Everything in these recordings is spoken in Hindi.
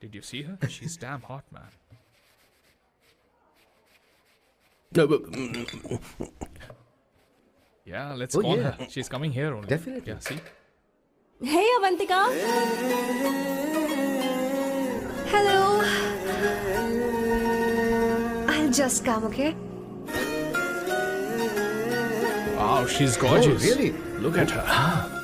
Did you see her? She's damn hot, man. Yeah, let's call her. She's coming here only. Definitely. Yeah, see? Hey, Avantika. Hello. I'll just come, okay? Wow, she's gorgeous. Oh, really? Look at her.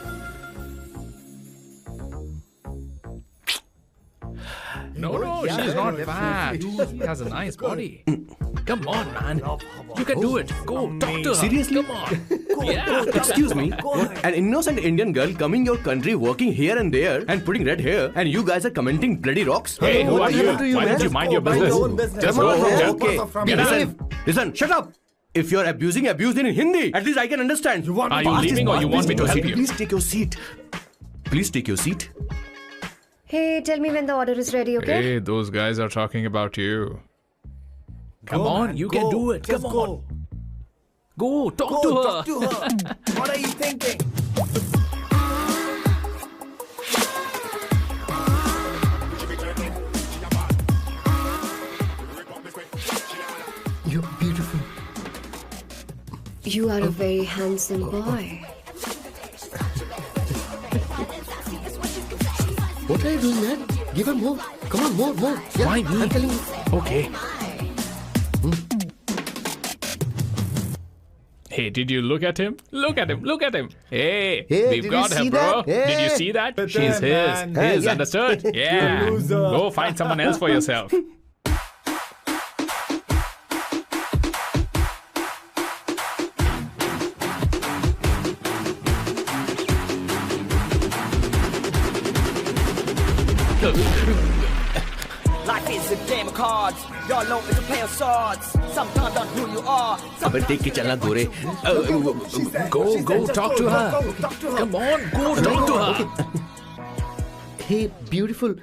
No, she's not fat. She has a nice body. Come on, man. You can do it. Go, talk to her. Seriously? Come on. Yeah. Excuse me, an innocent Indian girl coming your country, working here and there, and putting red hair, and you guys are commenting bloody rocks? Hey, who are you? to you, Why man? don't you mind your business? Just go. Okay. Get out. Listen, shut up. If you're abuse it in Hindi. At least I can understand. Are you leaving or you want me to help you? Please take your seat. Please take your seat. Hey, tell me when the order is ready, okay? Hey, those guys are talking about you. Come on, you can do it. Come on. Go, talk to her. What are you thinking? You're beautiful. You are a very handsome boy. What are you doing, man? Give her more. Come on, more. Yeah, Why me? I'm telling you. Okay. Hey, did you look at him? Look at him. Hey, Hey, we've did got you her, see bro. that? Hey. Did you see that? But She's then, man. his, Yeah. understood? Yeah. loser. Go find someone else for yourself. Life is a game of cards. Y'all know it's a play of swords. Sometimes on who you are. अबे देख के चलना गोरे. Go, talk to her. Come on, go talk to her. Hey, beautiful.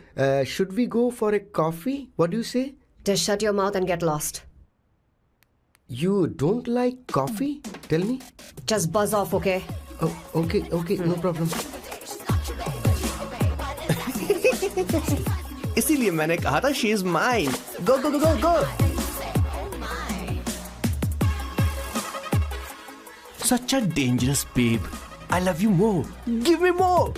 Should we go for a coffee? What do you say? Just shut your mouth and get lost. You don't like coffee? Tell me. Just buzz off, okay? Oh, okay, no problem. इसीलिए मैंने कहा था she is mine. Go. Such a dangerous babe. I love you more. Give me more.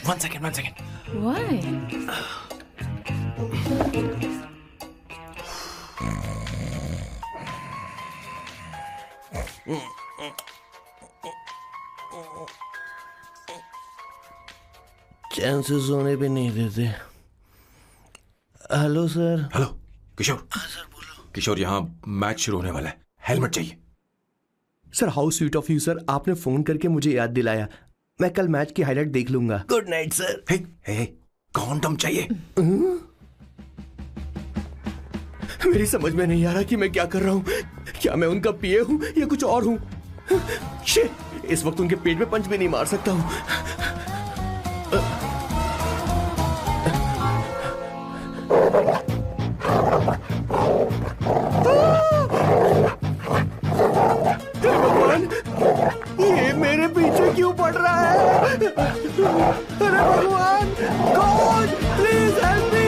One second. Why? चैन से सोने भी नहीं देते. Hello sir. हेलो किशोर. किशोर, यहाँ मैच शुरू होने वाला है. हेलमेट चाहिए. Sir how sweet of you sir. आपने फोन करके मुझे याद दिलाया. मैं कल मैच की हाईलाइट देख लूंगा. Good night sir. Hey, condom चाहिए. मेरी समझ में नहीं आ रहा कि मैं क्या कर रहा हूँ. क्या मैं उनका पीए हूँ या कुछ और हूँ. शिट, इस वक्त उनके पेट में पंच भी नहीं मार सकता हूँ. भगवान, ये मेरे पीछे क्यों पड़ रहा है. अरे भगवान, गॉड प्लीज हेल्प मी.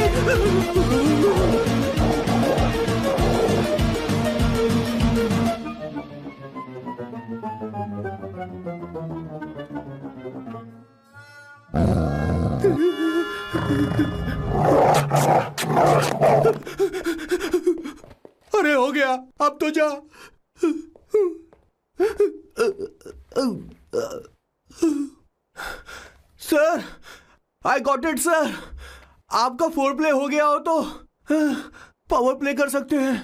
अरे हो गया, अब तो जा. Sir, I got it sir. आपका फोर प्ले हो गया हो तो पावर प्ले कर सकते हैं.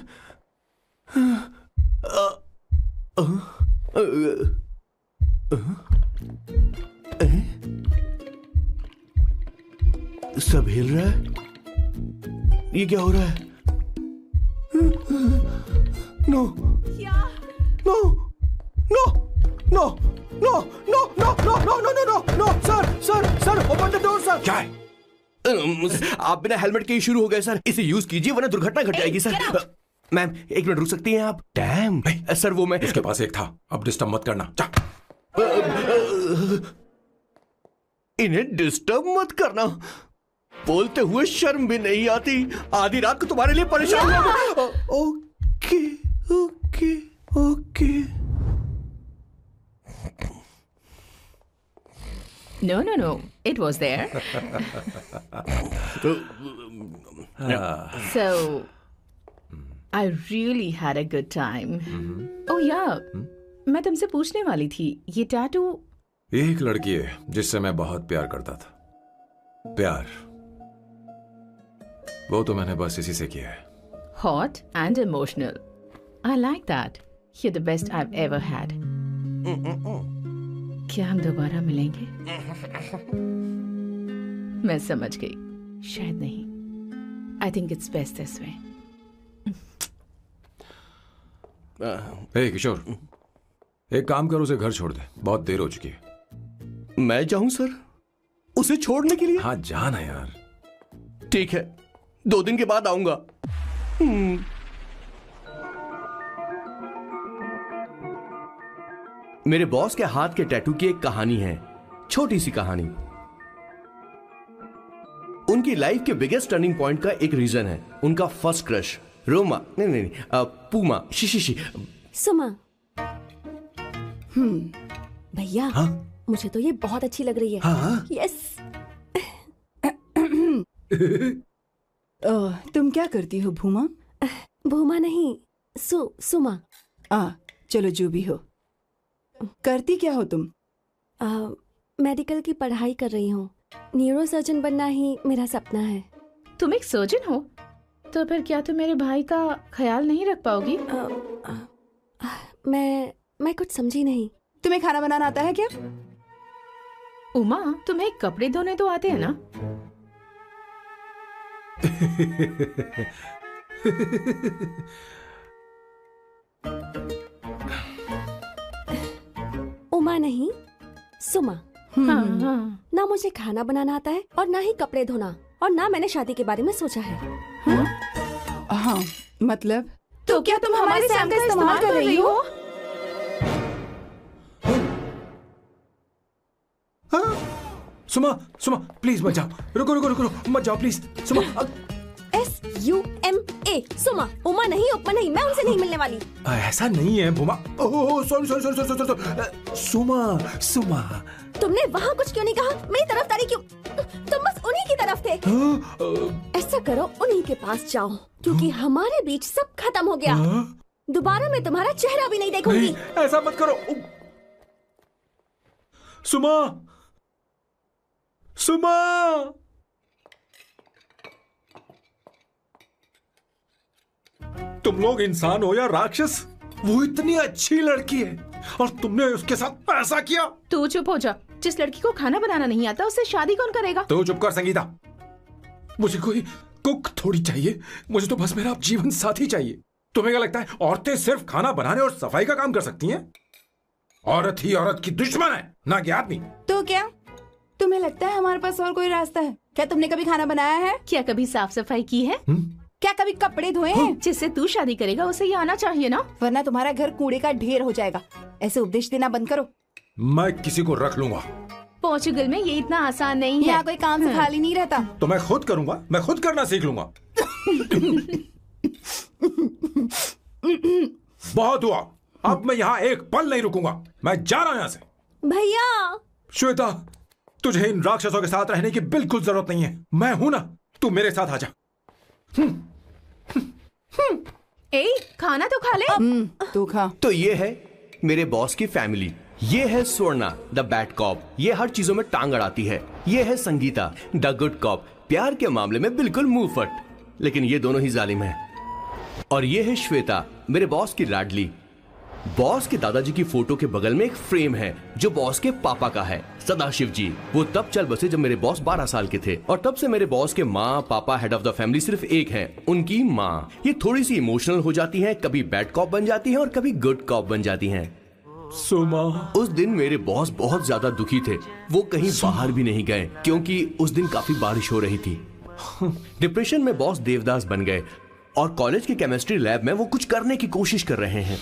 सब हिल रहा है. ये क्या हो रहा है. No no no no no no no no no no no no no sir open the door sir. क्या है? आप बिना हेलमेट के ही शुरू हो गए सर। इसे यूज कीजिए वरना दुर्घटना घट जाएगी सर। मैम 1 मिनट रुक सकती हैं आप? डैम सर वो मैं उसके पास एक था, अब डिस्टर्ब मत करना। जा। इन्हें डिस्टर्ब मत करना। बोलते हुए शर्म भी नहीं आती। आधी रात को तुम्हारे लिए परेशान हो। Okay okay okay. No. It was there. So, I really had a good time. Oh yeah, मैं तुमसे पूछने वाली थी, ये टैटू। एक लड़की है जिससे मैं बहुत प्यार करता था। प्यार वो तो मैंने बस इसी से किया है। Hot and emotional. I like that. You're the best I've ever had. क्या हम दोबारा मिलेंगे? मैं समझ गई, शायद नहीं। I think it's best this way. हे किशोर, एक काम कर, उसे घर छोड़ दे, बहुत देर हो चुकी है। मैं जाऊं सर उसे छोड़ने के लिए? हाँ जाना यार। ठीक है, 2 दिन के बाद आऊंगा। मेरे बॉस के हाथ के टैटू की एक कहानी है, छोटी सी कहानी। उनकी लाइफ के बिगेस्ट टर्निंग पॉइंट का एक रीजन है उनका फर्स्ट क्रश रोमा नहीं पूमा शी सुमा। भैया हाँ? मुझे तो ये बहुत अच्छी लग रही है। हाँ? यस। तुम क्या करती हो भूमा? भूमा नहीं, सुमा। चलो जो भी हो। करती क्या हो तुम? मेडिकल की पढ़ाई कर रही हूँ। न्यूरो सर्जन बनना ही मेरा सपना है। तुम एक सर्जन हो तो फिर क्या तुम मेरे भाई का ख्याल नहीं रख पाओगी? मैं कुछ समझी नहीं। तुम्हें खाना बनाना आता है क्या? उमा, तुम्हें कपड़े धोने तो आते हैं ना? उमा नहीं, सुमा। ना मुझे खाना बनाना आता है और ना ही कपड़े धोना, और ना मैंने शादी के बारे में सोचा है। हाँ, मतलब तो क्या तुम हमारे सैम का इस्तेमाल कर रही हो? सुमा प्लीज मत जाओ। रुको मत जाओ प्लीज। सुमा SUMA सुमा। उमा नहीं, उपमा नहीं, मैं उनसे नहीं मिलने वाली। ऐसा नहीं है भूमा। सॉरी। सुमा तुमने वहाँ कुछ क्यों नहीं कहा? मेरी तरफदारी क्यों? तुम बस उन्हीं की तरफ थे। ऐसा करो, उन्हीं के पास जाओ, क्योंकि हमारे बीच सब खत्म हो गया। दोबारा मैं तुम्हारा चेहरा भी नहीं देखूंगी। नहीं, ऐसा मत करो सुमा। तुम लोग इंसान हो या राक्षस? वो इतनी अच्छी लड़की है और तुमने उसके साथ ऐसा किया। तू चुप हो जा। जिस लड़की को खाना बनाना नहीं आता उससे शादी कौन करेगा? तो चुप कर संगीता। मुझे कोई कुक थोड़ी चाहिए, मुझे तो बस मेरा जीवन साथी चाहिए। तुम्हें क्या लगता है औरतें सिर्फ खाना बनाने और सफाई का काम कर सकती हैं? औरत ही औरत की दुश्मन है, ना कि आदमी। तो क्या तुम्हें लगता है हमारे पास और कोई रास्ता है? क्या तुमने कभी खाना बनाया है? क्या कभी साफ सफाई की है? क्या कभी कपड़े धोए हैं? जिससे तू शादी करेगा उसे ये आना चाहिए ना, वरना तुम्हारा घर कूड़े का ढेर हो जाएगा। ऐसे उपदेश देना बंद करो। मैं किसी को रख लूंगा। पोर्चुगल में ये इतना आसान नहीं है। यहाँ कोई काम से खाली नहीं रहता। तो मैं खुद करूंगा, मैं खुद करना सीख लूंगा। बहुत हुआ, अब मैं यहाँ एक पल नहीं रुकूंगा। मैं जा रहा हूँ यहाँ से। भैया श्वेता, तुझे इन राक्षसों के साथ रहने की बिल्कुल जरूरत नहीं है। मैं हूं ना, तू मेरे साथ आ जा। ए, खाना तो खा ले। तू खा। तो ये है मेरे बॉस की फैमिली। ये है स्वर्णा द बैड कॉप, ये हर चीजों में टांग अड़ाती है। ये है संगीता द गुड कॉप, प्यार के मामले में बिल्कुल मुंह फट, लेकिन ये दोनों ही जालिम है। और ये है श्वेता, मेरे बॉस की लाडली। बॉस के दादाजी की फोटो के बगल में एक फ्रेम है जो बॉस के पापा का है, सदाशिव जी। वो तब चल बसे जब मेरे बॉस 12 साल के थे, और तब से मेरे बॉस के माँ पापा हेड ऑफ द फैमिली सिर्फ एक है, उनकी माँ। ये थोड़ी सी इमोशनल हो जाती हैं, कभी बैड कॉप बन जाती हैं और कभी गुड कॉप बन जाती हैं। सुमा। उस दिन मेरे बॉस बहुत ज्यादा दुखी थे। वो कहीं बाहर भी नहीं गए क्योंकि उस दिन काफी बारिश हो रही थी। डिप्रेशन में बॉस देवदास बन गए और कॉलेज की केमिस्ट्री लैब में वो कुछ करने की कोशिश कर रहे हैं।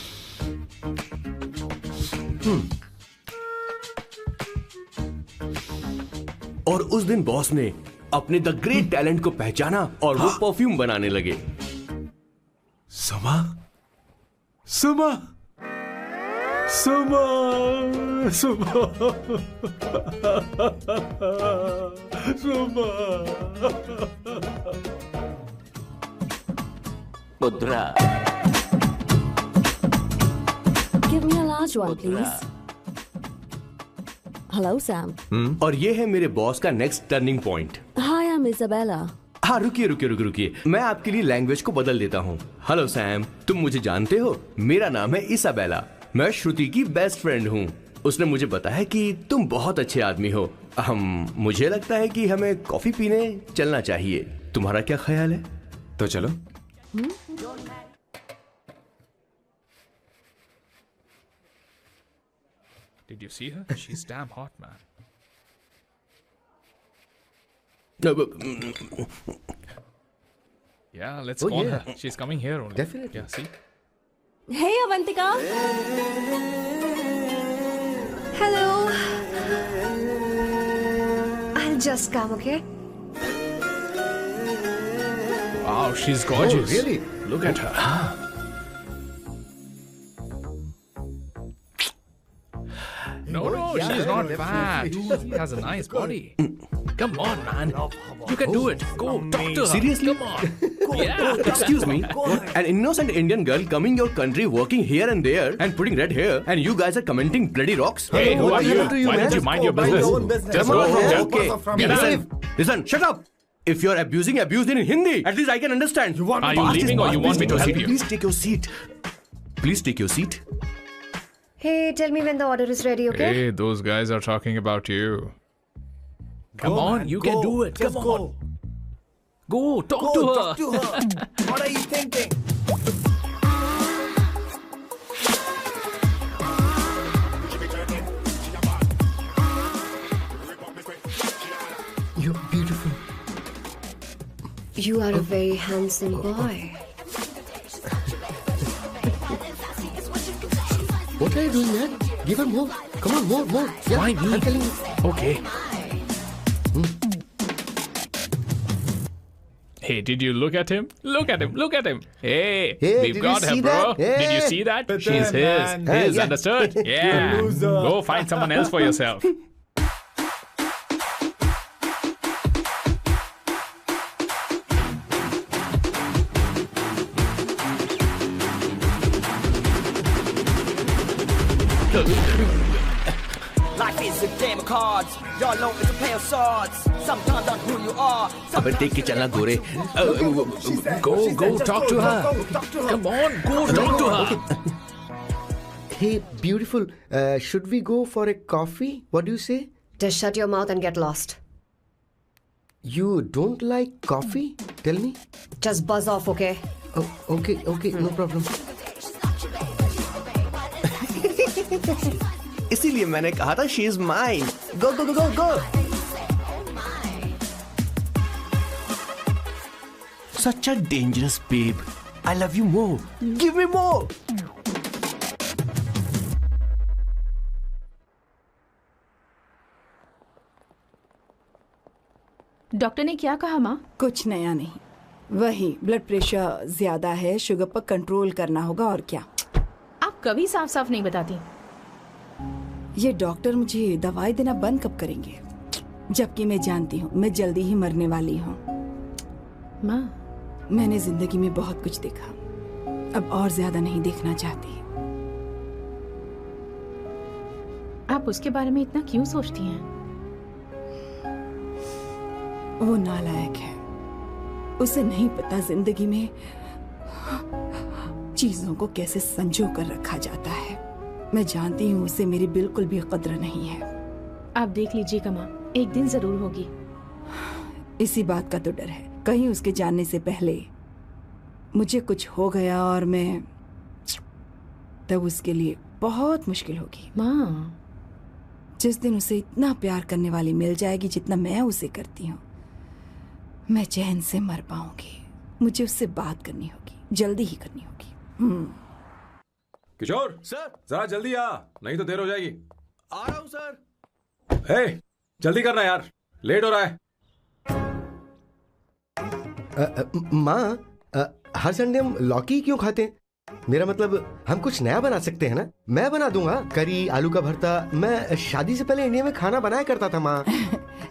और उस दिन बॉस ने अपने द ग्रेट टैलेंट को पहचाना और वो परफ्यूम बनाने लगे। सुमा, सुमा, सुमा, सुमा, सुमा। Mudra. Give me a large one, please. Hello, Sam. और ये है मेरे बॉस का next turning point. Hi, I'm Isabella. हाँ, रुकिए, मैं आपके लिए लैंग्वेज को बदल देता हूँ। हेलो सैम, तुम मुझे जानते हो? मेरा नाम है इसाबेला। मैं श्रुति की बेस्ट फ्रेंड हूँ। उसने मुझे बताया कि तुम बहुत अच्छे आदमी हो। मुझे लगता है कि हमें कॉफी पीने चलना चाहिए। तुम्हारा क्या ख्याल है? तो चलो। Did you see her? She's damn hot, man. Yeah, let's call her. She's coming here only. Definitely. Yeah, see? Hey, Avantika. Hello. I'll just come, okay? Wow, she's gorgeous. Oh, really? Look at her. No, she's not fat. She has a nice body. Come on, man. You can do it. Go, talk to her. Seriously? Come on. Yeah. Excuse me, an innocent Indian girl coming your country, working here and there, and putting red hair, and you guys are commenting bloody rocks? Hey, who are you? Why don't you mind your business? Just go. Okay. Get out. Listen, shut up. If you're abuse it in Hindi. At least I can understand. Are you leaving or you want me to help you? Please take your seat. Please take your seat. Hey, tell me when the order is ready, okay? Hey, those guys are talking about you. Come on, you can do it. Come on. Go, talk to her. Talk to her. What are you thinking? You're beautiful. You are a very handsome boy. What are you doing, man? Give her more. Come on, more. Yeah, Why me? I'm telling you. Okay. Hey, did you look at him? Look at him. Hey, Hey, we've did got you her, see bro. that? Hey. Did you see that? But She's then, his. man. His, Yeah. understood? Yeah. Loser. Go find someone else for yourself. Life is a game of cards. Y'all know it's a play of swords. Sometimes on who you are. अबे देख के चलना गोरे। Go, talk to her. Come on, go, talk to her. Hey, beautiful. Should we go for a coffee? What do you say? Just shut your mouth and get lost. You don't like coffee? Tell me. Just buzz off, okay? Oh, okay, no problem. इसीलिए मैंने कहा था she is mine. Go. Such a dangerous babe. I love you more. Give me more. Doctor ने क्या कहा माँ? कुछ नया नहीं, वही ब्लड प्रेशर ज्यादा है, शुगर पर कंट्रोल करना होगा और क्या। आप कभी साफ साफ नहीं बताती। ये डॉक्टर मुझे दवाई देना बंद कब करेंगे, जबकि मैं जानती हूँ मैं जल्दी ही मरने वाली हूँ। माँ, मैंने जिंदगी में बहुत कुछ देखा, अब और ज्यादा नहीं देखना चाहती। आप उसके बारे में इतना क्यों सोचती हैं? वो नालायक है, उसे नहीं पता जिंदगी में चीजों को कैसे संजो कर रखा जाता है। मैं जानती हूँ उसे मेरी बिल्कुल भी कद्र नहीं है। आप देख लीजिएगा माँ, एक दिन जरूर होगी। इसी बात का तो डर है, कहीं उसके जानने से पहले मुझे कुछ हो गया और मैं तब उसके लिए बहुत मुश्किल होगी। माँ, जिस दिन उसे इतना प्यार करने वाली मिल जाएगी जितना मैं उसे करती हूँ, मैं चैन से मर पाऊंगी। मुझे उससे बात करनी होगी, जल्दी ही करनी होगी। किशोर सर, जरा जल्दी आ, नहीं तो देर हो जाएगी। आ रहा हूं सर। हे, जल्दी करना यार, लेट हो रहा है। माँ, हर संडे हम लौकी क्यों खाते हैं? मेरा मतलब हम कुछ नया बना सकते हैं ना? मैं बना दूंगा करी, आलू का भरता। मैं शादी से पहले इंडिया में खाना बनाया करता था माँ।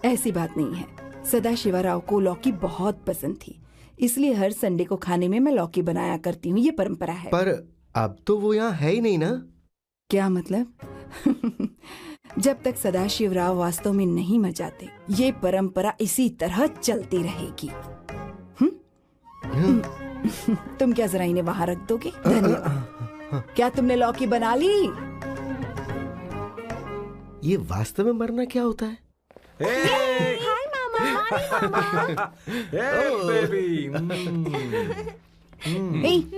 ऐसी बात नहीं है। सदाशिवराव को लौकी बहुत पसंद थी, इसलिए हर संडे को खाने में मैं लौकी बनाया करती हूँ। ये परंपरा है। पर अब तो वो यहाँ है ही नहीं ना। क्या मतलब? जब तक सदाशिवराव वास्तव में नहीं मर जाते, ये परंपरा इसी तरह चलती रहेगी। तुम क्या जरा इन्हें वहां रख दोगे? धन्यवाद। क्या तुमने लौकी बना ली? ये वास्तव में मरना क्या होता है? हाय मामा। बेबी।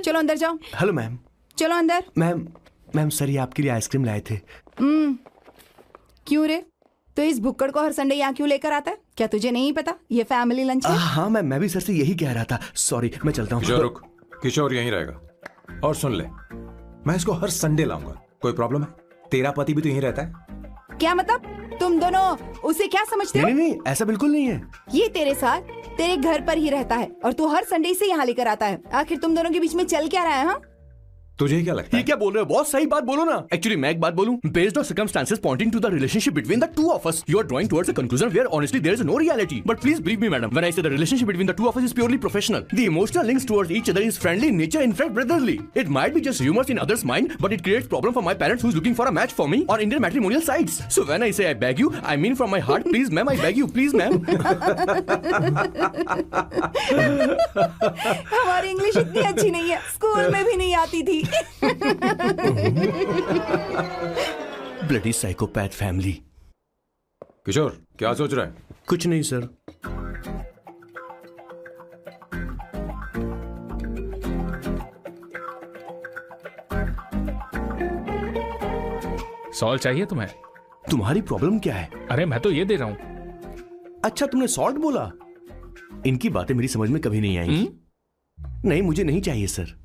चलो अंदर जाओ। Hello ma'am. चलो अंदर। मैम सर, ये आपके लिए आइसक्रीम लाए थे। क्यों रे? तो इस भुक्कड़ को हर संडे यहाँ क्यों लेकर आता है? क्या तुझे नहीं पता ये फैमिली लंच है? हाँ मैम, मैं भी सर से यही कह रहा था। सॉरी, मैं चलता हूँ। किशोर रुक, किशोर यहीं रहेगा। और सुन ले, मैं इसको हर संडे लाऊंगा। कोई प्रॉब्लम है? तेरा पति भी तो यहीं रहता है। क्या मतलब? तुम दोनों उसे क्या समझते हो? नहीं, ऐसा बिल्कुल नहीं है। ये तेरे साथ तेरे घर पर ही रहता है और तू हर संडे से यहाँ लेकर आता है। आखिर तुम दोनों के बीच में चल क्या रहा है? हाँ, तुझे क्या लगता है? ये क्या बोल रहे हो बॉस? सही बात बोलो ना। एक्चुअली मैं एक बात बोलूं, based on circumstances pointing to the relationship between the two of us, you are drawing towards a conclusion where honestly there is no reality. But please believe me madam, when I say the relationship between the two of us is purely professional. The emotional links towards each other is friendly in nature, in fact brotherly. It might be just humours in others mind, but it creates problem for my parents who is looking for a match for me on Indian matrimonial sites. So when I say I beg you, I mean from my heart, please ma'am, I beg you, please ma'am. हमारी इंग्लिश इतनी अच्छी नहीं है, स्कूल में भी नहीं आती थी। Bloody psychopath family. किशोर क्या सोच रहा है? कुछ नहीं सर। सॉल्ट चाहिए तुम्हें? तुम्हारी प्रॉब्लम क्या है? अरे मैं तो ये दे रहा हूं। अच्छा, तुमने सॉल्ट बोला। इनकी बातें मेरी समझ में कभी नहीं आएंगी। नहीं, मुझे नहीं चाहिए सर।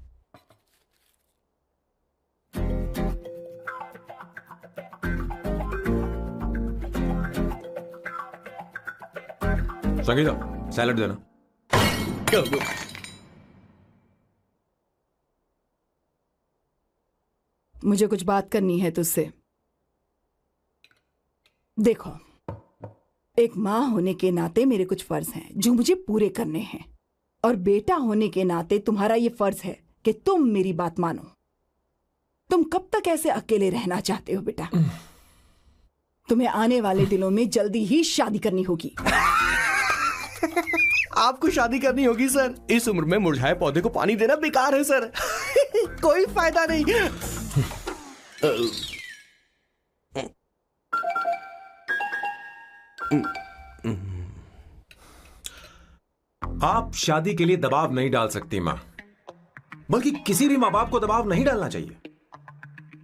संगीता, सैलड देना। मुझे कुछ बात करनी है तुझसे। देखो, एक माँ होने के नाते मेरे कुछ फर्ज हैं जो मुझे पूरे करने हैं, और बेटा होने के नाते तुम्हारा ये फर्ज है कि तुम मेरी बात मानो। तुम कब तक ऐसे अकेले रहना चाहते हो बेटा? तुम्हें आने वाले दिनों में जल्दी ही शादी करनी होगी। आपको शादी करनी होगी सर? इस उम्र में मुरझाए पौधे को पानी देना बेकार है सर। कोई फायदा नहीं। आप शादी के लिए दबाव नहीं डाल सकती माँ, बल्कि किसी भी माँ बाप को दबाव नहीं डालना चाहिए।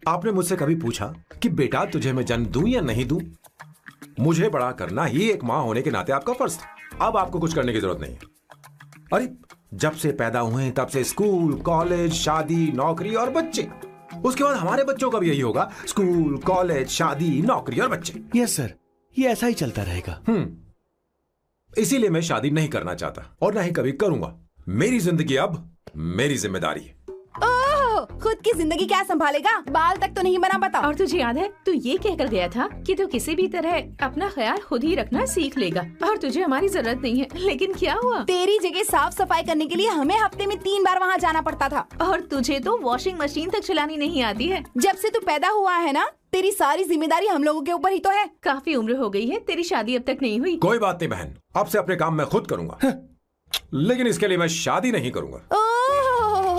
आपने मुझसे कभी पूछा कि बेटा तुझे मैं जन्म दूं या नहीं दूं? मुझे बड़ा करना ही एक माँ होने के नाते आपका फर्ज था। अब आपको कुछ करने की जरूरत नहीं है। अरे जब से पैदा हुए तब से स्कूल, कॉलेज, शादी, नौकरी और बच्चे। उसके बाद हमारे बच्चों का भी यही होगा, स्कूल, कॉलेज, शादी, नौकरी और बच्चे। यस सर, ये ऐसा ही चलता रहेगा। इसीलिए मैं शादी नहीं करना चाहता और ना ही कभी करूंगा। मेरी जिंदगी अब मेरी जिम्मेदारी है। खुद की जिंदगी क्या संभालेगा? बाल तक तो नहीं बना बता। और तुझे याद है तू ये कहकर गया था कि तू किसी भी तरह अपना ख्याल खुद ही रखना सीख लेगा और तुझे हमारी जरूरत नहीं है। लेकिन क्या हुआ? तेरी जगह साफ सफाई करने के लिए हमें हफ्ते में 3 बार वहाँ जाना पड़ता था। और तुझे तो वॉशिंग मशीन तक चलानी नहीं आती है। जब से तू पैदा हुआ है ना, तेरी सारी जिम्मेदारी हम लोगों के ऊपर ही तो है। काफी उम्र हो गई है, तेरी शादी अब तक नहीं हुई। कोई बात नहीं बहन, अब से अपने काम मैं खुद करूंगा। लेकिन इसके लिए मैं शादी नहीं करूंगा।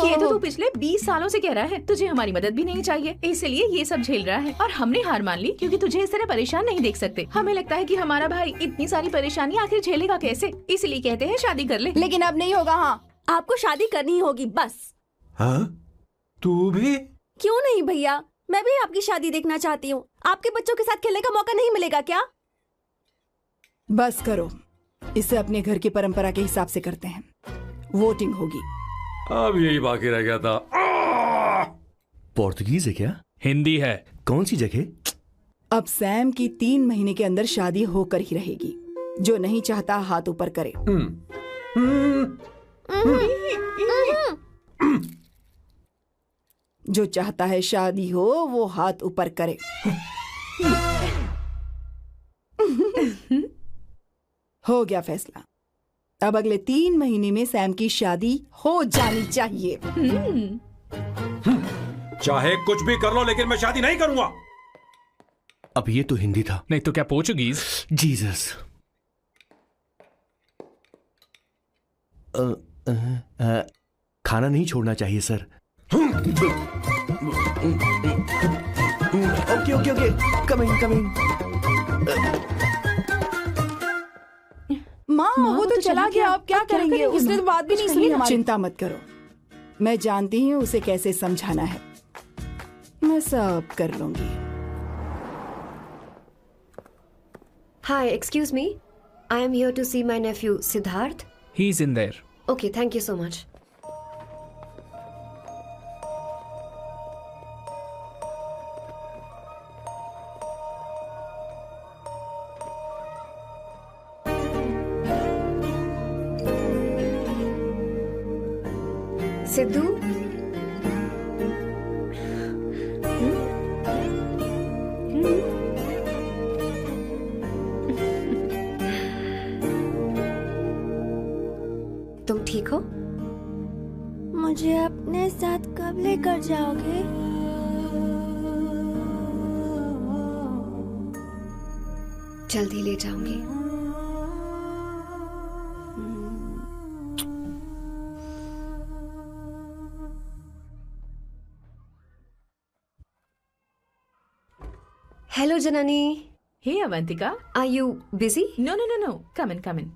ये तो तू पिछले 20 सालों से कह रहा है। तुझे हमारी मदद भी नहीं चाहिए, इसलिए ये सब झेल रहा है। और हमने हार मान ली क्योंकि तुझे इस तरह परेशान नहीं देख सकते। हमें लगता है कि हमारा भाई इतनी सारी परेशानी आखिर झेलेगा कैसे, इसलिए कहते हैं शादी कर ले। लेकिन अब नहीं होगा। हाँ, आपको शादी करनी होगी बस। हाँ? तू भी? क्यों नहीं भैया, मैं भी आपकी शादी देखना चाहती हूँ। आपके बच्चों के साथ खेलने का मौका नहीं मिलेगा क्या? बस करो, इसे अपने घर की परंपरा के हिसाब से करते हैं। वोटिंग होगी। अब यही बाकी रह गया था। पोर्तुगीज है क्या? हिंदी है। कौन सी जगह? अब सैम की 3 महीने के अंदर शादी होकर ही रहेगी। जो नहीं चाहता हाथ ऊपर करे। जो चाहता है शादी हो वो हाथ ऊपर करे। हो गया फैसला। अब अगले 3 महीने में सैम की शादी हो जानी चाहिए। चाहे कुछ भी कर लो, लेकिन मैं शादी नहीं करूंगा। अब ये तो हिंदी था। नहीं तो क्या पोर्चुगीज? जीसस। खाना नहीं छोड़ना चाहिए sir. Okay okay okay, coming coming. माँ वो तो चला गया, अब क्या करेंगे? उसने तो बात भी नहीं सुनी हमारी। चिंता मत करो, मैं जानती हूँ उसे कैसे समझाना है। मैं सब कर लूंगी। Hi, excuse me. I am here to see my nephew Siddharth. He's in there. Okay, thank you so much. Sidhu? तुम ठीक हो? मुझे अपने साथ कब लेकर जाओगे? जल्दी ले जाऊंगी। Hello, Janani. Hey, Avantika. Are you busy? No. Come in.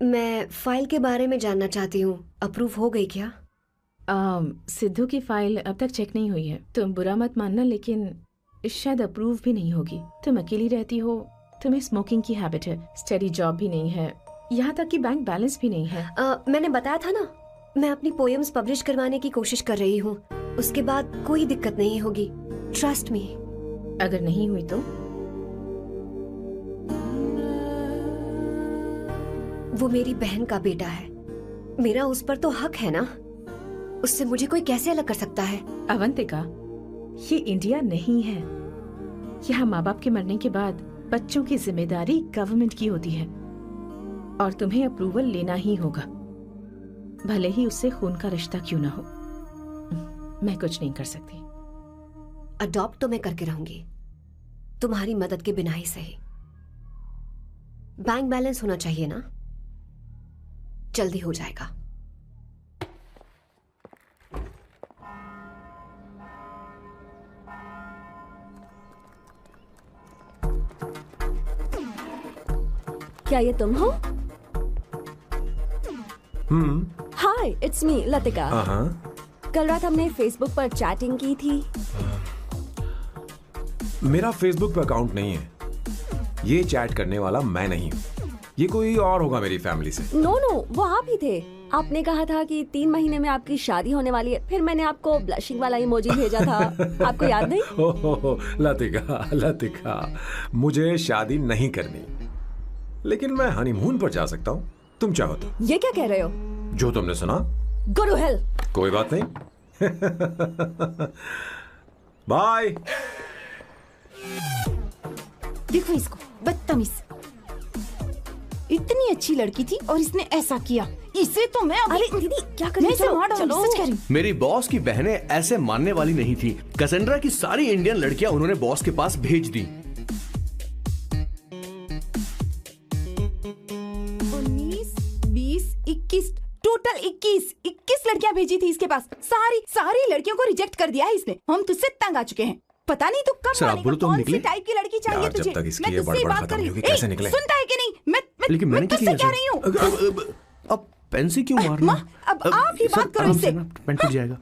मैं फाइल के बारे में जानना चाहती हूँ। अप्रूव हो गई क्या? सिद्धू की फाइल अब तक चेक नहीं हुई है। तुम बुरा मत मानना, लेकिन शायद अप्रूव भी नहीं होगी। तुम अकेली रहती हो, तुम्हें स्मोकिंग की हैबिट है, स्टडी जॉब भी नहीं है, यहाँ तक कि बैंक बैलेंस भी नहीं है। मैंने बताया था ना, मैं अपनी पोएम्स पब्लिश करवाने की कोशिश कर रही हूँ। उसके बाद कोई दिक्कत नहीं होगी, ट्रस्ट मी। अगर नहीं हुई तो? वो मेरी बहन का बेटा है, मेरा उस पर तो हक है ना। उससे मुझे कोई कैसे अलग कर सकता है? अवंतिका, ये इंडिया नहीं है। यहाँ माँ बाप के मरने के बाद बच्चों की जिम्मेदारी गवर्नमेंट की होती है और तुम्हें अप्रूवल लेना ही होगा, भले ही उससे खून का रिश्ता क्यों ना हो। मैं कुछ नहीं कर सकती। अडॉप्ट तो मैं करके रहूंगी, तुम्हारी मदद के बिना ही सही। बैंक बैलेंस होना चाहिए ना, जल्दी हो जाएगा। क्या ये तुम हो? हाय, इट्स मी लतिका। कल रात हमने फेसबुक पर चैटिंग की थी। मेरा फेसबुक पे अकाउंट नहीं है। ये चैट करने वाला मैं नहीं हूँ, ये कोई और होगा मेरी फैमिली से। नो, वो आप ही थे। आपने कहा था कि 3 महीने में आपकी शादी होने वाली है। फिर मैंने आपको ब्लशिंग वाला इमोजी भेजा था, आपको याद नहीं? ओहो, लतिका, मुझे शादी नहीं करनी, लेकिन मैं हनीमून पर जा सकता हूँ, तुम चाहो तो। ये क्या कह रहे हो? जो तुमने सुना। Go to hell. कोई बात नहीं। बाय। देखो इसको, बदतमीज। इतनी अच्छी लड़की थी और इसने ऐसा किया। इसे तो मैं अभी... अरे दीदी, क्या कर रही हो? मेरी बॉस की बहनें ऐसे मानने वाली नहीं थी। कैसेंड्रा की सारी इंडियन लड़कियां उन्होंने बॉस के पास भेज दी। 19, 20, 21, टोटल 21 लड़कियां भेजी थी इसके पास। सारी लड़कियों को रिजेक्ट कर दिया है इसने। हम तुझसे तंग आ चुके हैं। पता नहीं तू कब मानेगा, कौन सी टाइप की लड़की चाहिए तुझे? मैं तुझसे बात कर रही हूँ। सुनता है कि नहीं? मैं तुझसे कह रही हूँ। पेन से क्यों मारना? अब आप ही बात करो इससे। पेन टूट जाएगा।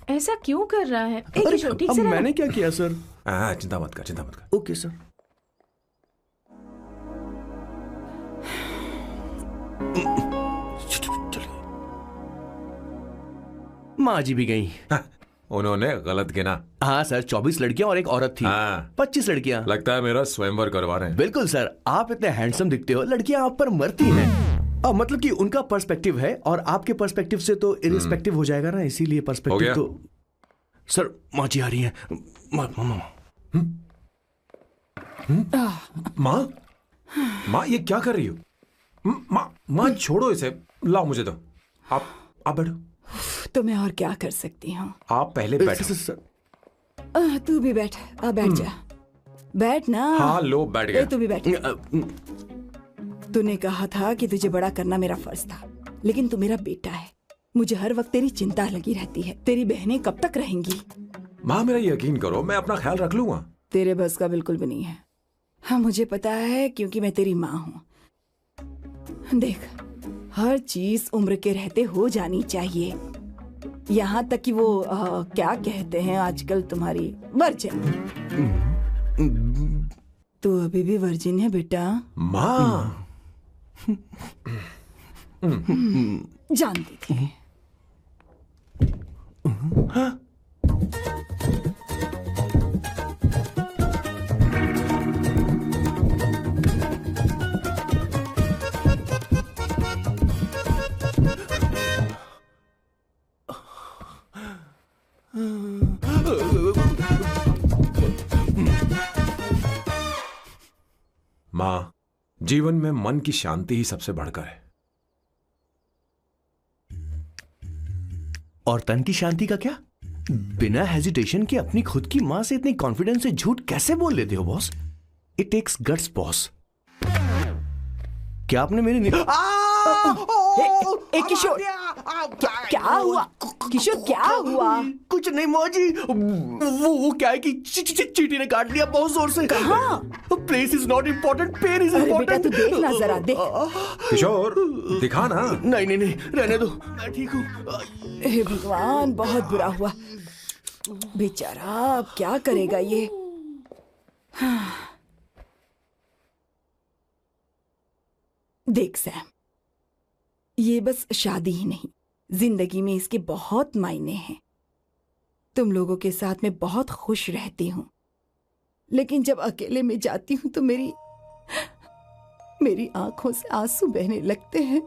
ऐसा क्यों कर रहा है? किशोर ठीक अब से रहना। मैंने क्या किया सर? चिंता मत कर, चिंता मत कर। Okay sir. माँ जी भी गई। उन्होंने गलत गिना। हाँ सर, 24 लड़कियां और एक औरत थी। 25 लड़कियां। लगता है मेरा स्वयंवर करवा रहे हैं। बिल्कुल सर, आप इतने हैंडसम दिखते हो, लड़कियां आप पर मरती हैं। मतलब कि उनका पर्सपेक्टिव है और आपके पर्सपेक्टिव से तो इरिस्पेक्टिव हो जाएगा ना, इसीलिए पर्सपेक्टिव तो। सर माँ जी आ रही हैं। माँ, माँ ये क्या कर रही हो? माँ छोड़ो इसे, लाओ मुझे दो। आप बैठो। तो मैं और क्या कर सकती हूँ? आप पहले बैठो। तू भी बैठ, बैठ जा, बैठ ना। हाँ लो, बैठ गया। तू भी बैठ। तूने कहा था कि तुझे बड़ा करना मेरा फर्ज था, लेकिन तू मेरा बेटा है। मुझे हर वक्त तेरी चिंता लगी रहती है। तेरी बहनें कब तक रहेंगी? माँ मेरा यकीन करो, मैं अपना ख्याल रख लूंगा। तेरे बस का बिल्कुल भी नहीं है। हाँ मुझे पता है, क्योंकि मैं तेरी माँ हूँ। देख, हर चीज उम्र के रहते हो जानी चाहिए, यहाँ तक कि वो क्या कहते हैं आजकल तुम्हारी वर्जिन। तू अभी भी वर्जिन है बेटा? माँ जानती थी। माँ, जीवन में मन की शांति ही सबसे बढ़कर है। और तन की शांति का क्या? बिना हेजिटेशन के अपनी खुद की मां से इतनी कॉन्फिडेंस से झूठ कैसे बोल लेते हो boss? It takes guts boss. क्या आपने मेरी किशोर, क्या हुआ? किशोर क्या हुआ? कुछ नहीं मौजी, वो क्या है कि चींटी ने काट लिया बहुत जोर से। कहाँ? Place is not important, pen is important. तू देख ना जरा, देख। किशोर दिखा ना। नहीं, रहने दो, मैं ठीक हूँ। हे भगवान, बहुत बुरा हुआ बेचारा। अब क्या करेगा ये? देख सैम, ये बस शादी ही नहीं, जिंदगी में इसके बहुत मायने हैं। तुम लोगों के साथ मैं बहुत खुश रहती हूँ, लेकिन जब अकेले में जाती हूँ तो मेरी आंखों से आंसू बहने लगते हैं,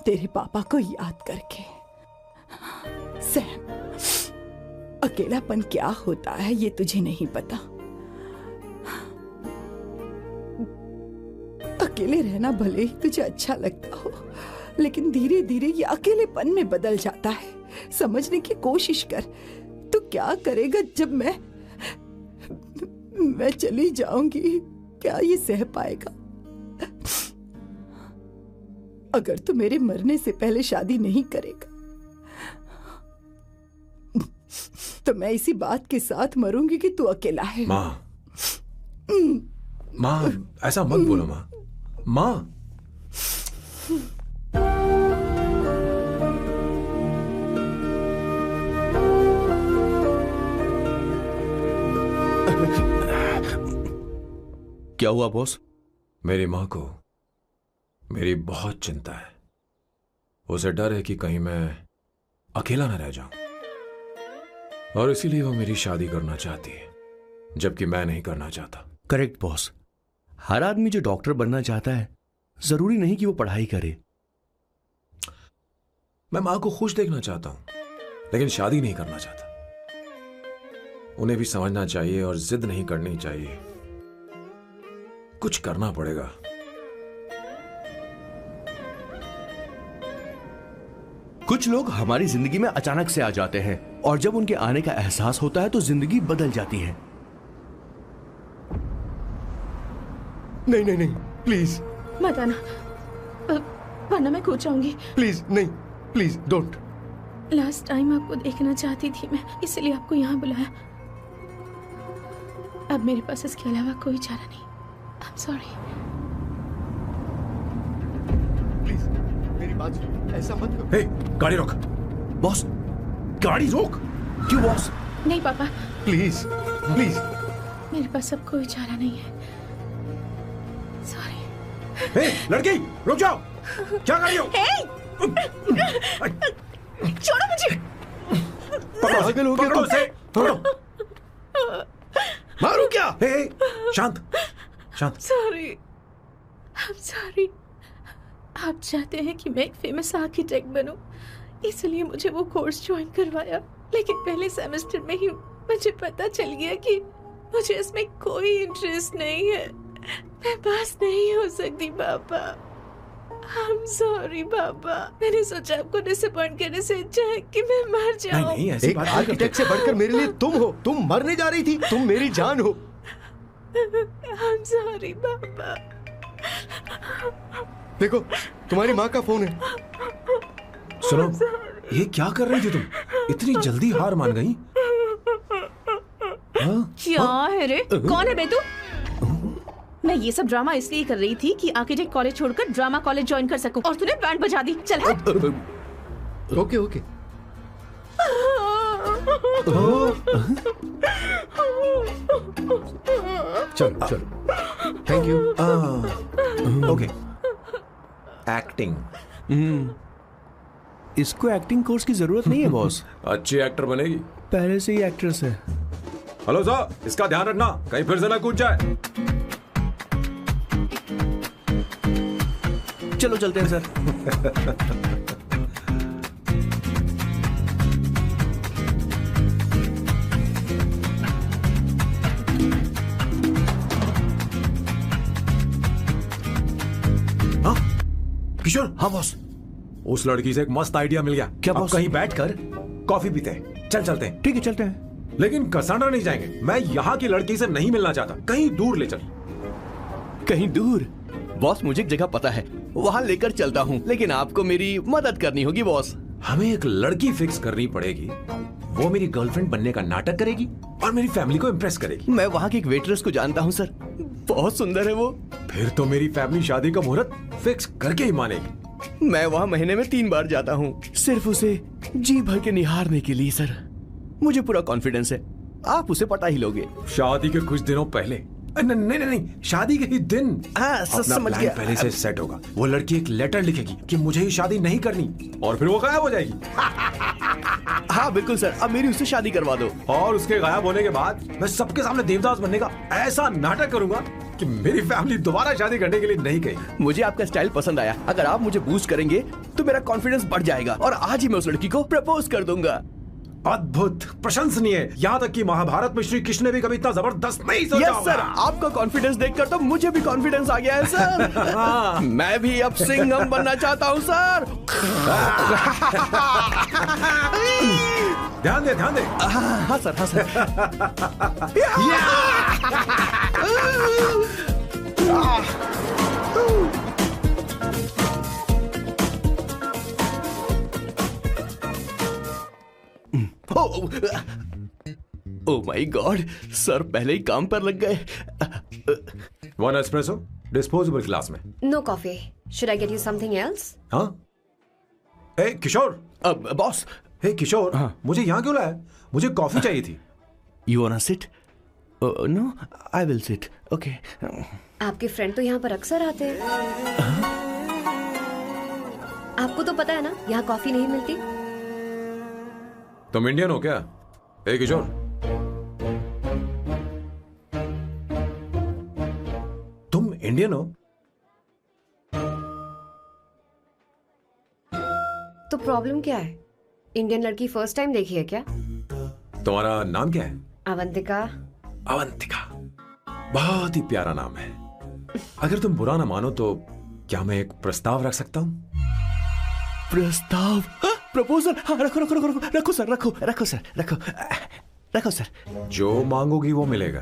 तेरे पापा को याद करके। सैम, अकेलापन क्या होता है ये तुझे नहीं पता। अकेले रहना भले ही तुझे अच्छा लगता हो, लेकिन धीरे धीरे ये अकेलेपन में बदल जाता है। समझने की कोशिश कर। तू क्या करेगा जब मैं चली जाऊंगी? क्या ये सह पाएगा? अगर तू मेरे मरने से पहले शादी नहीं करेगा तो मैं इसी बात के साथ मरूंगी कि तू अकेला है। माँ ऐसा मत बोलो माँ। माँ, क्या हुआ बॉस? मेरी माँ को मेरी बहुत चिंता है। उसे डर है कि कहीं मैं अकेला न रह जाऊं, और इसीलिए वो मेरी शादी करना चाहती है, जबकि मैं नहीं करना चाहता। Correct boss. हर आदमी जो डॉक्टर बनना चाहता है, जरूरी नहीं कि वो पढ़ाई करे। मैं मां को खुश देखना चाहता हूं, लेकिन शादी नहीं करना चाहता। उन्हें भी समझना चाहिए और जिद नहीं करनी चाहिए। कुछ करना पड़ेगा। कुछ लोग हमारी जिंदगी में अचानक से आ जाते हैं, और जब उनके आने का एहसास होता है तो जिंदगी बदल जाती है। नहीं, प्लीज मत आना, वरना मैं खो जाऊंगी। प्लीज नहीं, प्लीज डोंट। लास्ट टाइम आपको देखना चाहती थी मैं, इसलिए आपको यहाँ बुलाया। अब मेरे पास इसके अलावा कोई चारा नहीं। I'm sorry. बाजी, ऐसा मत करो। हे, गाड़ी रोक। बॉस, गाड़ी रोक। क्यों बॉस? नहीं पापा, प्लीज प्लीज। मेरे पास अब कोई चारा नहीं है। सॉरी। हे, लड़की, रुक जाओ। क्या कर रही हो? छोड़ो मुझे। पागल हो गया पकड़ो तुम। उसे, पकड़ो। मारो क्या? हे, शांत, शांत। Sorry, I'm sorry। आप चाहते हैं कि मैं एक फेमस आर्किटेक्ट बनूं, इसलिए मुझे वो कोर्स ज्वाइन करवाया, लेकिन पहले सेमेस्टर में ही मुझे पता चल गया कि मुझे इसमें कोई इंटरेस्ट नहीं है। मैं पास नहीं हो सकती पापा। I'm sorry पापा। मैंने सोचा आपको डिसअपॉइंट करने से अच्छा है कि मैं मर जाऊं। नहीं, ऐसी एक बात नहीं आर्किटेक्ट से बढ़कर मेरे लिए तुम हो। तुम मरने जा रही थी, तुम मेरी जान हो। I'm sorry पापा। देखो, तुम्हारी माँ का फोन है। सुनो, ये क्या कर रही थी तुम? इतनी जल्दी हार मान गई? क्या है रे? कौन है बे तू? मैं ये सब ड्रामा इसलिए कर रही थी कि आर्किटेक्ट कॉलेज छोड़कर ड्रामा कॉलेज ज्वाइन कर सकूं, और तूने बैंड बजा दी। चल हट। Okay okay. चलो चलो, थैंक यू। ओके। एक्टिंग। इसको एक्टिंग कोर्स की जरूरत नहीं है बॉस। अच्छी एक्टर बनेगी। पहले से ही एक्ट्रेस है। हेलो सर, इसका ध्यान रखना कहीं फिर से ना कूद जाए। चलो चलते हैं सर। किशोर। हाँ बॉस। उस लड़की से एक मस्त आइडिया मिल गया। क्या अब बॉस? कहीं बैठकर कॉफी पीते हैं। चल चलते हैं। ठीक है, चलते हैं। लेकिन कसांड्रा नहीं जाएंगे। मैं यहाँ की लड़की से नहीं मिलना चाहता। कहीं दूर ले चल। कहीं दूर? बॉस, मुझे एक जगह पता है, वहाँ लेकर चलता हूँ, लेकिन आपको मेरी मदद करनी होगी बॉस। हमें एक लड़की फिक्स करनी पड़ेगी। वो मेरी गर्लफ्रेंड बनने का नाटक करेगी और मेरी फैमिली को इम्प्रेस करेगी। मैं वहाँ की एक वेट्रेस को जानता हूँ सर, बहुत सुंदर है वो। फिर तो मेरी फैमिली शादी का मुहूर्त फिक्स करके ही मानेगी। मैं वहाँ महीने में 3 बार जाता हूँ, सिर्फ उसे जी भर के निहारने के लिए सर। मुझे पूरा कॉन्फिडेंस है आप उसे पटा ही लोगे। शादी के कुछ दिनों पहले। नहीं, शादी के ही दिन। अपना समझ प्लान गया। पहले से सेट होगा। वो लड़की एक लेटर लिखेगी कि मुझे ही शादी नहीं करनी, और फिर वो गायब हो जाएगी। हाँ बिल्कुल सर, अब मेरी उससे शादी करवा दो। और उसके गायब होने के बाद मैं सबके सामने देवदास बनने का ऐसा नाटक करूंगा कि मेरी फैमिली दोबारा शादी करने के लिए नहीं कहेगी। मुझे आपका स्टाइल पसंद आया। अगर आप मुझे बूस्ट करेंगे तो मेरा कॉन्फिडेंस बढ़ जाएगा और आज ही मैं उस लड़की को प्रपोज कर दूंगा। अद्भुत, प्रशंसनीय। यहाँ तक कि महाभारत में श्री कृष्ण ने भी कभी इतना जबरदस्त नहीं सोचा यस सर, आपका कॉन्फिडेंस देखकर तो मुझे भी कॉन्फिडेंस आ गया है सर। मैं भी अब सिंघम बनना चाहता हूँ सर। ध्यान दे, ध्यान दे। हाँ सर, हाँ sir. Oh my god, sir पहले ही काम पर लग गए। 1 एस्प्रेसो डिस्पोजेबल ग्लास में। No coffee. Should I get you something else? हाँ। ए किशोर। बॉस। हे किशोर, मुझे यहाँ क्यों लाया? मुझे कॉफी चाहिए थी। You wanna sit? No, I will sit. Okay. आपके फ्रेंड तो यहाँ पर अक्सर आते हैं। आपको तो पता है ना, यहाँ कॉफी नहीं मिलती। तुम इंडियन हो क्या? ए किशोर, तुम इंडियन हो? तो प्रॉब्लम क्या है? इंडियन लड़की फर्स्ट टाइम देखी है क्या? तुम्हारा नाम क्या है? अवंतिका। अवंतिका, बहुत ही प्यारा नाम है। अगर तुम बुरा ना मानो तो क्या मैं एक प्रस्ताव रख सकता हूँ? प्रस्ताव? प्रपोजल? हाँ, रखो रखो रखो रखो रखो सर, रखो रखो सर, रखो रखो सर। जो मांगोगी वो मिलेगा।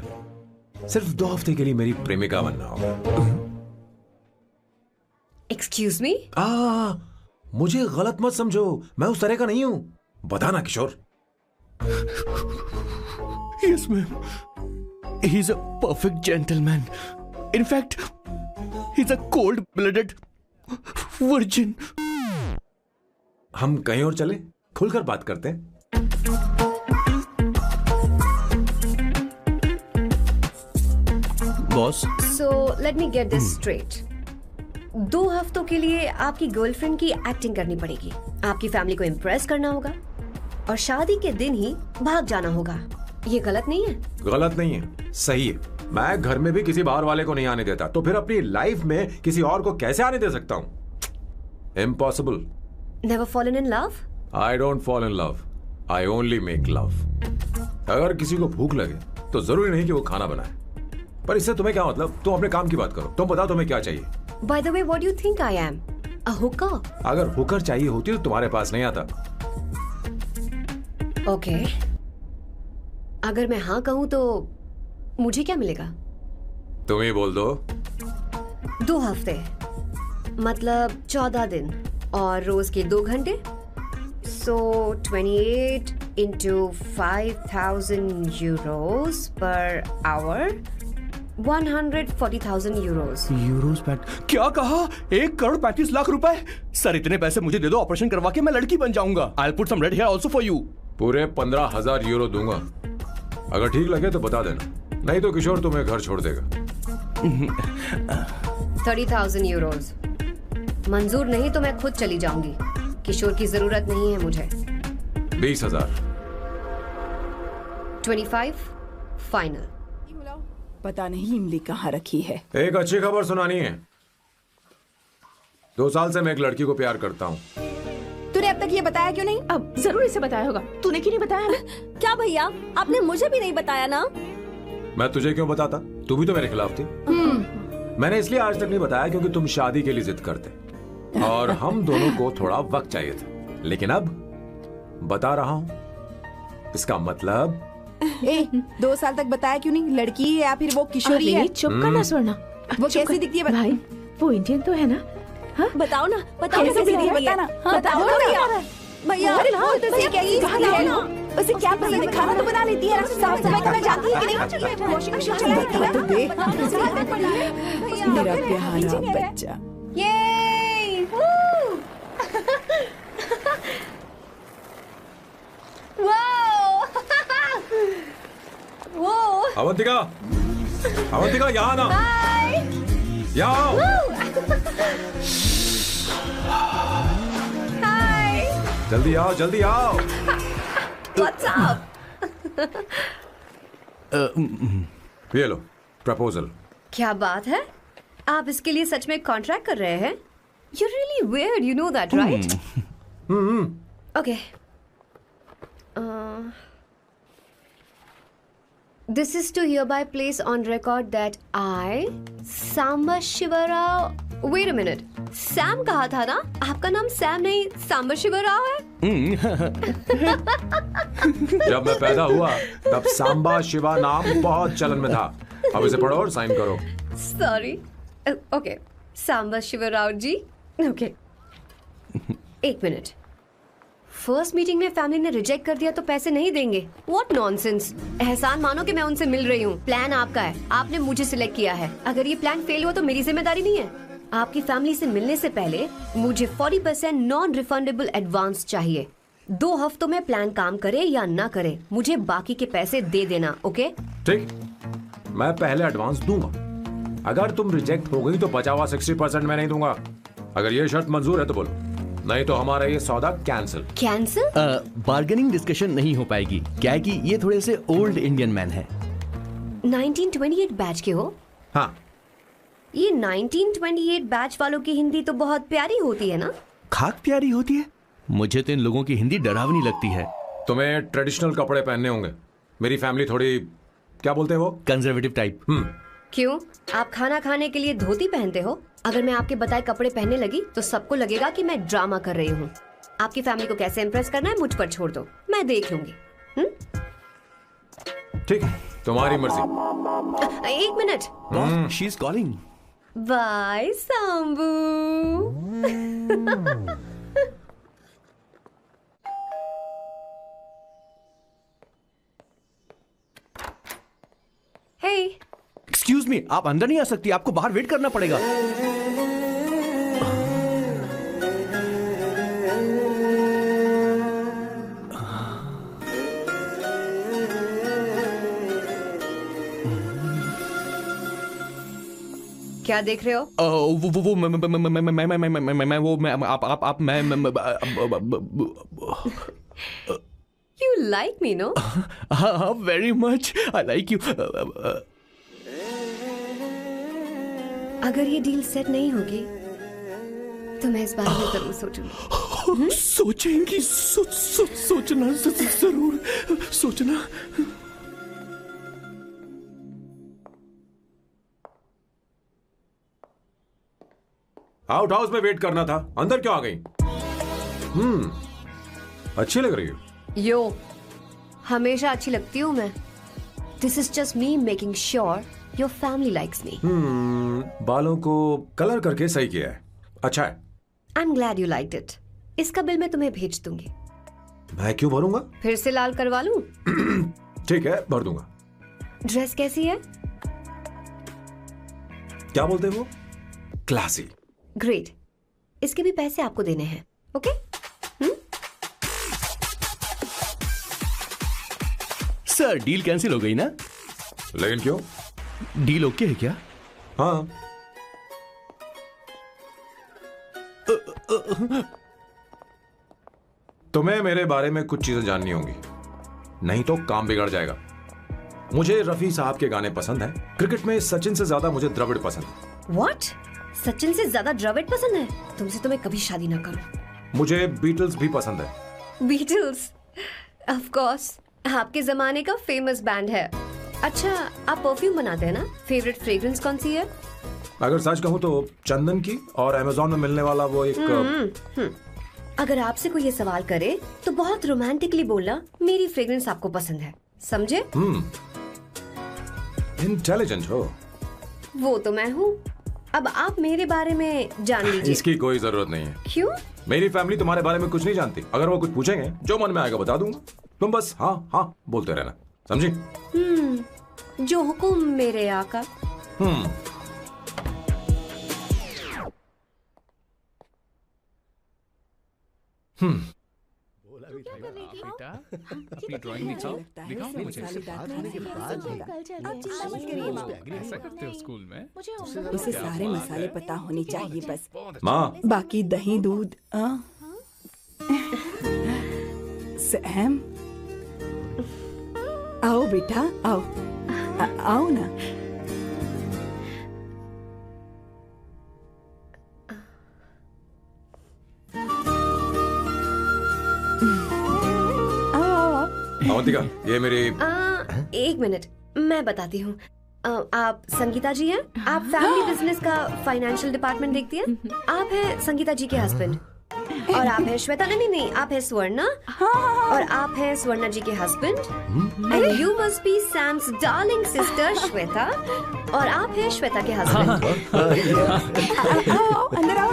सिर्फ 2 हफ्ते के लिए मेरी प्रेमिका बनना होगा। Excuse me? मुझे गलत मत समझो, मैं उस तरह का नहीं हूं। बताना किशोर। Yes, ma'am. He's a perfect gentleman. In fact, he's a cold-blooded virgin. हम कहीं और चले, खुलकर बात करते हैं। Boss, so let me get this straight. 2 हफ्तों के लिए आपकी गर्लफ्रेंड की एक्टिंग करनी पड़ेगी, आपकी फैमिली को इम्प्रेस करना होगा और शादी के दिन ही भाग जाना होगा। ये गलत नहीं है? गलत नहीं है, सही है। मैं घर में भी किसी बाहर वाले को नहीं आने देता, तो फिर अपनी लाइफ में किसी और को कैसे आने दे सकता हूँ? Impossible. Never fallen in love? I don't fall in love, I only make love. अगर किसी को भूख लगे तो जरूरी नहीं कि वो खाना बनाए, पर इससे तुम्हें क्या मतलब? तुम अपने काम की बात करो। तुम बताओ तुम्हें क्या चाहिए? By the way, what do you think I am? A hooker? अगर हुकर चाहिए होती तो तुम्हारे पास नहीं आता। Okay. अगर मैं हाँ कहूँ तो मुझे क्या मिलेगा? तुम ही बोल दो। 2 हफ्ते मतलब 14 दिन और रोज के 2 घंटे। So 28 into 5,000 euros per hour, 140,000 euros. Euros PAT क्या कहा? 1,35,00,000 रुपए? सर इतने पैसे मुझे दे दो, ऑपरेशन करवा के मैं लड़की बन जाऊंगा। I'll put some red hair also for you. पूरे 15,000 यूरो दूंगा। अगर ठीक लगे तो बता देना, नहीं तो किशोर तुम्हें घर छोड़ देगा। 30,000 euros मंजूर नहीं तो मैं खुद चली जाऊंगी। किशोर की जरूरत नहीं है मुझे। 20,000। 25 फाइनल। पता नहीं इमली कहाँ रखी है। एक अच्छी खबर सुनानी है। 2 साल से मैं एक लड़की को प्यार करता हूँ। तूने अब तक ये बताया क्यों नहीं? अब जरूर इसे बताया होगा। तूने क्यों नहीं बताया हमें? क्या भैया, आपने मुझे भी नहीं बताया ना? मैं तुझे क्यों बताता? तू भी तो मेरे खिलाफ थी। मैंने इसलिए आज तक नहीं बताया क्योंकि तुम शादी के लिए जिद करते और हम दोनों को थोड़ा वक्त चाहिए था, लेकिन अब बता रहा हूँ। इसका मतलब 2 साल तक बताया क्यों नहीं? लड़की है या फिर वो किशोरी है? चुप करना स्वर्णा। वो कैसी दिखती है? भाई वो इंडियन तो है ना? हाँ? बताओ ना, बताओ कैसे कैसी दिखती है? दिखती है? बताना। बताओ ना भैया। भैया उसे कैसी दिखती है ना? उसे क्या पसंद है? खाना तो बना लेती है, साफ सफाई करना जानती है कि नहीं? वॉशिंग मशीन चला लेती है? तो देख मेरा प्यारा बच्चा। ये वो अवंतिका, अवंतिका यहाँ ना, यहाँ आओ। जल्दी आओ, जल्दी आओ। What's up? ये लो प्रपोजल। क्या बात है? आप इसके लिए सच में कॉन्ट्रैक्ट कर रहे हैं? You're really weird, you know that, right? Okay. This is to hereby place on record that I, Samba Shivarao. Wait a minute. Sam कहा था ना? आपका नाम सैम नहीं सांबा शिवराव है? जब मैं पैदा हुआ तब सांबा शिवा नाम बहुत चलन में था। अब इसे पढ़ो और साइन करो। Sorry. Okay. सांबा शिवराव जी. Okay. 1 मिनट। फर्स्ट मीटिंग में फैमिली ने रिजेक्ट कर दिया तो पैसे नहीं देंगे? What nonsense! एहसान मानो कि मैं उनसे मिल रही हूँ। प्लान आपका है, आपने मुझे सिलेक्ट किया है। अगर ये प्लान फेल हुआ तो मेरी जिम्मेदारी नहीं है। आपकी फैमिली से मिलने से पहले मुझे 40% नॉन रिफंडेबल एडवांस चाहिए। 2 हफ्तों में प्लान काम करे या ना करे, मुझे बाकी के पैसे दे देना। ओके? ठीक, मैं पहले एडवांस दूंगा। अगर तुम रिजेक्ट हो गई तो बचा हुआ 60% मैं नहीं दूंगा। अगर ये शर्त मंजूर है तो बोलो, नहीं तो हमारा ये सौदा कैंसिल। कैंसिल? बार्गेनिंग डिस्कशन नहीं हो पाएगी। क्या है कि ये थोड़े से ओल्ड इंडियन मैन है। 1928 बैच के हो? हाँ। ये 1928 बैच वालों की हिंदी तो बहुत प्यारी होती है ना? खाक प्यारी होती है? मुझे तो इन लोगों की हिंदी डरावनी लगती है। तुम्हें ट्रेडिशनल कपड़े पहनने होंगे। मेरी फैमिली थोड़ी, क्या बोलते हैं वो, कंजर्वेटिव टाइप। क्यों? आप खाना खाने के लिए धोती पहनते हो? अगर मैं आपके बताए कपड़े पहनने लगी तो सबको लगेगा कि मैं ड्रामा कर रही हूँ। आपकी फैमिली को कैसे इम्प्रेस करना है मुझ पर छोड़ दो, मैं देख लूंगी। ठीक, तुम्हारी मर्जी। 1 minute. She is calling. Bye Sambu. Hey, excuse me, आप अंदर नहीं आ सकती, आपको बाहर वेट करना पड़ेगा। क्या देख रहे हो? वो मैं आप मैं You like me, no? हाँ, very much. I like you. अगर ये डील सेट नहीं होगी तो मैं इस बारे में जरूर सोचूंगी। सोचेंगी, सोचना जरूर सोचना। आउट हाउस में वेट करना था, अंदर क्यों आ गई? अच्छी लग रही हो। यो, हमेशा अच्छी लगती हूँ मैं। This is just me making sure your family likes me. बालों को कलर करके सही किया है, अच्छा है। I am glad you liked it. इसका बिल मैं तुम्हें भेज दूंगी। मैं क्यों भरूंगा? फिर से लाल करवा लूं? ठीक है, भर दूंगा। ड्रेस कैसी है? क्या बोलते हो? क्लासी। ग्रेट। इसके भी पैसे आपको देने हैं, ओके? सर, डील कैंसिल हो गई ना? लेकिन क्यों? डील ओके है क्या? हाँ। तुम्हें मेरे बारे में कुछ चीजें जाननी होंगी, नहीं तो काम बिगड़ जाएगा। मुझे रफी साहब के गाने पसंद हैं। क्रिकेट में सचिन से ज्यादा मुझे द्रविड़ पसंद है। What? सचिन से ज्यादा द्रविड़ पसंद है? तुमसे तो मैं कभी शादी ना करूं। मुझे बीटल्स भी पसंद है। बीटल्स? ऑफ कोर्स, आपके जमाने का फेमस बैंड है। अच्छा, आप परफ्यूम बनाते हैं ना? फेवरेट फ्रेग्रेंस कौन सी है? अगर सच कहूँ तो चंदन की, और अमेज़न में मिलने वाला वो एक अगर आपसे कोई ये सवाल करे तो बहुत रोमांटिकली बोलना मेरी फ्रेग्रेंस आपको पसंद है, समझे? इंटेलिजेंट हो। वो तो मैं हूँ। अब आप मेरे बारे में जान लीजिए। इसकी कोई जरूरत नहीं है। क्यों? मेरी फैमिली तुम्हारे बारे में कुछ नहीं जानती। अगर वो कुछ पूछेंगे, जो मन में आएगा बता दूंगा। तुम बस हाँ हाँ बोलते रहना, समझी? जो हुकुम मेरे आका। बेटा, अपनी ड्राइंग दिखाओ मुझे। ऐसा करते हो स्कूल में? उसे सारे मसाले पता होने चाहिए बस। माँ, बाकी दही दूध। सैम, आओ बेटा, आओ। आओ ना। अवंतिका, ये मेरी। एक मिनट, मैं बताती हूँ। आप संगीता जी हैं? आप फैमिली बिजनेस का फाइनेंशियल डिपार्टमेंट देखती हैं? आप हैं संगीता जी के हस्बैंड। और आप हैं श्वेता। नहीं, आप हैं स्वर्णा। और आप हैं स्वर्णा जी के husband. And you must be Sam's darling sister Shweta. और आप हैं श्वेता के हस्बैंड। अंदर आओ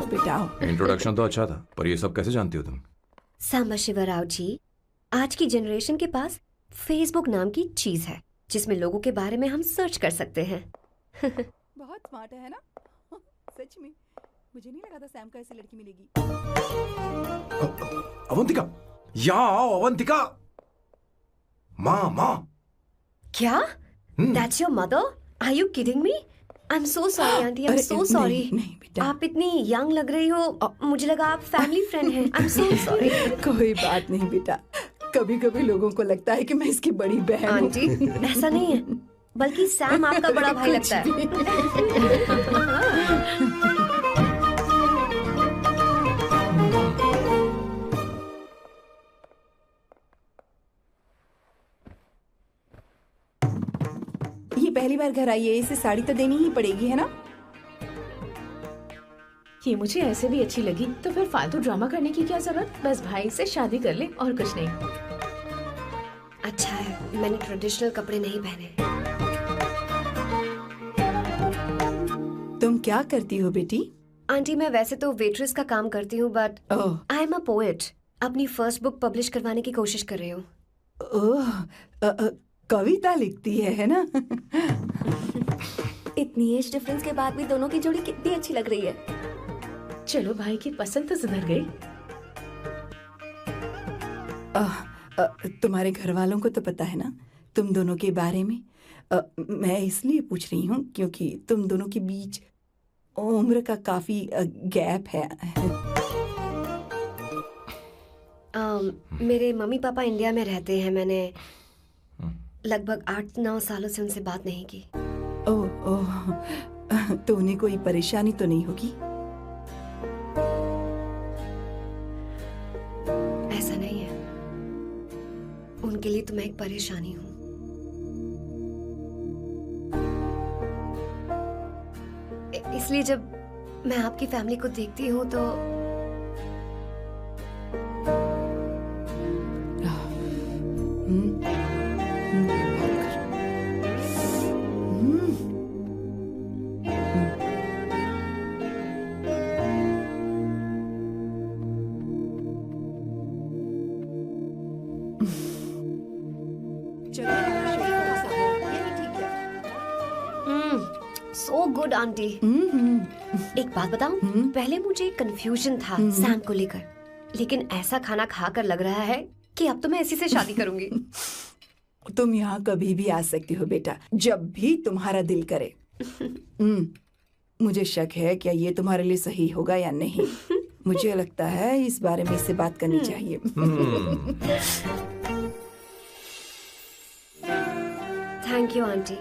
बेटा। इंट्रोडक्शन तो अच्छा था, पर ये सब कैसे जानती हो तुम? सांबा शिवराव जी, आज की जनरेशन के पास फेसबुक नाम की चीज है जिसमें लोगों के बारे में हम सर्च कर सकते हैं। बहुत स्मार्ट है ना? सच में मुझे नहीं लगा था सैम को ऐसी लड़की मिलेगी। अवंतिका, यहाँ आओ। अवंतिका, माँ। क्या? That's your mother? Are you kidding me? I'm so sorry, auntie. I'm so sorry. नहीं बेटा, आप इतनी यंग लग रही हो। मुझे लगा आप फैमिली फ्रेंड हैं। I'm so sorry. कोई बात नहीं बेटा। कभी कभी लोगों को लगता है कि मैं इसकी बड़ी बहन हूँ। आंटी, ऐसा नहीं है, बल्कि सैम आपका बड़ा भाई लगता है। ये पहली बार घर आई है, इसे साड़ी तो देनी ही पड़ेगी, है ना? ये मुझे ऐसे भी अच्छी लगी, तो फिर फालतू ड्रामा करने की क्या जरूरत? बस भाई से शादी कर ले और कुछ नहीं। अच्छा है, मैंने ट्रेडिशनल कपड़े नहीं पहने। तुम क्या करती हो बेटी? आंटी, मैं वैसे तो वेट्रेस का काम करती हूँ, but I am a poet. अपनी फर्स्ट बुक पब्लिश करवाने की कोशिश कर रही हूँ। कविता लिखती है ना? इतनी एज डिफरेंस के बाद भी दोनों की जोड़ी कितनी अच्छी लग रही है। चलो, भाई की पसंद तो सुधर गई। तुम्हारे घर वालों को तो पता है ना तुम दोनों के बारे में? मैं इसलिए पूछ रही हूँ क्योंकि तुम दोनों के बीच उम्र का काफी गैप है। मेरे मम्मी पापा इंडिया में रहते हैं। मैंने लगभग 8-9 सालों से उनसे बात नहीं की। ओह, तो उन्हें कोई परेशानी तो नहीं होगी? ऐसा नहीं है, उनके लिए तो मैं एक परेशानी हूँ। इसलिए जब मैं आपकी फैमिली को देखती हूँ तो सो गुड आंटी। एक बात बताऊं, पहले मुझे कंफ्यूजन था सैम को लेकर, लेकिन ऐसा खाना खाकर लग रहा है कि अब तो मैं इसी से शादी करूंगी। तुम यहाँ कभी भी आ सकती हो बेटा, जब भी तुम्हारा दिल करे। मुझे शक है क्या ये तुम्हारे लिए सही होगा या नहीं। मुझे लगता है इस बारे में इससे बात करनी चाहिए। थैंक यू आंटी,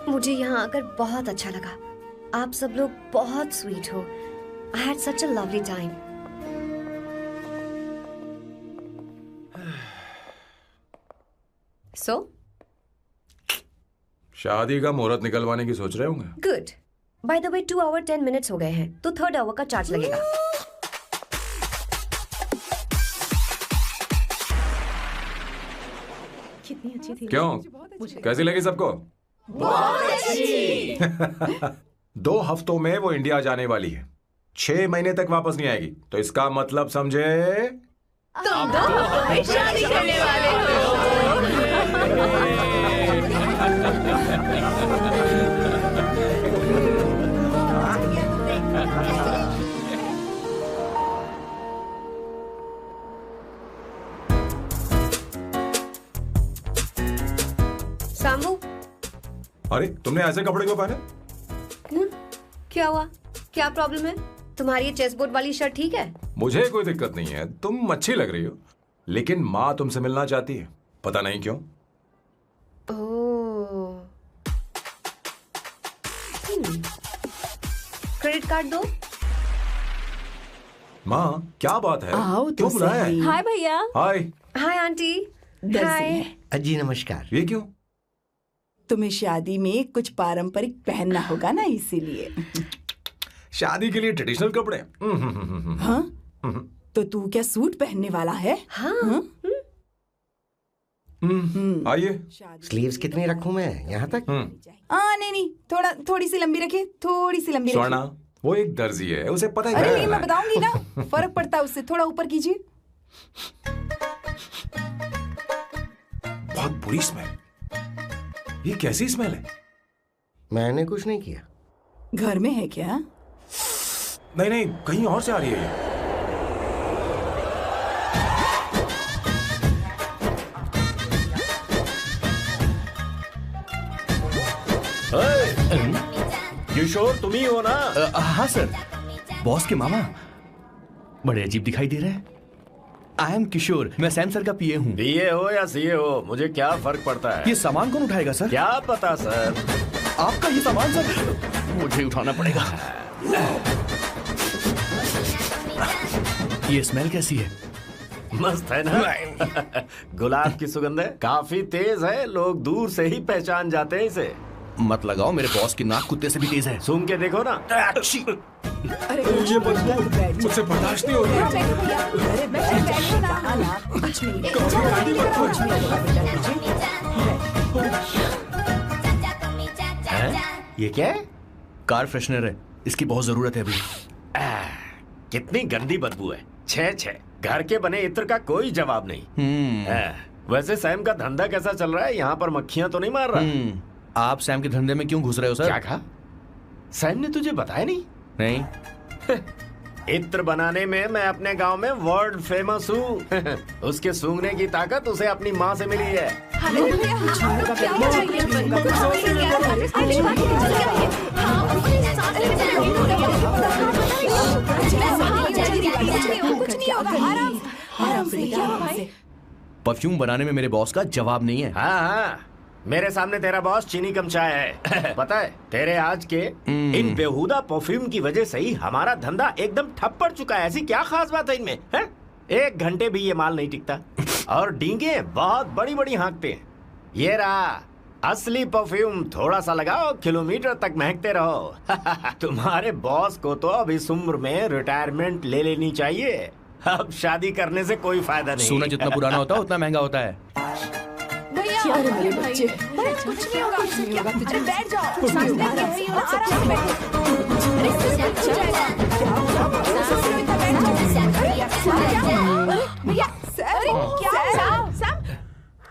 मुझे यहाँ आकर बहुत अच्छा लगा। आप सब लोग बहुत स्वीट हो। I had such a lovely time. So शादी का मुहूर्त निकलवाने की सोच रहे होंगे। Good. By the way 2 hour 10 minutes हो गए हैं, तो 3rd आवर का चार्ज लगेगा। कितनी अच्छी थी। क्यों, कैसी लगी सबको? बहुत अच्छी। 2 हफ्तों में वो इंडिया जाने वाली है, 6 महीने तक वापस नहीं आएगी। तो इसका मतलब समझे, तुम तो शादी करने वाले हो। सामू, अरे तुमने ऐसे कपड़े क्यों पहने? क्या हुआ? क्या प्रॉब्लम है? तुम्हारी ये चेस्ट बोर्ड वाली शर्ट ठीक है? मुझे कोई दिक्कत नहीं है, तुम अच्छी लग रही हो, लेकिन माँ तुमसे मिलना चाहती है, पता नहीं क्यों। ओह, क्रेडिट कार्ड दो। माँ क्या बात है? आओ तो क्यों बुलाया है? हाय भैया। हाय। Hi aunty. दर्जी हाय। है। जी नमस्कार। ये क्यों? तुम्हें शादी में कुछ पारंपरिक पहनना होगा ना, इसीलिए। शादी के लिए ट्रेडिशनल कपड़े? हाँ? तो तू क्या सूट पहनने वाला है? हाँ। आइए। स्लीव्स कितनी रखूं मैं? यहाँ तक? नहीं, थोड़ी सी लंबी रखे, थोड़ी सी लंबी रखे। स्वर्णा, वो एक दर्जी है, उसे पता है। अरे नहीं, मैं बताऊंगी ना, फर्क पड़ता है उससे। थोड़ा ऊपर कीजिए। बहुत बुरी स्मेल। ये कैसी स्मेल है? मैंने कुछ नहीं किया। घर में है क्या? नहीं, कहीं और से आ रही है ये। किशोर तुम ही हो ना? हाँ सर, बॉस के मामा। बड़े अजीब दिखाई दे रहे हैं। आई एम किशोर, मैं सैम सर का पीए हूँ। पीए हो या सीए हो, मुझे क्या फर्क पड़ता है? ये सामान कौन उठाएगा सर? क्या पता सर। आपका ये सामान सर मुझे उठाना पड़ेगा। ये स्मेल कैसी है? मस्त है ना? गुलाब की सुगंध है, काफी तेज है, लोग दूर से ही पहचान जाते हैं इसे। मत लगाओ, मेरे बॉस की नाक कुत्ते से भी तेज है। सूंघ के देखो ना। अरे ये मुझसे बर्दाश्त नहीं हो रही। अरे बैठो ना। कुछ नहीं। ये क्या है? कार फ्रेशनर है, इसकी बहुत जरूरत है अभी। कितनी गंदी बदबू है। छे घर के बने इत्र का कोई जवाब नहीं। वैसे सैम का धंधा कैसा चल रहा है? यहाँ पर मक्खियां तो नहीं मार रहा? आप सैम के धंधे में क्यों घुस रहे हो सर? क्या कहा? सैम ने तुझे बताया नहीं? नहीं। इत्र बनाने में मैं अपने गांव में वर्ल्ड फेमस हूँ। उसके सूंघने की ताकत उसे अपनी माँ से मिली है। खाने दो भैया। क्या चाहिए? परफ्यूम बनाने में मेरे बॉस का जवाब नहीं है। हाँ हाँ, मेरे सामने तेरा बॉस चीनी कम चाय है। पता है तेरे आज के इन बेहुदा परफ्यूम की वजह से ही हमारा धंधा एकदम ठप पड़ चुका है। ऐसी क्या खास बात है इनमें है? 1 घंटे भी ये माल नहीं टिकता और डींगे बहुत बड़ी बड़ी हाँकते हैं। ये रहा असली परफ्यूम, थोड़ा सा लगाओ किलोमीटर तक महकते रहो। तुम्हारे बॉस को तो अब इस उम्र में रिटायरमेंट ले लेनी चाहिए। अब शादी करने से कोई फायदा नहीं। सोना जितना पुराना होता है उतना महंगा होता है। क्या रे मेरे बच्चे, कुछ नहीं होगा, कुछ नहीं होगा, तुझे बैठ जाओ, कुछ नहीं होगा, आराम से भैया।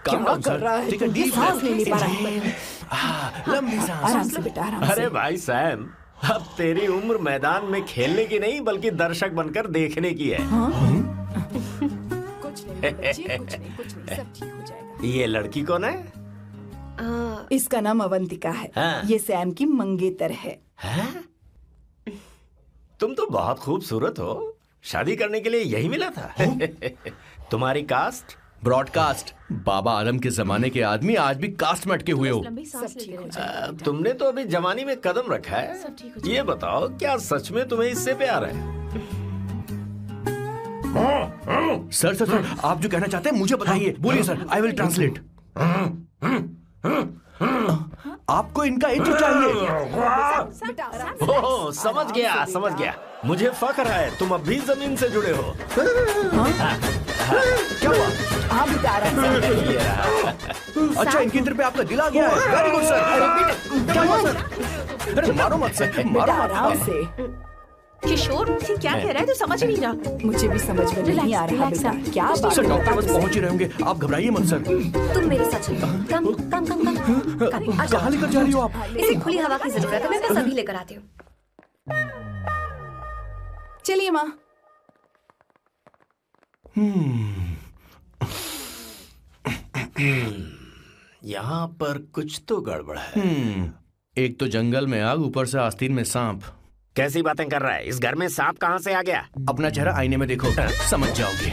क्या कर रहा है? सांस नहीं ले पा रहा है। लंबी सांस। आराम से बेटा, आराम से। अरे भाई सैम, अब तेरी उम्र मैदान में खेलने की नहीं बल्कि दर्शक बनकर देखने की है। कुछ नहीं बच्चे, कुछ नहीं, सब ठीक हो जाएगा। ये लड़की कौन है? इसका नाम अवंतिका है। हाँ। ये सैम की मंगेतर है। तुम तो बहुत खूबसूरत हो, शादी करने के लिए यही मिला था। तुम्हारी कास्ट? ब्रॉडकास्ट। बाबा आदम के जमाने के आदमी आज भी कास्ट में अटके हुए हो। तुमने तो अभी जवानी में कदम रखा है। ये बताओ क्या सच में तुम्हें इससे प्यार है? सर सर सर, आप जो कहना चाहते हैं मुझे बताइए, बोलिए सर, आई विल ट्रांसलेट। आपको इनका इंट्रो चाहिए। ओह, समझ गया समझ गया। मुझे फख्र है तुम अब भी जमीन से जुड़े हो। क्या हुआ? हाँ बेटा, आराम से। अच्छा, इनकी इंटर पे आपका दिल आ गया है। Very good sir. क्या हुआ सर? अरे मारो मत सर, मारो मत। आराम से। किशोर क्या कह रहा है? तू समझ नहीं रहा। मुझे भी समझ में नहीं आ रहा बेटा, क्या बात सर, डॉक्टर बस पहुंच ही रहे होंगे, आप घबराइए मत सर। तुम मेरे साथ चलो। कम कम कम कम। कहाँ लेकर जा रही हो आप? इसे खुली हवा की जरूरत है, मैं बस अभी लेकर आती हूँ। चलिए माँ। यहाँ पर कुछ तो गड़बड़ है। एक तो जंगल में आग, ऊपर से आस्तीन में सांप। कैसी बातें कर रहा है? इस घर में सांप कहाँ से आ गया? अपना चेहरा आईने में देखो, समझ जाओगे।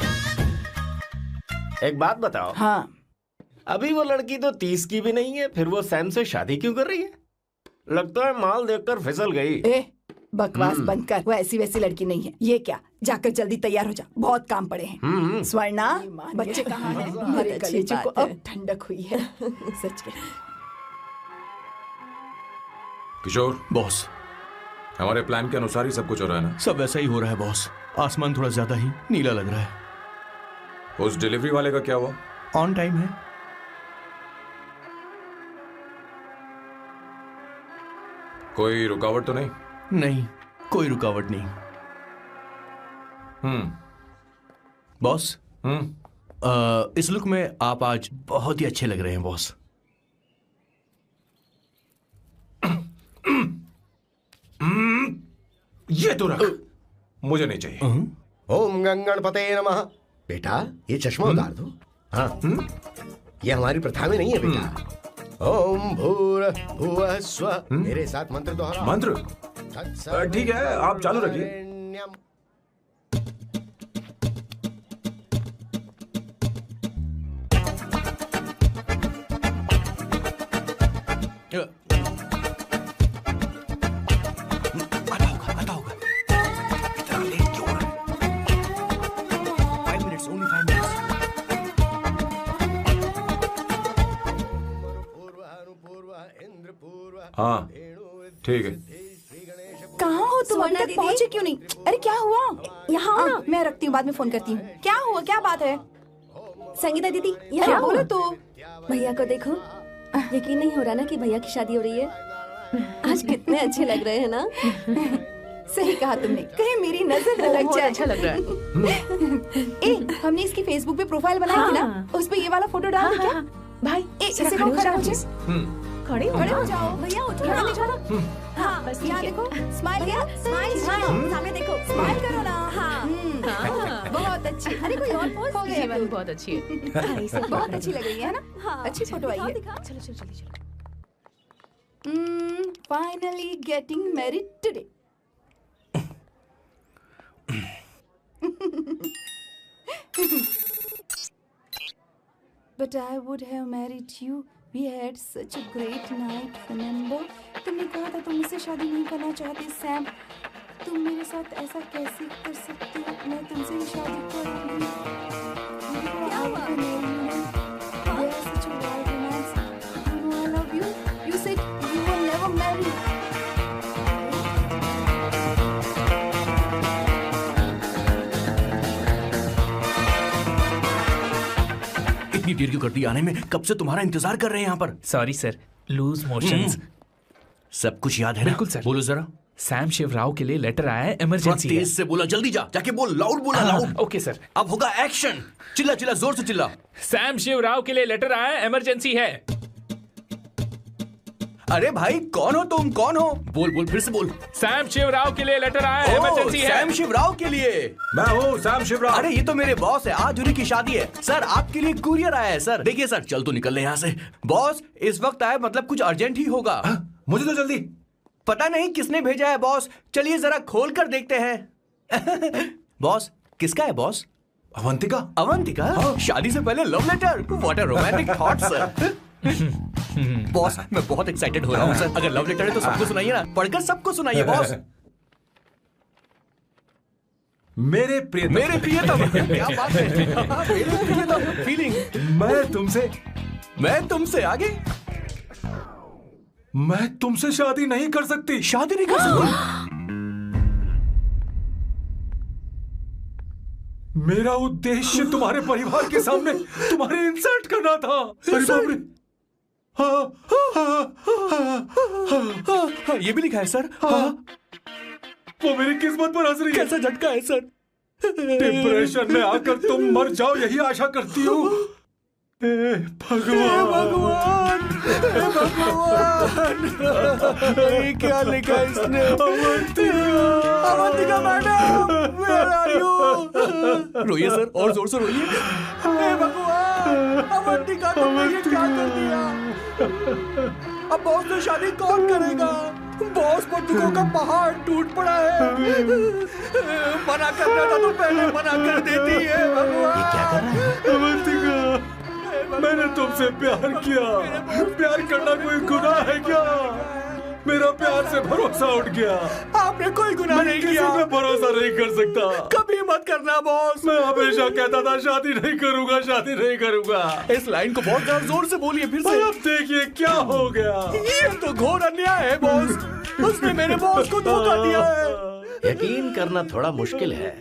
एक बात बताओ। हाँ। अभी वो लड़की तो 30 की भी नहीं है, फिर वो सैम से शादी क्यों कर रही है? लगता है माल देखकर फिसल गई। ए, बकवास बंद कर, वो ऐसी वैसी लड़की नहीं है। ये क्या, जाकर जल्दी तैयार हो जा, बहुत काम पड़े हैं। स्वर्णा, बच्चे कहाँ हैं? मेरे कलेजे को अब ठंडक हुई है। सच में। किशोर बॉस, हमारे प्लान के अनुसार ही सब कुछ हो रहा है ना? सब वैसा ही हो रहा है बॉस। आसमान थोड़ा ज्यादा ही नीला लग रहा है। उस डिलीवरी वाले का क्या हुआ? ऑन टाइम है। कोई रुकावट तो नहीं? नहीं, कोई रुकावट नहीं। बॉस, इस लुक में आप आज बहुत ही अच्छे लग रहे हैं बॉस। ये तो रख, मुझे नहीं चाहिए। ओम गंगणपते नमः। बेटा, ये चश्मा उतार दो। हाँ, ये हमारी प्रथा में नहीं है बेटा। ओम भूर्भुवः स्वः। मेरे साथ मंत्र दोहराओ। मंत्र? ठीक है, आप चालू रखिए। हाँ ठीक है। कहाँ हो तुम? अभी तक पहुँचे क्यों नहीं? अरे क्या हुआ? यहाँ आओ ना, मैं रखती हूँ, बाद में फोन करती हूँ। क्या हुआ, क्या बात है? संगीता दीदी, क्या बोलो तो? भैया को देखो, यकीन नहीं हो रहा ना कि भैया की शादी हो रही है। आज कितने अच्छे लग रहे हैं ना। सही कहा तुमने, कहीं मेरी नजर न लग जाए। अच्छा लग रहा है। ए, हमने इसकी फेसबुक पे प्रोफाइल बनाई थी ना, उस पे ये वाला फोटो डाल दे क्या? भाई, इसे खड़े हो जाओ। भैया उठो ना। हाँ, बस यहाँ देखो, स्माइल किया, स्माइल, सामने देखो, स्माइल करो ना। हाँ बहुत अच्छी। अरे कोई और पोज हो ये वाली बहुत अच्छी है। बहुत अच्छी लग रही है ना? हाँ, अच्छी फोटो आई है। चलो चलो चलो चलो। Finally getting married today. But I would have married you. We had such a great night, remember? तुमने कहा था तुम मुझसे शादी नहीं करना चाहते, सैम। तुम मेरे साथ ऐसा कैसे कर सकते हो? मैं तुमसे ही शादी करूंगी। क्या हुआ? There is such a wild romance. You know I love you. You said you will never marry. इतनी देर क्यों कर दी आने में? कब से तुम्हारा इंतजार कर रहे हैं यहाँ पर। Sorry sir, loose motions. सब कुछ याद है ना? बिल्कुल सर। बोलो जरा। सैम शिवराव के लिए लेटर आया है, इमरजेंसी है। तेज से बोला, जल्दी जा, जाके बोल, लाउड बोला, लाउड। Okay sir. अब होगा एक्शन। चिल्ला चिल्ला, जोर से चिल्ला। सैम शिवराव के लिए लेटर आया है, इमरजेंसी है। अरे भाई कौन हो तुम? कौन हो? बोल बोल, फिर से बोल। सैम शिवराव के लिए लेटर आया है, इमरजेंसी है। सैम शिवराव के लिए? मैं हूँ सैम शिवराव। अरे ये तो मेरे बॉस है, आज उन्हीं की शादी है। सर आपके लिए कुरियर आया है सर। देखिए सर, चल तो निकल ले यहाँ से। बॉस इस वक्त आए, मतलब कुछ अर्जेंट ही होगा। मुझे तो जल्दी। पता नहीं किसने भेजा है बॉस, चलिए जरा खोल कर देखते हैं। बॉस किसका है बॉस? अवंतिका। अवंतिका? शादी से पहले love letter? What a romantic thought sir. Boss मैं बहुत एक्साइटेड हो रहा हूँ सर। अगर लव लेटर है तो सबको सुनाइए ना, पढ़कर सबको सुनाइए बॉस। मेरे प्रियतम। मेरे प्रियतम। क्या बात है। मेरे प्रियतम फीलिंग। मैं तुमसे आगे। मैं तुमसे शादी नहीं कर सकती। शादी नहीं कर सकती? मेरा उद्देश्य तुम्हारे परिवार के सामने तुम्हारे इंसल्ट करना था। अरे बाप रे। ये भी लिखा है सर। वो मेरी किस्मत पर हंस रही है। कैसा झटका है सर। डिप्रेशन में आकर तुम मर जाओ यही आशा करती हूँ। भगवान भगवान ये क्या लिखा इसने? Avantika madam, where are you? रोइए सर, और जोर से रोइए। हे भगवान, अवंतिका तुमने ये क्या कर दिया? अब बॉस से शादी कौन करेगा? बॉस बंदूकों का पहाड़ टूट पड़ा है। मना करना था तो पहले मना कर देती है। भगवान ये क्या कर रहा है? अवंतिका, मैंने तुमसे प्यार किया। प्यार करना कोई गुनाह है क्या? मेरा प्यार से भरोसा उठ गया। आपने कोई गुनाह नहीं किया। किसी पे भरोसा नहीं कर सकता। कभी मत करना बॉस। मैं हमेशा कहता था शादी नहीं करूंगा, शादी नहीं करूंगा। इस लाइन को बहुत ज्यादा जोर से बोलिए फिर से। अब देखिए क्या हो गया। ये तो घोर अन्याय है बॉस। उसने मेरे बॉस को धोखा दिया है। यकीन करना थोड़ा मुश्किल है।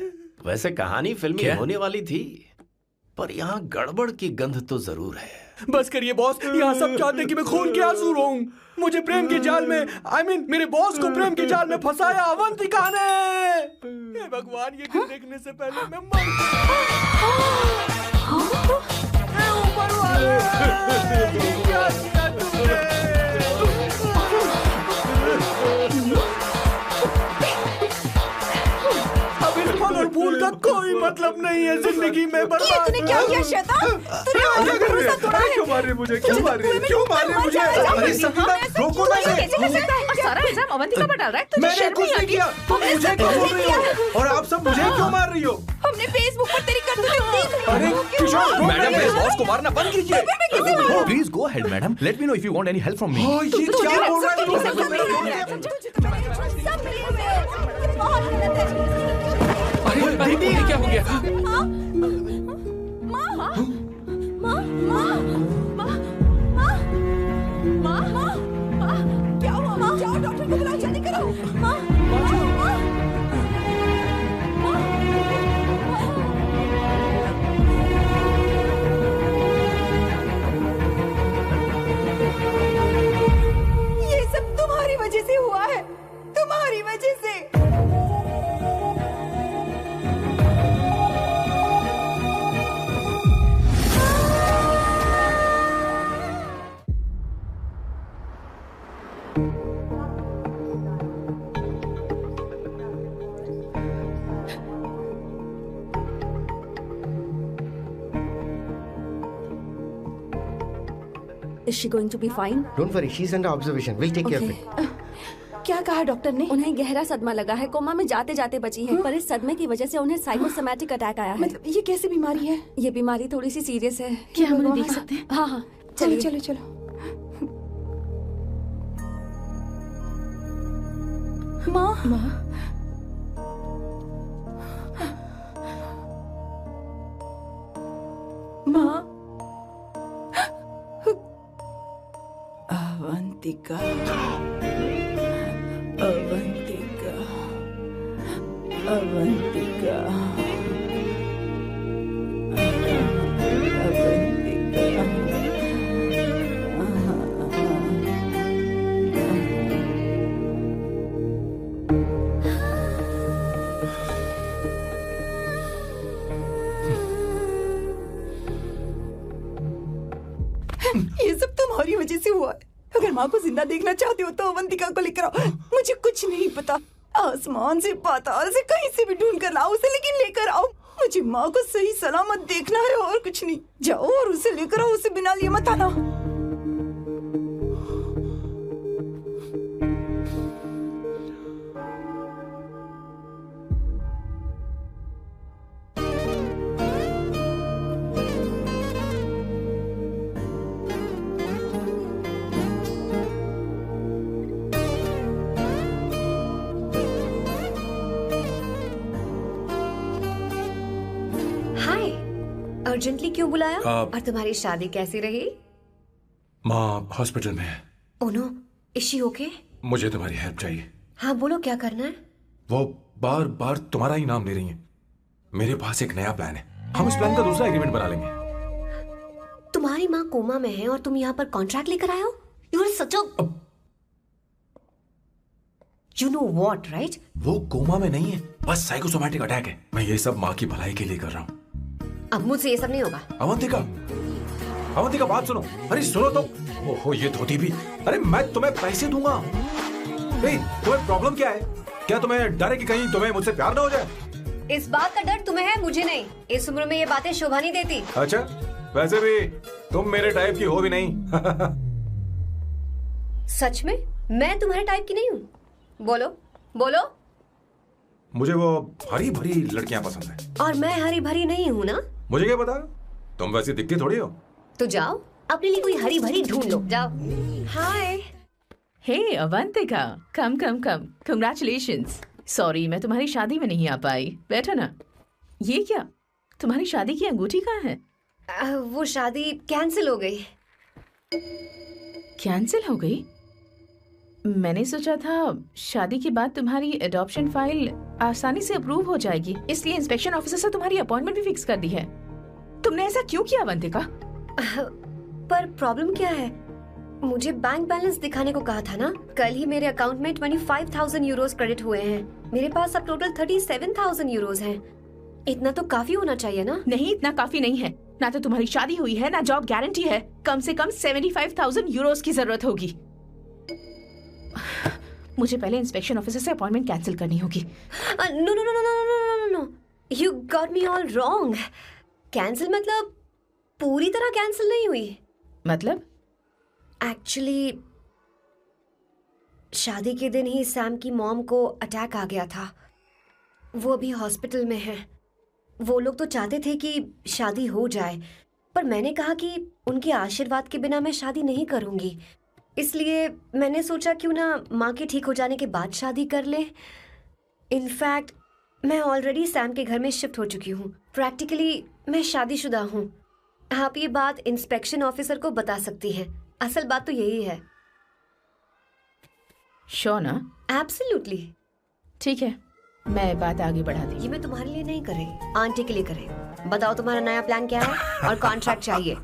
वैसे कहानी फिल्मी होने वाली थी, पर यहाँ गड़बड़ की गंध तो जरूर है। बस करिए बॉस, यहाँ सब चाहते कि मैं खून के आंसू रोऊं। मुझे प्रेम के जाल में, मेरे बॉस को प्रेम के जाल में फंसाया अवंतिका ने। हे भगवान, ये दिन देखने से पहले मैं मर ऊपर वाले, क्या किया तुमने? और भूल का कोई मतलब नहीं है जिंदगी में। तूने क्या किया शैतान? तूने हमारा भरोसा तोड़ा है। क्यों मार रही मुझे? क्यों मार रही? क्यों मार रही मुझे? अरे संगीता, रोको ना इसे। और सारा इल्जाम अवंतिका पर डाल रहा है। तुझे मैंने शर्म कुछ नहीं नहीं आती? किया। तुम मुझे क्यों बोल रही हो? और आप सब मुझे क्यों मार रही हो? हमने फेसबुक पर तेरी करतूतें देख। अरे किशोर, मैडम मेरे बॉस को मारना बंद कीजिए। Please go ahead madam, let me know if you want any help from me. ये क्या बोल रहा है? अरे ये क्या हो गया? क्या हुआ? जाओ डॉक्टर को बुलाओ, जल्दी करो। ये सब तुम्हारी वजह से हुआ है। तुम्हारी वजह Is she going to be fine? Don't worry, she's under observation. We'll take care of it. क्या कहा डॉक्टर ने? उन्हें गहरा सदमा लगा है, कोमा में जाते जाते बची है, पर इस सदमे की वजह से उन्हें साइकोसोमैटिक अटैक आया है। मतलब ये कैसी बीमारी है? ये बीमारी थोड़ी सी सीरियस है। क्या हम उन्हें देख सकते हैं? हाँ हाँ, चलो चलिए। चलो चलो। माँ माँ अवंतिका अवंतिका अवंतिका ये सब तुम्हारी वजह से हुआ है। अगर माँ को जिंदा देखना चाहते हो तो अवंतिका को लेकर आओ। मुझे कुछ नहीं पता, आसमान से पाताल से कहीं से भी ढूंढ कर लाओ उसे, लेकिन लेकर आओ। मुझे माँ को सही सलामत देखना है और कुछ नहीं। जाओ और उसे लेकर आओ, उसे बिना लिए मत आना। अर्जेंटली क्यों बुलाया? और तुम्हारी शादी कैसी रही? माँ हॉस्पिटल में है। Oh no, is she okay? मुझे तुम्हारी हेल्प चाहिए। हाँ बोलो, क्या करना है? वो बार बार तुम्हारा ही नाम ले रही हैं। मेरे पास एक नया प्लान है, हम इस प्लान का दूसरा एग्रीमेंट बना लेंगे। तुम्हारी माँ कोमा में है और तुम यहाँ पर कॉन्ट्रैक्ट लेकर आए हो? You are such a you know what, right? वो कोमा में नहीं है, बस साइकोसोमैटिक अटैक है। मैं ये सब माँ की भलाई के लिए कर रहा हूँ। अब मुझसे ये सब नहीं होगा। अवंतिका, अवंतिका बात सुनो। अरे सुनो तो। ओहो ये धोती भी। अरे मैं तुम्हें पैसे दूंगा। तुम्हें प्रॉब्लम क्या है? क्या तुम्हें डर है कि कहीं तुम्हें मुझसे प्यार ना हो जाए? इस बात का डर तुम्हें है, मुझे नहीं। इस उम्र में ये बातें शोभा नहीं देती। अच्छा, वैसे भी तुम मेरे टाइप की हो भी नहीं। सच में मैं तुम्हारे टाइप की नहीं हूँ? बोलो बोलो। मुझे वो हरी भरी लड़कियां पसंद है। और मैं हरी भरी नहीं हूँ ना? मुझे क्या पता, तुम वैसे दिखती थोड़ी हो। तो जाओ अपने लिए कोई हरी भरी ढूंढ लो, जाओ। हाय। हे अवंतिका, कम कम कम, कंग्रेचुलेशंस। सॉरी मैं तुम्हारी शादी में नहीं आ पाई। बैठो ना। ये क्या, तुम्हारी शादी की अंगूठी कहाँ है? वो शादी कैंसिल हो गई। कैंसिल हो गई? मैंने सोचा था शादी के बाद तुम्हारी एडॉप्शन फाइल आसानी से अप्रूव हो जाएगी, इसलिए इंस्पेक्शन ऑफिसर से तुम्हारी अपॉइंटमेंट भी फिक्स कर दी है। तुमने ऐसा क्यों किया अवंतिका? पर प्रॉब्लम क्या है? मुझे बैंक बैलेंस दिखाने को कहा था ना। कल ही मेरे अकाउंट में 25,000 यूरोस क्रेडिट हुए हैं। मेरे पास अब टोटल 37,000 यूरोस हैं। इतना तो काफी होना चाहिए ना? नहीं, इतना काफी नहीं है। ना तो तुम्हारी शादी हुई है, ना जॉब गारंटी है। कम से कम 75,000 यूरोस की जरूरत होगी। मुझे पहले इंस्पेक्शन ऑफिसर से अपॉइंटमेंट कैंसिल करनी होगी। No no no no no no no, you got me all wrong. Cancel मतलब पूरी तरह कैंसिल नहीं हुई। मतलब? एक्चुअली शादी के दिन ही सैम की मॉम को अटैक आ गया था। वो अभी हॉस्पिटल में है। वो लोग तो चाहते थे कि शादी हो जाए, पर मैंने कहा कि उनके आशीर्वाद के बिना मैं शादी नहीं करूंगी। इसलिए मैंने सोचा क्यों ना माँ के ठीक हो जाने के बाद शादी कर ले। इनफैक्ट मैं ऑलरेडी सैम के घर में शिफ्ट हो चुकी हूँ। प्रैक्टिकली मैं शादीशुदा हूँ। आप ये बात इंस्पेक्शन ऑफिसर को बता सकती हैं। असल बात तो यही है। श्योर ना? एब्सोल्युटली। ठीक है, मैं बात आगे बढ़ा दी। ये मैं तुम्हारे लिए नहीं कर रही, आंटी के लिए कर रही। बताओ तुम्हारा नया प्लान क्या है? और कॉन्ट्रैक्ट चाहिए।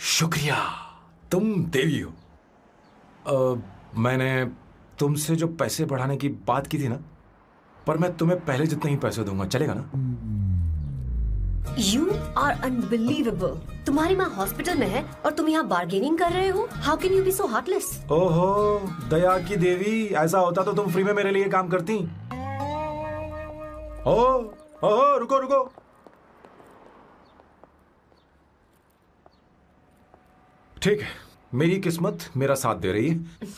शुक्रिया, तुम देवी हो। मैंने तुमसे जो पैसे बढ़ाने की बात की थी ना, पर मैं तुम्हें पहले जितने ही पैसे दूंगा, चलेगा ना? You are unbelievable. तुम्हारी माँ हॉस्पिटल में है और तुम यहाँ बार्गेनिंग कर रहे हो? How can you be so heartless? ओहो दया की देवी, ऐसा होता तो तुम फ्री में मेरे लिए काम करती। ओहो रुको रुको। ठीक है, मेरी किस्मत मेरा साथ दे रही है।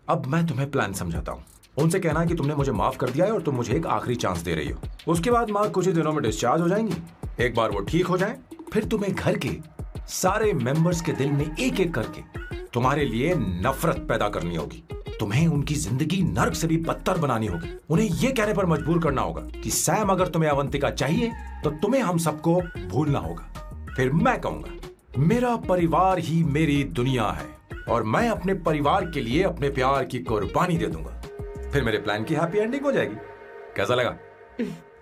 अब मैं तुम्हें प्लान समझाता हूँ। उनसे कहना है कि तुमने मुझे माफ कर दिया है और तुम मुझे एक आखिरी चांस दे रही हो। उसके बाद माँ कुछ ही दिनों में डिस्चार्ज हो जाएंगी। एक बार वो ठीक हो जाए, फिर तुम्हें घर के सारे मेंबर्स के दिल में एक एक करके तुम्हारे लिए नफरत पैदा करनी होगी। तुम्हें उनकी जिंदगी नर्क से भी बदतर बनानी होगी। उन्हें यह कहने पर मजबूर करना होगा कि सैम, अगर तुम्हें अवंतिका चाहिए तो तुम्हें हम सबको भूलना होगा। फिर मैं कहूंगा मेरा परिवार ही मेरी दुनिया है और मैं अपने परिवार के लिए अपने प्यार की कुर्बानी दे दूंगा। फिर मेरे प्लान की हैप्पी एंडिंग हो जाएगी। कैसा लगा?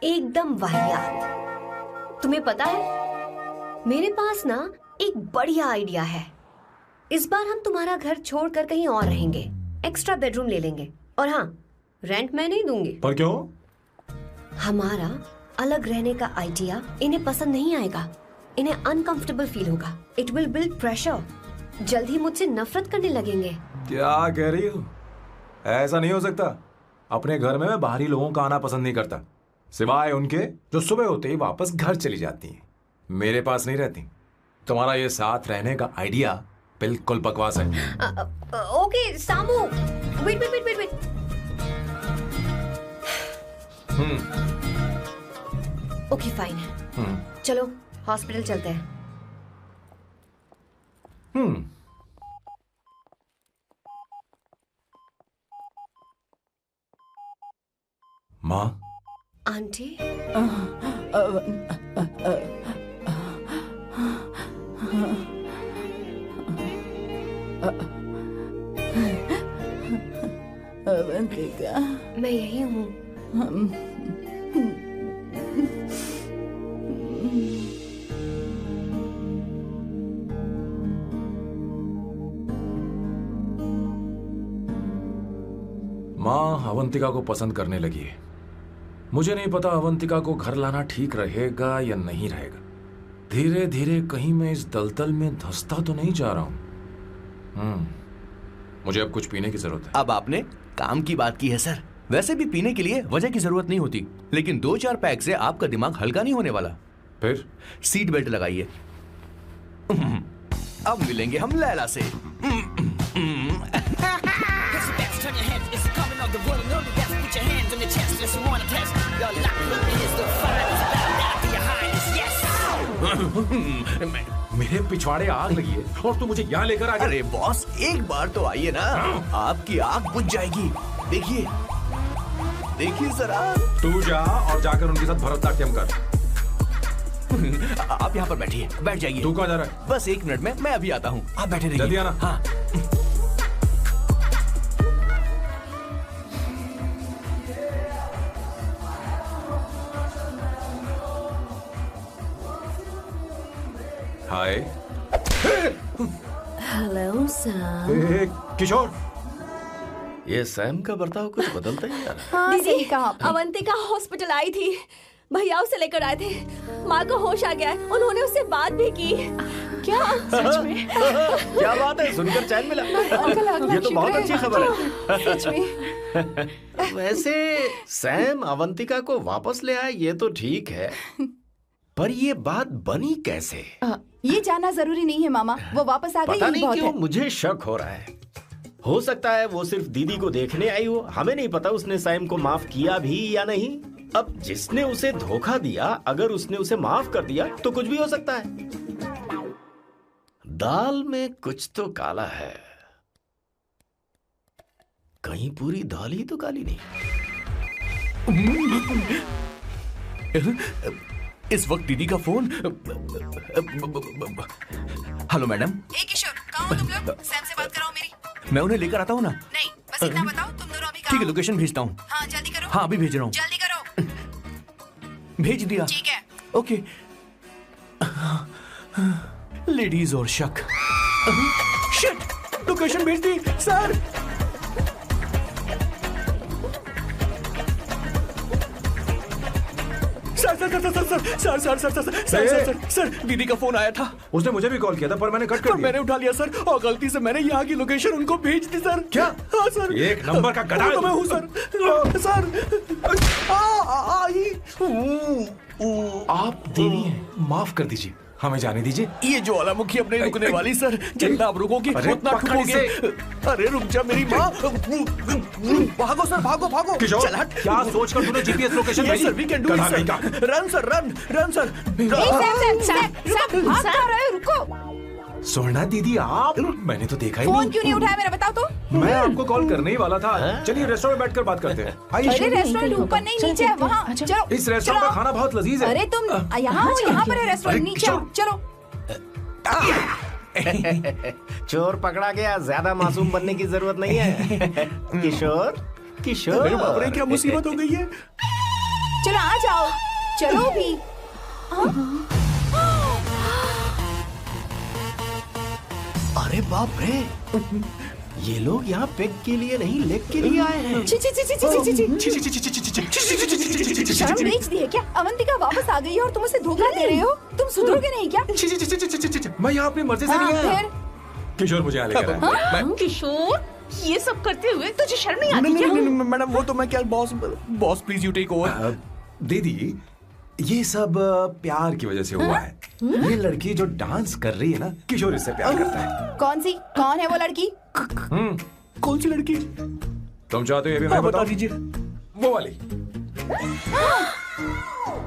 एकदम वाहियात। तुम्हें पता है, मेरे पास ना एक बढ़िया आइडिया है। इस बार हम तुम्हारा घर छोड़कर कहीं और रहेंगे, एक्स्ट्रा बेडरूम ले लेंगे। और हाँ, रेंट मैं नहीं दूंगी। पर क्यों? हमारा अलग रहने का आइडिया इन्हें पसंद नहीं आएगा। इन्हें अनकंफर्टेबल फील होगा। It will build pressure. जल्द ही मुझसे नफरत करने लगेंगे। क्या कह रही हो? ऐसा नहीं हो सकता। अपने घर में मैं बाहरी लोगों का आना पसंद नहीं करता, सिवाय उनके जो सुबह होते ही वापस घर चली जाती हैं, मेरे पास नहीं रहती। तुम्हारा ये साथ रहने का आइडिया बिल्कुल बकवास है। Okay Samu, wait wait wait wait. Okay fine. चलो हॉस्पिटल चलते हैं। माँ, आंटी, अवंतिका, मैं यही हूँ। माँ अवंतिका को पसंद करने लगी है। मुझे नहीं पता अवंतिका को घर लाना ठीक रहेगा या नहीं रहेगा। धीरे धीरे कहीं मैं इस दलदल में धंसता तो नहीं जा रहा हूं। मुझे अब कुछ पीने की जरूरत है। अब आपने काम की बात की है सर। वैसे भी पीने के लिए वजह की जरूरत नहीं होती, लेकिन 2-4 पैक से आपका दिमाग हल्का नहीं होने वाला। फिर सीट बेल्ट लगाइए। अब मिलेंगे हम लैला से। मेरे पिछवाड़े आग लगी है और तू मुझे यहाँ लेकर आ गया। अरे बॉस, एक बार तो आइए ना, आपकी आग बुझ जाएगी। देखिए देखिए जरा। तू जा और जाकर उनके साथ भरतनाट्यम कर। आप यहाँ पर बैठिए, बैठ जाइए। तू कहाँ जा रहा है? बस 1 मिनट में मैं अभी आता हूँ, आप बैठे रहिए। जल्दी आना। हाँ। हाय। Hello Sam. किशोर, ये सैम का बर्ताव कुछ बदलता ही जा रहा है। हाँ, सही कहा। अवंतिका हॉस्पिटल आई थी, भैया उसे लेकर आए थे। माँ को होश आ गया है, उन्होंने उससे बात भी की। क्या सच में? क्या बात है, सुनकर चैन मिला। ये तो बहुत अच्छी खबर है। सच में। वैसे सैम अवंतिका को वापस ले आए ये तो ठीक है, पर ये बात बनी कैसे? ये जानना जरूरी नहीं है मामा, वो वापस आ गई। पता नहीं क्यों मुझे शक हो रहा है। हो सकता है वो सिर्फ दीदी को देखने आई हो। हमें नहीं पता उसने सैम को माफ किया भी या नहीं। अब जिसने उसे धोखा दिया, अगर उसने उसे माफ कर दिया तो कुछ भी हो सकता है। दाल में कुछ तो काला है। कहीं पूरी दाल ही तो काली नहीं। इस वक्त दीदी का फोन। Hello madam. किशोर, कहाँ हो तुम लोग? सैम से बात कराओ मेरी। मैं उन्हें लेकर आता हूँ ना। नहीं, बस इतना बताओ तुम दोनों अभी कहाँ? ठीक है, लोकेशन भेजता हूँ। हाँ जल्दी करो। हाँ अभी भेज रहा हूँ। जल्दी करो। भेज दिया। ठीक है। ओके। लेडीज और शक। शिट, लोकेशन भेज दी सर। सर दीदी का फोन आया था। उसने मुझे भी कॉल किया था पर मैंने कट कर दिया। मैंने उठा लिया सर, और गलती से मैंने यहाँ की लोकेशन उनको भेज दी सर। क्या? हाँ सर। एक नंबर का गधा तो मैं हूँ सर। आप देवी हैं, माफ कर दीजिए। हमें जाने दीजिए। ये ज्वालामुखी अपने रुकने वाली सर, जितना आप रुकोगे उतना ठुकोगे। अरे रुक जा मेरी माँ। भागो सर, भागो भागो। किशोर, क्या सोचकर तूने जीपीएस लोकेशन भेजी? Sir we can do it sir. Run sir, run sir. भाग क्या रहे हो? रुको। स्वर्णा दीदी आप, मैंने तो देखा ही फोन नहीं। क्यों नहीं उठाया मेरा, बताओ तो। मैं आपको कॉल करने ही वाला था। चलिए रेस्टोरेंट में बैठकर बात करते हैं। अरे रेस्टोरेंट ऊपर नहीं, नीचे है, वहाँ। चलो इस रेस्टोरेंट का खाना बहुत लजीज है। अरे तुम यहाँ हो, यहाँ पर है रेस्टोरेंट, नीचे आओ, चलो। चोर पकड़ा गया, ज्यादा मासूम बनने की जरूरत नहीं है। किशोर, किशोर। मेरे बाप रे, क्या मुसीबत हो गई है। चलो आ जाओ, चलो भी। अरे बाप रे, ये लोग यहाँ पेग के लिए नहीं लेग के लिए आए हैं। शर्म बेच दी है क्या? अवंतिका वापस आ गई है और तुम उसे धोखा दे रहे हो। तुम सुधरोगे नहीं क्या? मैं यहाँ अपनी मर्जी से नहीं आया। किशोर मुझे यहाँ लेकर आया। किशोर, ये सब करते हुए तुझे शर्म नहीं आती क्या? मैडम वो तो मैं क्या, boss please you take over. दीदी ये सब प्यार की वजह से हुआ है। ये लड़की जो डांस कर रही है ना, किशोर इससे प्यार करता है। कौन है वो लड़की? कौन सी लड़की? तुम चाहते हो ये भी मैं बता दीजिए। वो वाली।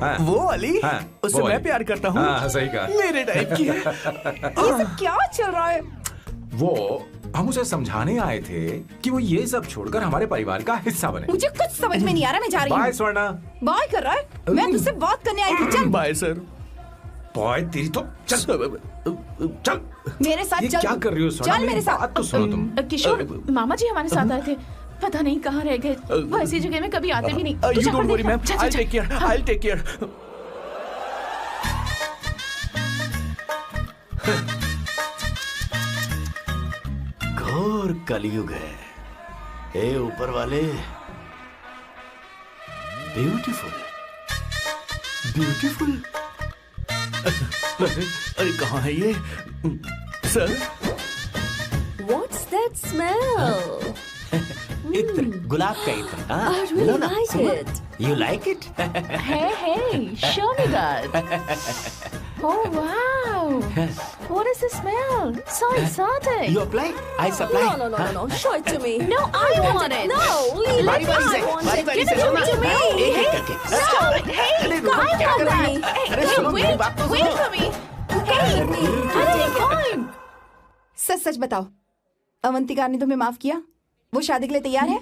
हाँ, वो वाली? हाँ, उससे मैं प्यार करता हूँ। हाँ, सही कहा। मेरे टाइप की है। ये सब क्या चल रहा है? वो हम उसे समझाने आए थे कि वो ये सब छोड़कर हमारे परिवार का हिस्सा बने। मुझे कुछ समझ में नहीं आ रहा, मैं जा रही हूँ। बाय स्वर्णा। बाय कर रहा है? मैं तुझसे बात करने आई थी। चल बाय सर। बाय तेरी तो। चल मेरे साथ ये चल। क्या कर रही हो स्वर्णा? चल मेरे साथ। बात तो सुनो तुम। किशोर, मामा जी हमारे साथ आए थे, पता नहीं कहाँ रह गए। वो ऐसी जगह में कभी आते भी नहीं। You don't worry ma'am, I take care, I take care. घोर कलयुग है। ए ऊपर वाले, ब्यूटीफुल, ब्यूटीफुल। अरे कहाँ है ये सर? What's that smell? इत्र, गुलाब का इत्र। I really like it. You like it? Hey, show me that. Oh wow! What is the smell? So exotic. You apply? I supply. No. Show it to me. No, I want it. No, leave बारी it. बारी से, I want बारी it. बारी Give से it to me. एक एक करके। Stop it. Hey, अरे रुको, I क्या want कर रही that. है? Hey, अरे सुनो, मेरी बात तो wait सुनो। for me. Hey, I'll take it. सच सच बताओ, अवंतिका ने तुम्हें माफ किया? वो शादी के लिए तैयार है?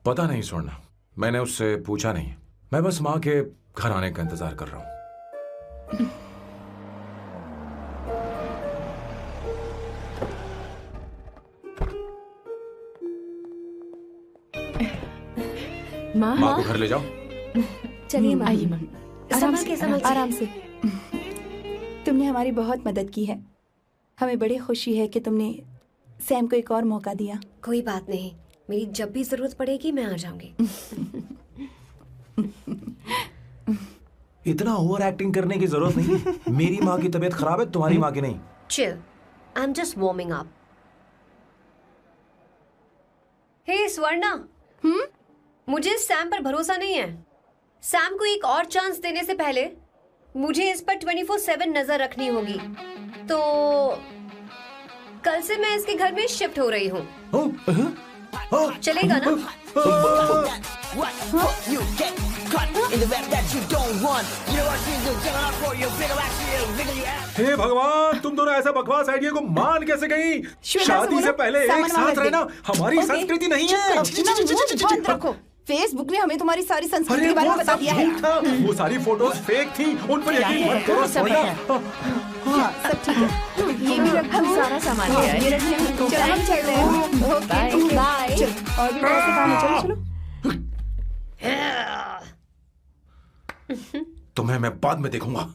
पता नहीं स्वर्णा, मैंने उससे पूछा नहीं। मैं बस माँ के घर आने का इंतजार कर रहा हूँ। माँ को घर ले जाओ। चलिए माँ। आइए माँ। आराम से। तुमने हमारी बहुत मदद की है। हमें बड़ी खुशी है कि तुमने सैम को एक और मौका दिया। कोई बात नहीं, मेरी जब भी जरूरत पड़ेगी मैं आ जाऊंगी। इतना ओवर एक्टिंग करने की जरूरत नहीं। मेरी माँ की तबीयत खराब है, तुम्हारी माँ की नहीं। Chill, I am just warming up. Hey Swarna, मुझे सैम पर भरोसा नहीं है। सैम को एक और चांस देने से पहले मुझे इस पर 24/7 नजर रखनी होगी। तो कल से मैं इसके घर में शिफ्ट हो रही हूँ। चलेगा ना? हे भगवान, तुम दोनों ऐसा बकवास आइडिया को मान कैसे गई? शादी से पहले एक साथ रहना हमारी संस्कृति नहीं है। बंद रखो। फेसबुक ने हमें तुम्हारी सारी संस्कृति के बारे में बता दिया है। वो सारी फोटोज फेक थी, उन पर यकीन मत करो स्वर्णा। हाँ, सब ठीक है। ये भी रख, हम सारा सामान ले आए। ये रखिए। चलो हम चल रहे हैं। Okay bye. और भी बहुत से काम है, चलो चलो। तुम्हें मैं बाद में देखूंगा।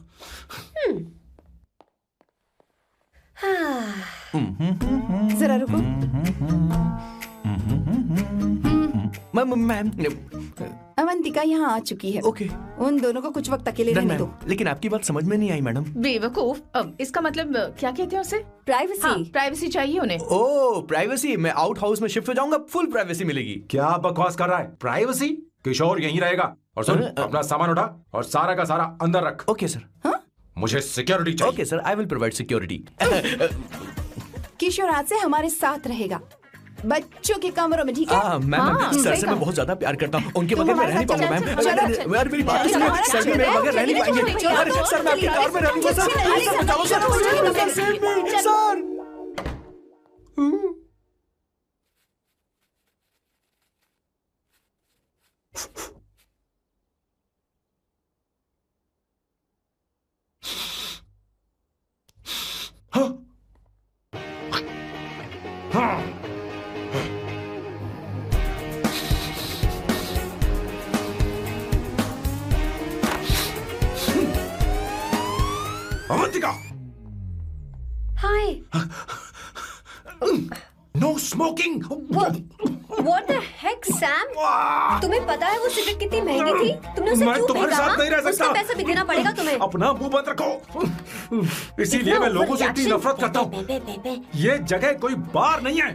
जरा रुको। मैम अवंतिका यहाँ आ चुकी है। ओके। उन दोनों को कुछ वक्त अकेले रहने दो। लेकिन आपकी बात समझ में नहीं आई मैडम। बेवकूफ। अब इसका मतलब क्या कहते हैं उसे? प्राइवेसी। हाँ, प्राइवेसी चाहिए उन्हें। ओह प्राइवेसी, मैं आउट हाउस में शिफ्ट हो जाऊंगा, फुल प्राइवेसी मिलेगी। क्या बकवास कर रहा है? प्राइवेसी? किशोर यहीं रहेगा। और सुन, अपना सामान उठा और सारा का सारा अंदर रख। Okay sir. मुझे सिक्योरिटी चाहिए। Okay sir, I will provide security. Kishore आज से हमारे साथ रहेगा, बच्चों के कमरों में, ठीक है? मैम, सर से मैं बहुत ज्यादा प्यार करता हूँ, उनके बगैर मैं रह नहीं पाऊंगा मैम। अरे मेरी बात सुनिए, सर भी मेरे बगैर रह नहीं पाएंगे। अरे सर, मैं आपकी कार में रहूंगा sir. Avantika, hi. No smoking. What the heck, Sam? तुम्हें पता है वो सिगरेट कितनी महंगी थी? तुमने उसे मैं क्यों तुम्हारे फेंका? साथ नहीं रह सकता। उसका पैसा भी देना पड़ेगा तुम्हें। अपना मुंह बंद रखो। इसीलिए मैं लोगों से इतनी नफरत करता हूँ। ये जगह कोई बार नहीं है।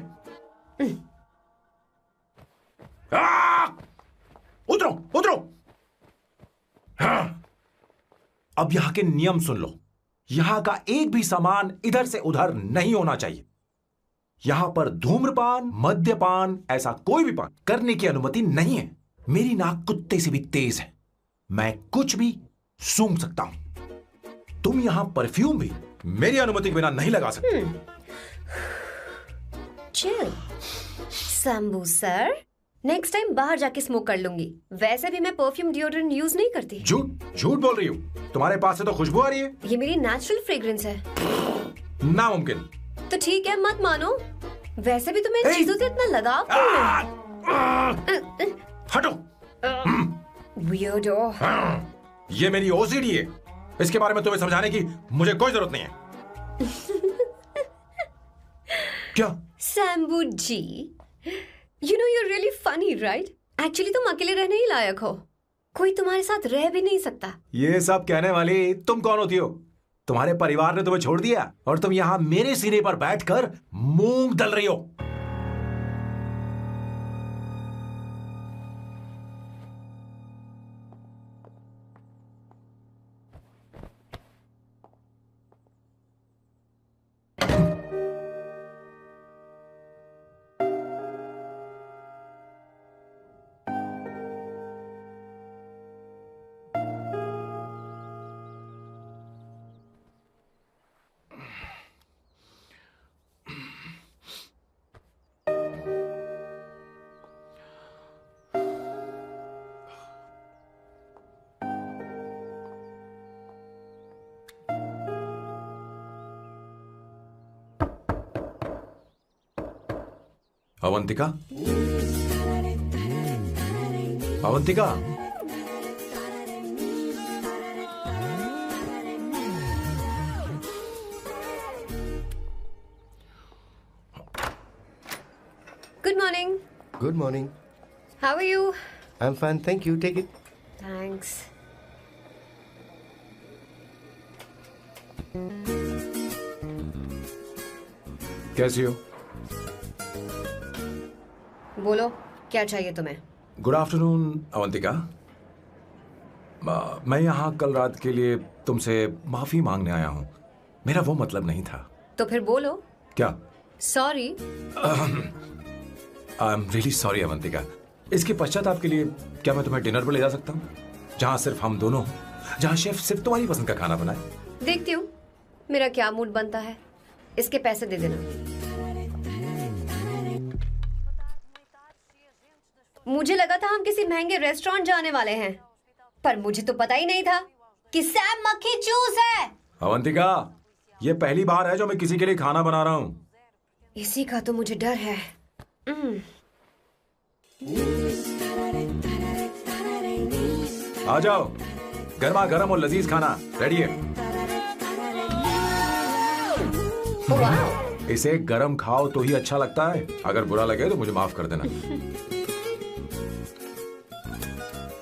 उतरो, उतरो। अब यहाँ के नियम सुन लो। यहाँ का एक भी सामान इधर से उधर नहीं होना चाहिए। यहां पर धूम्रपान, मद्यपान, ऐसा कोई भी पान करने की अनुमति नहीं है। मेरी नाक कुत्ते से भी तेज है, मैं कुछ भी सूंघ सकता हूं। तुम यहां परफ्यूम भी मेरी अनुमति के बिना नहीं लगा सकते। Chill Shambhu sir, next time बाहर जाके स्मोक कर लूंगी। वैसे भी मैं परफ्यूम डिओड्रेंट यूज नहीं करती। झूठ बोल रही हो। तुम्हारे पास से तो खुशबू आ रही है। ये मेरी नेचुरल फ्रेग्रेंस है। नामुमकिन। तो ठीक है, मत मानो। वैसे भी तुम्हें इन चीजों से इतना लगाव क्यों है? हटो। Weirdo। ये मेरी ओसीडी है। इसके बारे में तुम्हें समझाने की मुझे कोई जरूरत नहीं है। क्या? शंभू जी, you know you're really funny, right? Actually तुम अकेले रहने ही लायक हो। कोई तुम्हारे साथ रह भी नहीं सकता। ये सब कहने वाली तुम कौन होती हो? तुम्हारे परिवार ने तुम्हें छोड़ दिया और तुम यहां मेरे सीने पर बैठकर मूंग दल रही हो। Avantika, Avantika, Good morning. Good morning. How are you? I'm fine, thank you. Take it. Thanks. कैसी हो? बोलो, क्या चाहिए तुम्हें? Good afternoon Avantika. मैं यहाँ कल रात के लिए तुमसे माफी मांगने आया हूँ। मेरा वो मतलब नहीं था। तो फिर बोलो। क्या? Sorry. I am really sorry Avantika. इसके पश्चाताप के लिए क्या मैं तुम्हें डिनर पर ले जा सकता हूँ, जहाँ सिर्फ हम दोनों हों, जहाँ शेफ सिर्फ तुम्हारी पसंद का खाना बनाए? देखती हूँ मेरा क्या मूड बनता है। इसके पैसे दे देना। मुझे लगा था हम किसी महंगे रेस्टोरेंट जाने वाले हैं, पर मुझे तो पता ही नहीं था कि सैम मक्खी चूस है। अवंतिका, ये पहली बार है जो मैं किसी के लिए खाना बना रहा हूँ। इसी का तो मुझे डर है। आ जाओ, गर्मा गर्म और लजीज खाना रेडी है। इसे गरम खाओ तो ही अच्छा लगता है। अगर बुरा लगे तो मुझे माफ कर देना।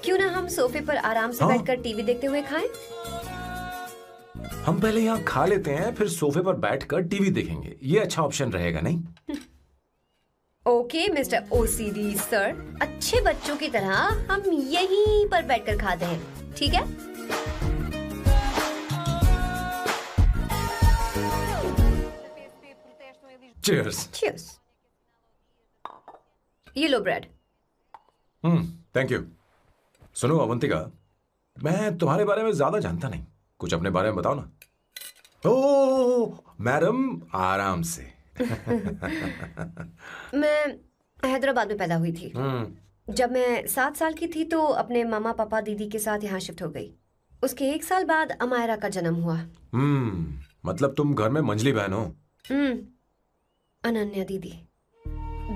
क्यों ना हम सोफे पर आराम से बैठकर टीवी देखते हुए खाएं? हम पहले यहाँ खा लेते हैं, फिर सोफे पर बैठकर टीवी देखेंगे। ये अच्छा ऑप्शन रहेगा, नहीं? ओके मिस्टर ओसीडी सर, अच्छे बच्चों की तरह हम यहीं पर बैठकर खाते हैं, ठीक है? चीयर्स। चीयर्स। ये लो ब्रेड। Thank you. सुनो अवंतिका, मैं तुम्हारे बारे में ज्यादा जानता नहीं, कुछ अपने बारे में बताओ ना। ओ मैडम, आराम से। मैं हैदराबाद में पैदा हुई थी। जब मैं 7 साल की थी तो अपने मामा पापा दीदी के साथ यहाँ शिफ्ट हो गई। उसके 1 साल बाद अमायरा का जन्म हुआ। मतलब तुम घर में मंझली बहन हो? अनन्या दीदी।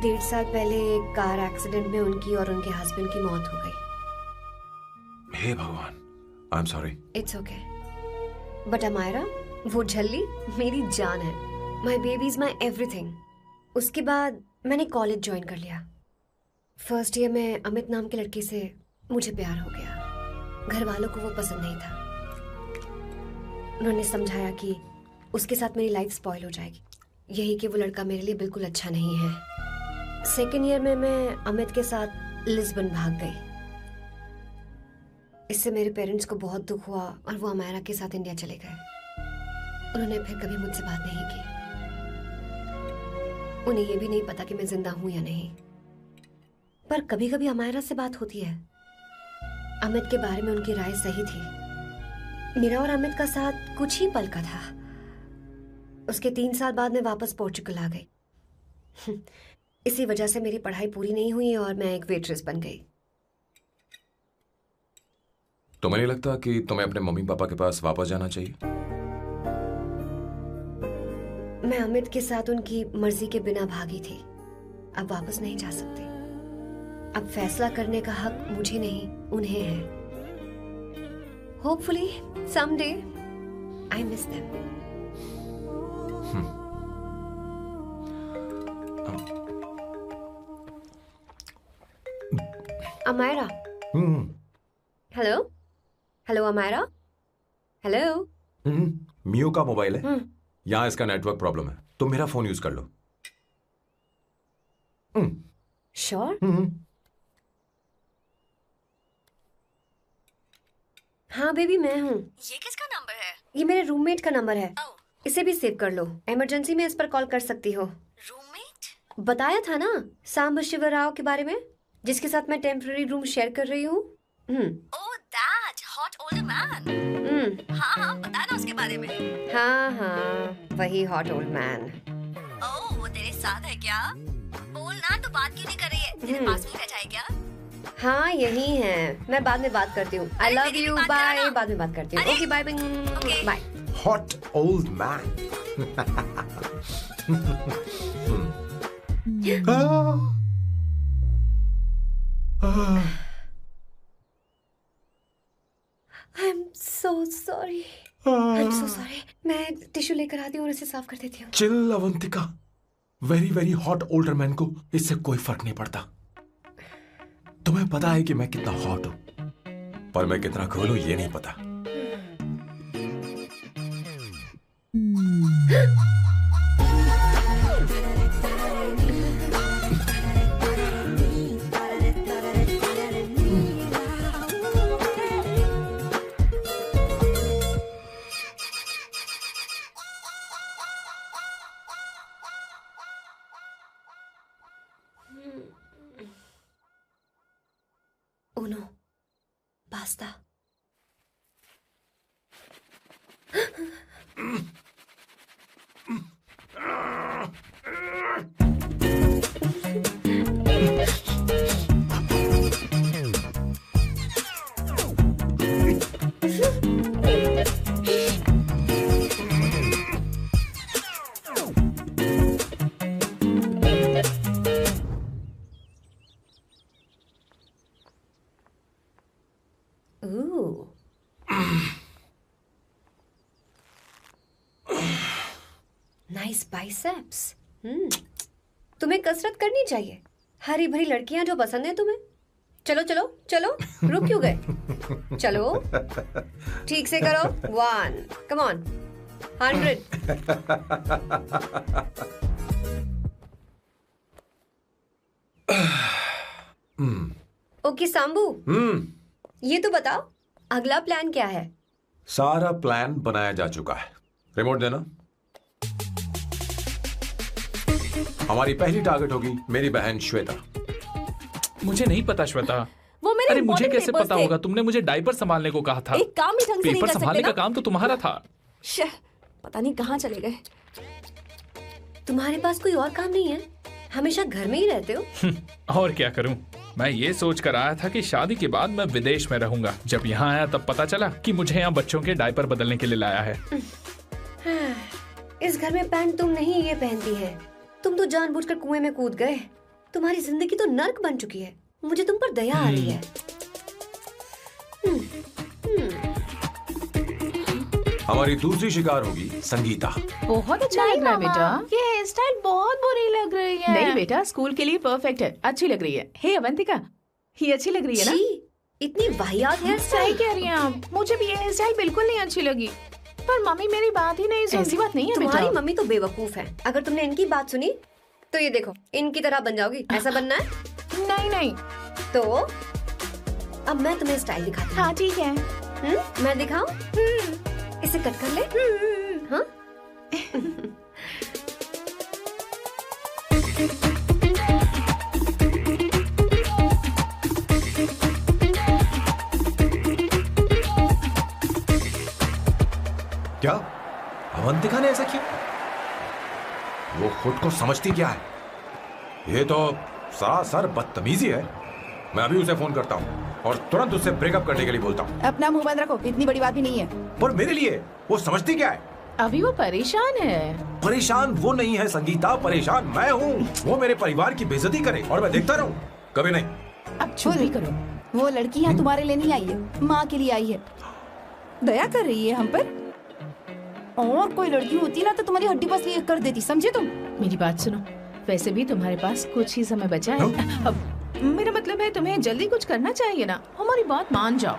1.5 साल पहले एक कार एक्सीडेंट में उनकी और उनके हस्बैंड की मौत हो गई। हे भगवान, I am sorry. It's okay. But Amayra, वो झल्ली मेरी जान है। My baby is my everything. उसके बाद मैंने कॉलेज ज्वाइन कर लिया। फर्स्ट ईयर में अमित नाम के लड़के से मुझे प्यार हो गया। घर वालों को वो पसंद नहीं था। उन्होंने समझाया कि उसके साथ मेरी लाइफ स्पॉइल हो जाएगी, यही कि वो लड़का मेरे लिए बिल्कुल अच्छा नहीं है। सेकेंड ईयर में मैं अमित के साथ लिस्बन भाग गई। इससे मेरे पेरेंट्स को बहुत दुख हुआ और वो अमायरा के साथ इंडिया चले गए। उन्होंने फिर कभी मुझसे बात नहीं की। उन्हें ये भी नहीं पता कि मैं जिंदा हूं या नहीं। पर कभी कभी अमायरा से बात होती है। अमित के बारे में उनकी राय सही थी। मेरा और अमित का साथ कुछ ही पल का था। उसके 3 साल बाद मैं वापस पोर्चुगल आ गई। इसी वजह से मेरी पढ़ाई पूरी नहीं हुई और मैं एक वेट्रेस बन गई। तुम्हें नहीं लगता कि तुम्हें अपने मम्मी पापा के पास वापस जाना चाहिए? मैं अमित के साथ उनकी मर्जी के बिना भागी थी। अब वापस नहीं जा सकती। अब फैसला करने का हक मुझे नहीं, उन्हें है। Hopefully someday I miss them. Amaira. Hello hello Amaira. Hello. मियो का मोबाइल है। यहाँ इसका नेटवर्क प्रॉब्लम है, तुम मेरा फोन यूज कर लो। श्योर? हाँ बेबी, मैं हूँ। ये किसका नंबर है? ये मेरे रूममेट का नंबर है। इसे भी सेव कर लो। इमरजेंसी में इस पर कॉल कर सकती हो। रूममेट? बताया था ना सांब शिवराव के बारे में, जिसके साथ मैं टेम्पररी रूम शेयर कर रही हूँ। Oh that hot old man. हाँ, बता ना उसके बारे में। हाँ, वही हॉट ओल्ड मैन। ओह, वो तेरे साथ है क्या? बोल ना, तो बात क्यों नहीं कर रही है? तेरे पास में बैठा है क्या? हाँ, यही है। मैं बाद में बात करती हूँ। I love you, bye. बाद में बात करती हूँ। Okay, bye bye bye. Hot old man. I'm so sorry. I'm so sorry. मैं टिश्यू लेकर आती हूँ और इसे साफ कर देती हूँ। Chill Avantika, very very hot older man को इससे कोई फर्क नहीं पड़ता। तुम्हें पता है कि मैं कितना हॉट हूं, पर मैं कितना कूल हूं ये नहीं पता। Uno, basta. Ooh. Nice biceps. तुम्हें कसरत करनी चाहिए। हरी भरी लड़कियां जो पसंद है तुम्हें। चलो चलो चलो, रुक क्यों गए? चलो, ठीक से करो। 1, come on, 100. ओके सांबू, ये तो बताओ अगला प्लान क्या है? सारा प्लान बनाया जा चुका है। रिमोट देना। हमारी पहली टारगेट होगी मेरी बहन श्वेता। मुझे नहीं पता श्वेता। वो मेरे अरे मुझे important कैसे papers पता थे। होगा? तुमने मुझे डायपर संभालने को कहा था। एक काम ही ढंग से नहीं पेपर कर संभालने सकते का ना? काम तो तुम्हारा था। पता नहीं कहाँ चले गए। तुम्हारे पास कोई और काम नहीं है? हमेशा घर में ही रहते हो? और क्या करूं? मैं ये सोच कर आया था कि शादी के बाद मैं विदेश में रहूंगा। जब यहाँ आया तब पता चला कि मुझे यहाँ बच्चों के डायपर बदलने के लिए लाया है। इस घर में पैंट तुम नहीं ये पहनती है। तुम तो जानबूझकर कुएं में कूद गए। तुम्हारी जिंदगी तो नर्क बन चुकी है। मुझे तुम पर दया आ रही है। हमारी दूसरी शिकार होगी संगीता। बहुत अच्छा लग रहा है बेटा। ये हेयर स्टाइल बहुत बुरी लग रही है। नहीं बेटा, स्कूल के लिए परफेक्ट है, अच्छी लग रही है। हे अवंतिका, ये अच्छी लग रही है ना? इतनी वाहियात हेयर सही स्टाइल। कह रही हैं आप। मुझे भी ये हेयर स्टाइल बिल्कुल नहीं अच्छी लगी। पर मम्मी मेरी बात ही नहीं सुनती। ऐसी बात नहीं है तुम्हारी बेटा। मम्मी तो बेवकूफ है। अगर तुमने इनकी बात सुनी तो ये देखो इनकी तरह बन जाओगी। ऐसा बनना है? नहीं नहीं। तो अब मैं तुम्हें स्टाइल दिखाती हूँ। हाँ ठीक है। मैं दिखाऊं? इसे कट कर ले। हाँ? क्या अवंतिका ने ऐसा किया? वो खुद को समझती क्या है? ये तो सरासर बदतमीजी है। मैं अभी उसे फोन करता हूँ और तुरंत उससे ब्रेकअप करने के लिए बोलता हूँ। अपना मुंह बंद रखो, इतनी बड़ी बात भी नहीं है। पर मेरे लिए वो समझती क्या है? अभी वो परेशान है। परेशान वो नहीं है संगीता, परेशान मैं हूँ। वो मेरे परिवार की बेइज्जती करे और मैं देखता रहूँ? कभी नहीं। अब चुप ही करो। वो लड़की यहाँ तुम्हारे लिए नहीं आई है, माँ के लिए आई है। दया कर रही है हम पर। और कोई लड़की होती ना तो तुम्हारी हड्डी बस ये कर देती, समझे तुम? मेरी बात सुनो, वैसे भी तुम्हारे पास कुछ ही समय बचा है। अब मेरा मतलब है तुम्हें जल्दी कुछ करना चाहिए ना। हमारी बात मान जाओ।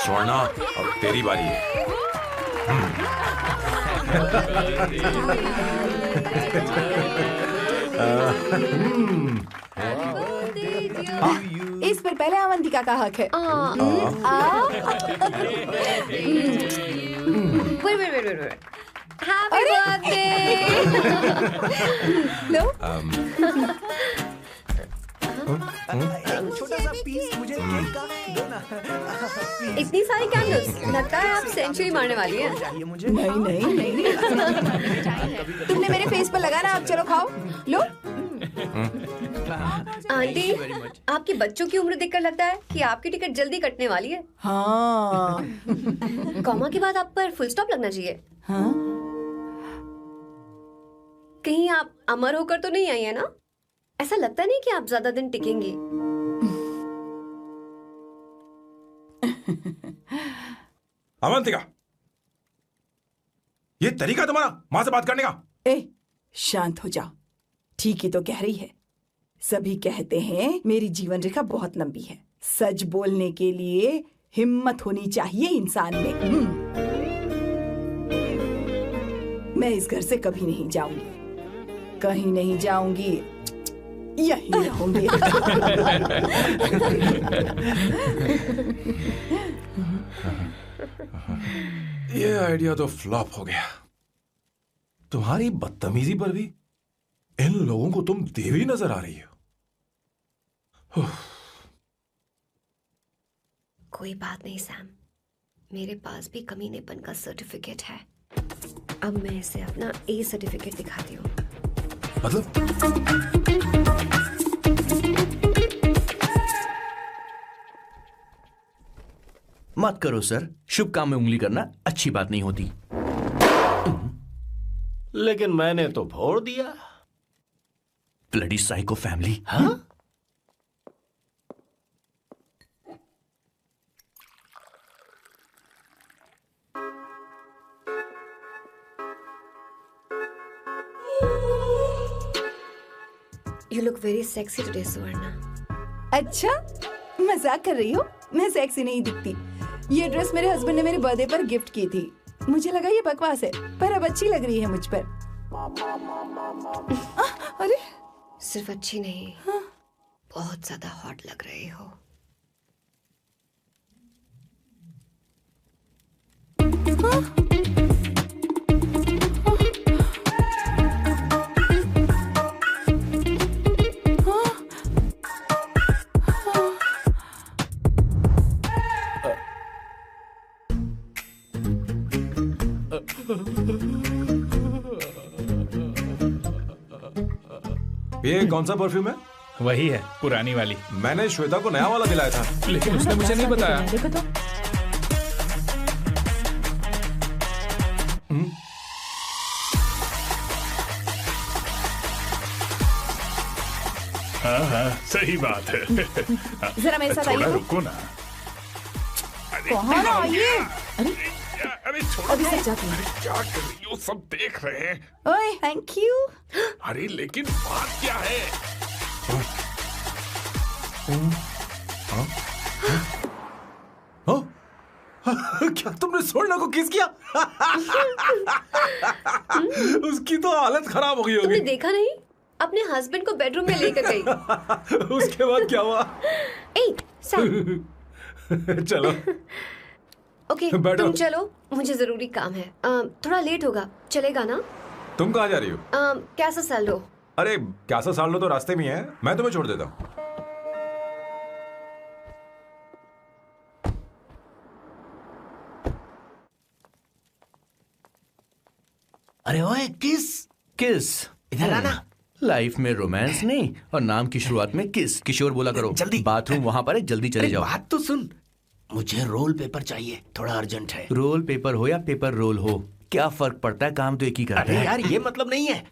स्वर्णा, अब तेरी बारी है। इस पर पहले अवंतिका का हक है। Wait. Happy birthday! लो। छोटा सा पीस मुझे केक का दो ना। इतनी सारी कैंडल्स, लगता है आप सेंचुरी मारने वाली हैं। नहीं। तुमने मेरे फेस पर लगाना, आप चलो खाओ। लो। आंटी, आपके बच्चों की उम्र देखकर लगता है कि आपकी टिकट जल्दी कटने वाली है। हाँ। कॉमा के बाद आप पर फुल स्टॉप लगना चाहिए। हाँ? कहीं आप अमर होकर तो नहीं आई है ना? ऐसा लगता नहीं कि आप ज्यादा दिन टिकेंगी। अवंतिका, ये तरीका तुम्हारा माँ से बात करने का? शांत हो जाओ। ठीक ही तो कह रही है। सभी कहते हैं मेरी जीवन रेखा बहुत लंबी है। सच बोलने के लिए हिम्मत होनी चाहिए इंसान में। मैं इस घर से कभी नहीं जाऊंगी, कहीं नहीं जाऊंगी, यहीं रहूंगी। ये आइडिया तो फ्लॉप हो गया। तुम्हारी बदतमीजी पर भी इन लोगों को तुम देवी नजर आ रही हो। कोई बात नहीं सैम, मेरे पास भी कमीनेपन का सर्टिफिकेट है। अब मैं इसे अपना ए सर्टिफिकेट दिखाती हूँ। मतलब? मत करो सर, शुभ काम में उंगली करना अच्छी बात नहीं होती। लेकिन मैंने तो फोड़ दिया। Bloody psycho family. हाँ? You look very sexy today, सुवर्णा। अच्छा, मजाक कर रही हो? मैं सेक्सी नहीं दिखती। ये ड्रेस मेरे हस्बैंड ने मेरे बर्थडे पर गिफ्ट की थी। मुझे लगा ये बकवास है, पर अब अच्छी लग रही है मुझ पर। अरे, सिर्फ अच्छी नहीं, बहुत ज्यादा हॉट लग रही हो। हाँ? ये कौन सा परफ्यूम है? वही है, पुरानी वाली। मैंने श्वेता को नया वाला दिलाया था, लेकिन उसने मुझे नहीं बताया। देखो तो। हाँ, सही बात है। जरा मेरे साथ आइए। रुको ना। कहाँ आइए? अरे अभी से जाती हूँ। क्या कर रही हो? सब देख रहे हैं। ओए, थैंक यू। अरे लेकिन बात क्या है? क्या तुमने सोना को किस किया? उसकी तो हालत खराब हो गई होगी। तुमने देखा नहीं? अपने हस्बैंड को बेडरूम में लेकर गई। उसके बाद क्या हुआ? चलो ओके, तुम चलो, मुझे जरूरी काम है। थोड़ा लेट होगा, चलेगा ना? तुम कहाँ जा रही हो? कैसा साल लो? अरे कैसा साल लो तो रास्ते में है, मैं तुम्हें छोड़ देता हूँ। अरे ओए, किस इधर आना। लाइफ में रोमांस नहीं और नाम की शुरुआत में किस। किशोर बोला करो। जल्दी। बाथरूम वहाँ पर है, जल्दी चले जाओ। बात तो सुन, मुझे रोल पेपर चाहिए, थोड़ा अर्जेंट है। रोल पेपर हो या पेपर रोल हो, क्या फर्क पड़ता है, काम तो एक ही करता अरे है। यार, ये मतलब नहीं है,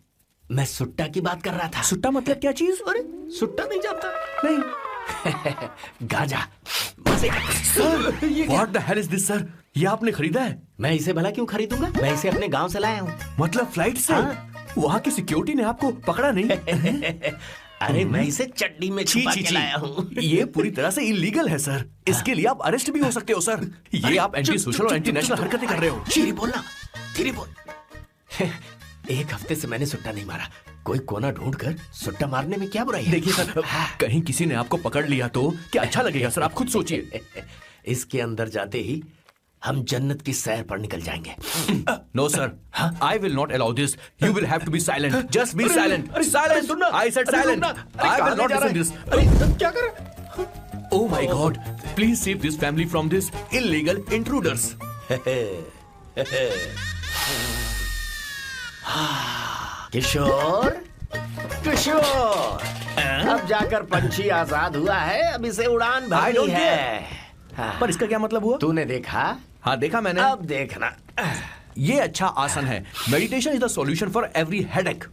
मैं सुट्टा की बात कर रहा था। सुट्टा मतलब क्या चीज? अरे सुट्टा नहीं जानता? नहीं। गांजा। मजे का। Sir, what the hell is this sir? ये आपने खरीदा है? मैं इसे भला क्यों खरीदूंगा? मैं इसे अपने गांव से लाया हूँ। मतलब फ्लाइट से? हाँ? वहाँ की सिक्योरिटी ने आपको पकड़ा नहीं? अरे मैं इसे चड्डी में छुपा के लाया हूँ। ये पूरी तरह से इलीगल है सर। इसके लिए आप अरेस्ट भी हो सकते हो सर। ये आप एंटी सोशल और एंटी नेशनल हरकतें कर रहे हो। धीरे बोलना, धीरे बोल। एक हफ्ते से मैंने सुट्टा नहीं मारा। कोई कोना ढूंढकर सुट्टा मारने में क्या बुराई है? देखिए सर, कहीं किसी ने आपको पकड़ लिया तो क्या अच्छा लगेगा सर? आप खुद सोचिए। इसके अंदर जाते ही हम जन्नत की सैर पर निकल जाएंगे। No sir, I will not allow this. You will have to be silent. Just be silent. Silent. I said silent. I will not listen this. क्या कर रहे? Oh my God, please save this family from this illegal intruders. Kishore, Kishore, अब जाकर पंछी आजाद हुआ है, अब इसे उड़ान भरनी है। पर इसका क्या मतलब हुआ? तूने देखा? हाँ देखा मैंने। अब देखना। ये अच्छा आसन है। Meditation is the solution for every headache.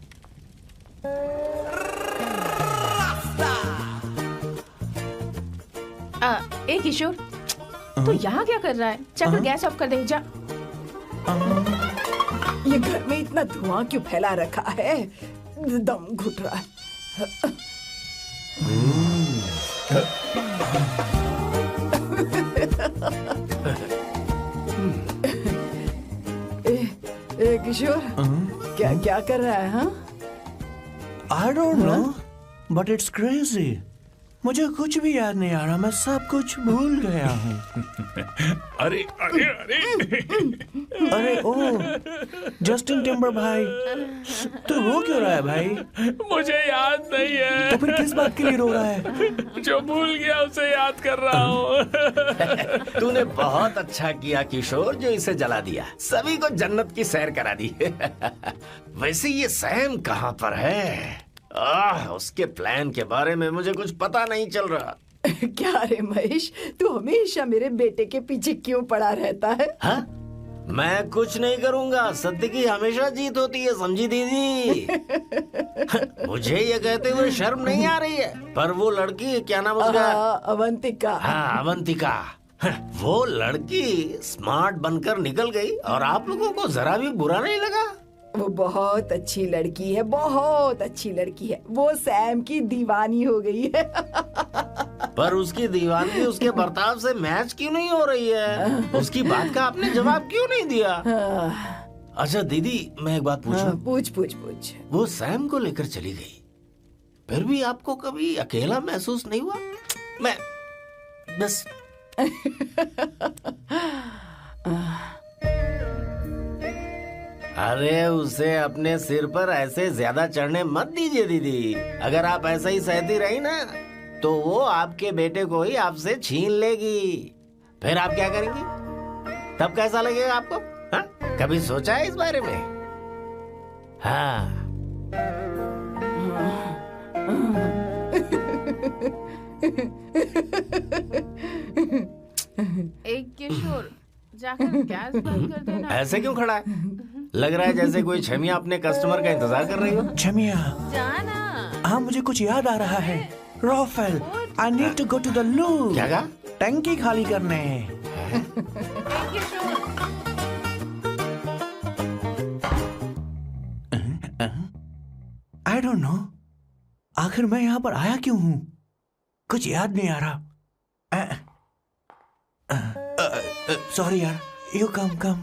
ए किशोर, तू यहाँ क्या कर रहा है? जाकर गैस ऑफ कर दे जा। ये घर में इतना धुआं क्यों फैला रखा है? दम घुट रहा है। ए किशोर, क्या क्या कर रहा है? हाँ, I don't know, but it's crazy. मुझे कुछ भी याद नहीं आ रहा, मैं सब कुछ भूल गया हूँ। अरे अरे अरे अरे ओ जस्टिन टिम्बर भाई, तू रो क्यों रहा है भाई? मुझे याद नहीं है। तो फिर किस बात के लिए रो रहा है? जो भूल गया उसे याद कर रहा हूँ। तूने बहुत अच्छा किया किशोर, जो इसे जला दिया, सभी को जन्नत की सैर करा दी। वैसे ये सैम कहाँ पर है? उसके प्लान के बारे में मुझे कुछ पता नहीं चल रहा। क्या रे महेश, तू हमेशा मेरे बेटे के पीछे क्यों पड़ा रहता है? हाँ? मैं कुछ नहीं करूंगा, सत्य की हमेशा जीत होती है, समझी दीदी? मुझे ये कहते हुए शर्म नहीं आ रही है, पर वो लड़की, क्या नाम उसका? अवंतिका। हाँ, अवंतिका। वो लड़की स्मार्ट बनकर निकल गई और आप लोगों को जरा भी बुरा नहीं लगा? वो बहुत अच्छी लड़की है, बहुत अच्छी लड़की है। वो सैम की दीवानी हो गई है। पर उसकी दीवानगी उसके बर्ताव से मैच क्यों नहीं हो रही है? उसकी बात का आपने जवाब क्यों नहीं दिया? अच्छा दीदी, मैं एक बात पूछूं? पूछ पूछ पूछ। वो सैम को लेकर चली गई, फिर भी आपको कभी अकेला महसूस नहीं हुआ? मैं बस अरे उसे अपने सिर पर ऐसे ज्यादा चढ़ने मत दीजिए दीदी। अगर आप ऐसा ही सहती रही ना, तो वो आपके बेटे को ही आपसे छीन लेगी। फिर आप क्या करेंगी? तब कैसा लगेगा आपको? हा? कभी सोचा है इस बारे में? हाँ। एक किशोर जाकर गैस बंद कर देना। ऐसे क्यों खड़ा है? लग रहा है जैसे कोई छमिया अपने कस्टमर का इंतजार कर रही हो। छमिया, जाना। हाँ मुझे कुछ याद आ रहा है। Rafael, I need to go to the loo. क्या कहा? टंकी खाली करने। आई डोंट नो, आखिर मैं यहाँ पर आया क्यों हूँ? कुछ याद नहीं आ रहा। सॉरी यार, यू कम।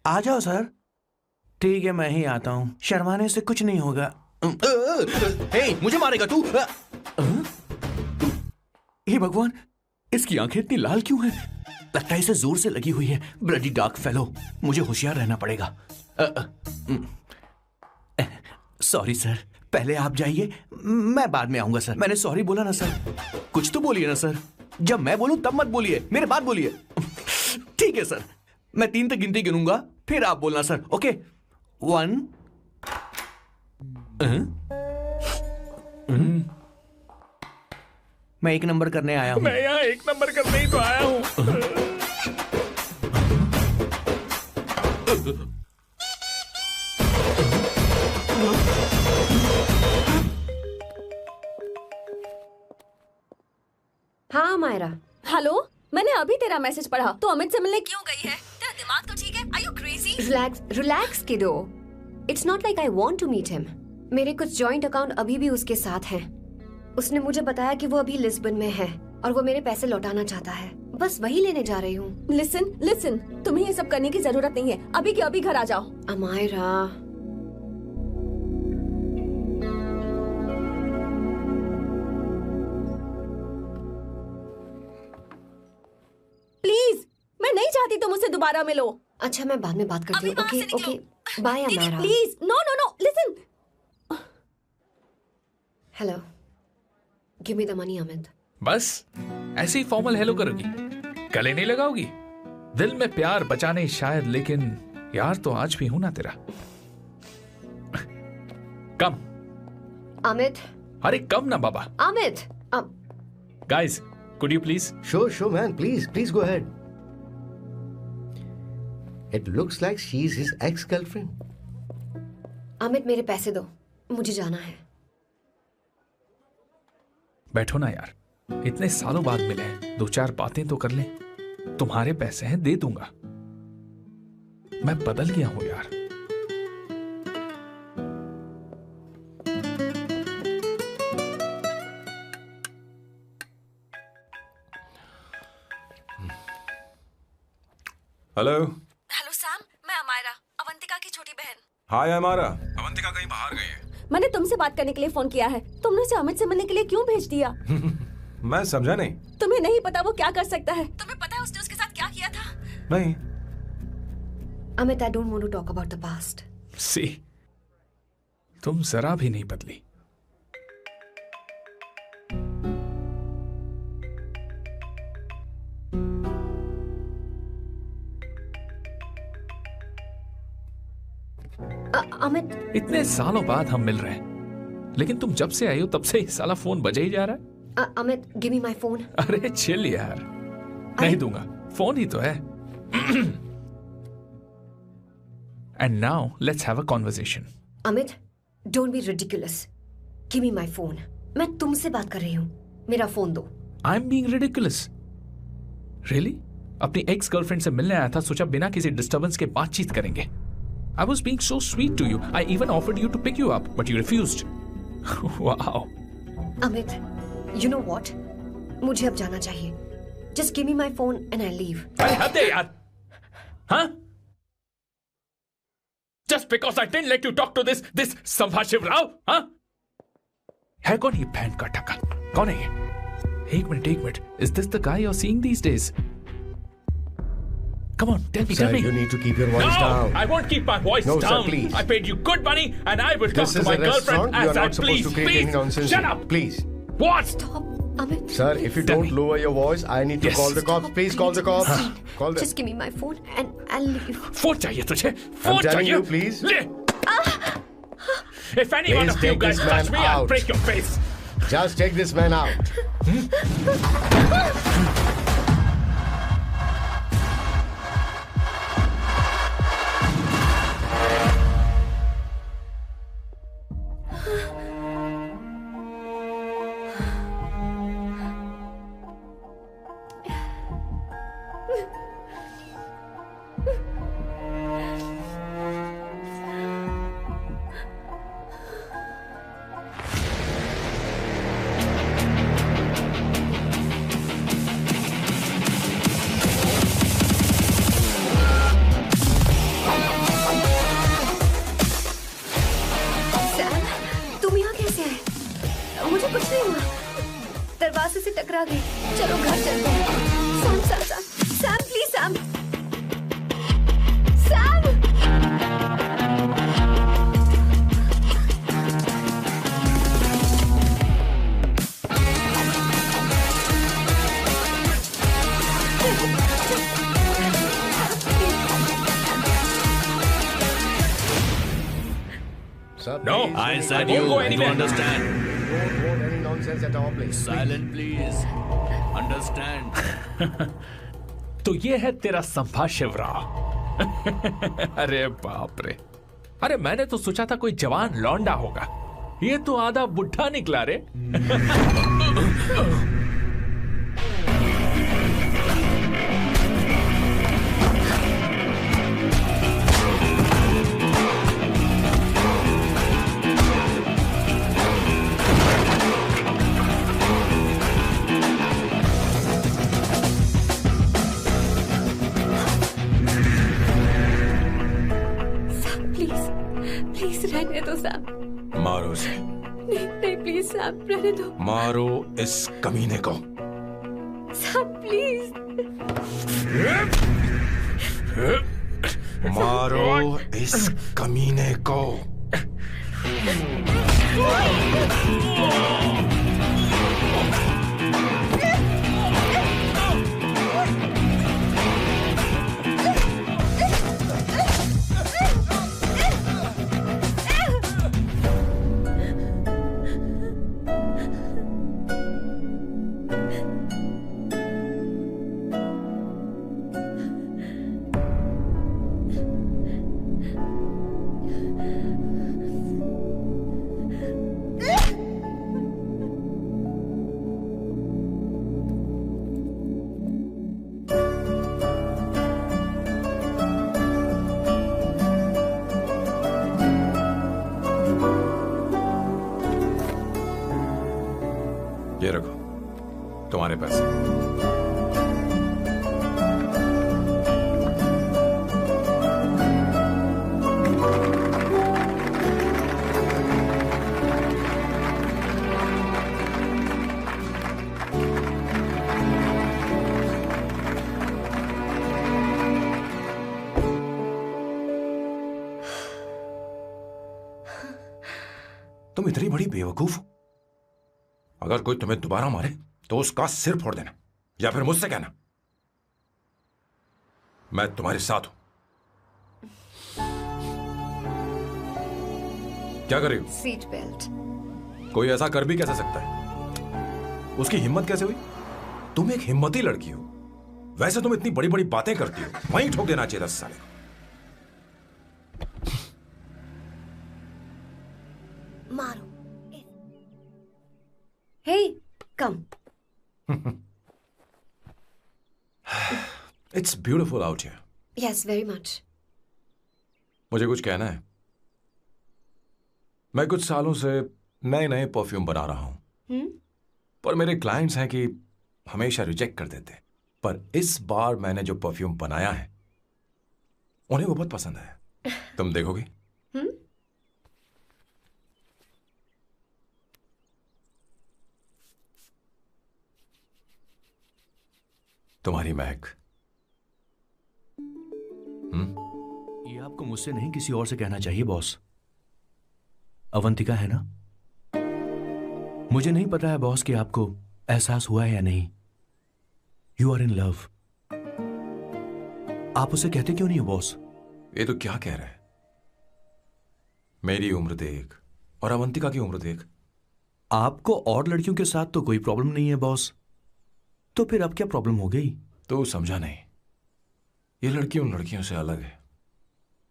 आ जाओ सर। ठीक है, मैं ही आता हूँ, शर्माने से कुछ नहीं होगा। हे, मुझे मारेगा तू? हे भगवान, इसकी आंखें इतनी लाल क्यों हैं? लगता है इसे जोर से लगी हुई है। ब्लडी डार्क फेलो, मुझे होशियार रहना पड़ेगा। सॉरी सर, पहले आप जाइए, मैं बाद में आऊंगा सर। मैंने सॉरी बोला ना सर। कुछ तो बोलिए ना सर। जब मैं बोलूं तब मत बोलिए, मेरे बाद बोलिए। ठीक है सर, मैं 3 तक गिनती गिनूंगा, फिर आप बोलना सर। ओके, 1। मैं 1 नंबर करने आया हूँ। मैं यहाँ 1 नंबर करने ही तो आया हूँ। हाँ मायरा। हेलो, मैंने अभी तेरा मैसेज पढ़ा। तो अमित से मिलने क्यों गई है? तेरा दिमाग तो ठीक है? Are you crazy? Relax kiddo. It's not like I want to meet him. मेरे कुछ जॉइंट अकाउंट अभी भी उसके साथ हैं। उसने मुझे बताया कि वो अभी लिस्बन में है और वो मेरे पैसे लौटाना चाहता है। बस वही लेने जा रही हूँ। लिसन, तुम्हें ये सब करने की जरूरत नहीं है। अभी के अभी घर आ जाओ। अमायरा, प्लीज, मैं नहीं चाहती तुम मुझसे दोबारा मिलो। अच्छा, मैं बाद में बात करती हूँ। Okay, bye Amayra. Please, no, listen. Hello, give me the money Amit. बस ऐसे ही फॉर्मल हेलो करोगी? गले नहीं लगाओगी? दिल में प्यार बचा नहीं शायद, लेकिन यार तो आज भी हूं ना तेरा। कम अमित। अरे कम ना बाबा। Amit. Guys, could you please? Sure, man. Please go ahead. It looks like she's his ex-girlfriend. Amit, मेरे पैसे दो, मुझे जाना है। बैठो ना यार, इतने सालों बाद मिले हैं, 2-4 बातें तो कर लें। तुम्हारे पैसे हैं, दे दूंगा। मैं बदल गया हूं यार। हेलो सैम, मैं अमायरा, अवंतिका की छोटी बहन। हाय अमायरा। अवंतिका कहीं बाहर गई है। मैंने तुमसे बात करने के लिए फोन किया है। तुमने उसे अमित से मिलने के लिए क्यों भेज दिया? मैं समझा नहीं। तुम्हें नहीं पता वो क्या कर सकता है? तुम्हें पता है उसने उसके साथ क्या किया था? नहीं। Amit, I don't want to talk about the past. See, तुम जरा भी नहीं बदली। अमित, इतने सालों बाद हम मिल रहे हैं, लेकिन तुम जब से आई हो तब से ही साला फोन बजे ही जा रहा है। Amit, give me my phone. अरे चिल यार, नहीं दूंगा, फोन ही तो है। And now let's have a conversation. Amit, don't be ridiculous. Give me my phone. मैं तुमसे बात कर रही हूँ, मेरा फोन दो। I am being ridiculous? Really? अपनी एक्स गर्लफ्रेंड से मिलने आया था, सोचा बिना किसी डिस्टर्बेंस के बातचीत करेंगे। I was being so sweet to you. I even offered you to pick you up, but you refused. Wow. Amit, you know what? मुझे अब जाना चाहिए. Just give me my phone and I'll leave. अरे हद है यार. Huh? Just because I didn't let you talk to this संभाशिव Rao, huh? है कौन ये बहन का टक्का? कौन है ये? एक minute. Is this the guy you're seeing these days? Come on, tell me. Sir, you need to keep your voice down. No, I won't keep my voice No, down. sir, please. I paid you good money and I will talk to my girlfriend You are as I not supposed please. to create any nonsense. Shut up. Please. What? Stop, Amit. Sir, if you don't lower your voice, I need to call the cops. Please call the cops. Call them. Just give me my phone and I'll leave. Phone चाहिए तुझे? I'm फोन telling चाहिए? you, please. ले. If any one Please of you take guys this man touch me, I'll out. break your face. Just take this man out. मुझे कुछ नहीं हुआ, दरवाजे से टकरा गई। चलो घर चलते हैं। Sam Sam Sam Sam please Sam Sam. No, I said won't you. go You anywhere. understand? Don't want any nonsense at all, please. Silent, please. Understand? तो ये है तेरा संभा शिवराव। अरे बाप रे, अरे मैंने तो सोचा था कोई जवान लौंडा होगा, ये तो आधा बुढ़ा निकला रे। प्लीज रहने दो सैम। मारो उसे। नहीं प्लीज सैम रहने दो। मारो इस कमीने को। Sam please. मारो इस कमीने को। ये रखो तुम्हारे पैसे। तुम इतनी बड़ी बेवकूफ हो। अगर कोई तुम्हें दोबारा मारे तो उसका सिर फोड़ देना, या फिर मुझसे कहना मैं तुम्हारे साथ हूं। क्या कर रही हो? Seat belt. कोई ऐसा कर भी कैसे सकता है? उसकी हिम्मत कैसे हुई? तुम एक हिम्मती लड़की हो, वैसे तुम इतनी बड़ी बड़ी बातें करती हो, वहीं ठोक देना चाहिए 10 साल। मारो। Hey, come. It's beautiful out here. Yes, very much. मुझे कुछ कहना है। मैं कुछ सालों से नए नए परफ्यूम बना रहा हूं, पर मेरे क्लाइंट्स हैं कि हमेशा रिजेक्ट कर देते हैं। पर इस बार मैंने जो परफ्यूम बनाया है उन्हें वो बहुत पसंद आया। तुम देखोगी? तुम्हारी महक। ये आपको मुझसे नहीं किसी और से कहना चाहिए बॉस। अवंतिका है ना? मुझे नहीं पता है बॉस कि आपको एहसास हुआ है या नहीं। You are in love. आप उसे कहते क्यों नहीं हो बॉस? ये तो क्या कह रहा है? मेरी उम्र देख, और अवंतिका की उम्र देख। आपको और लड़कियों के साथ तो कोई प्रॉब्लम नहीं है बॉस, तो फिर अब क्या प्रॉब्लम हो गई? तो समझा नहीं, ये लड़की उन लड़कियों से अलग है।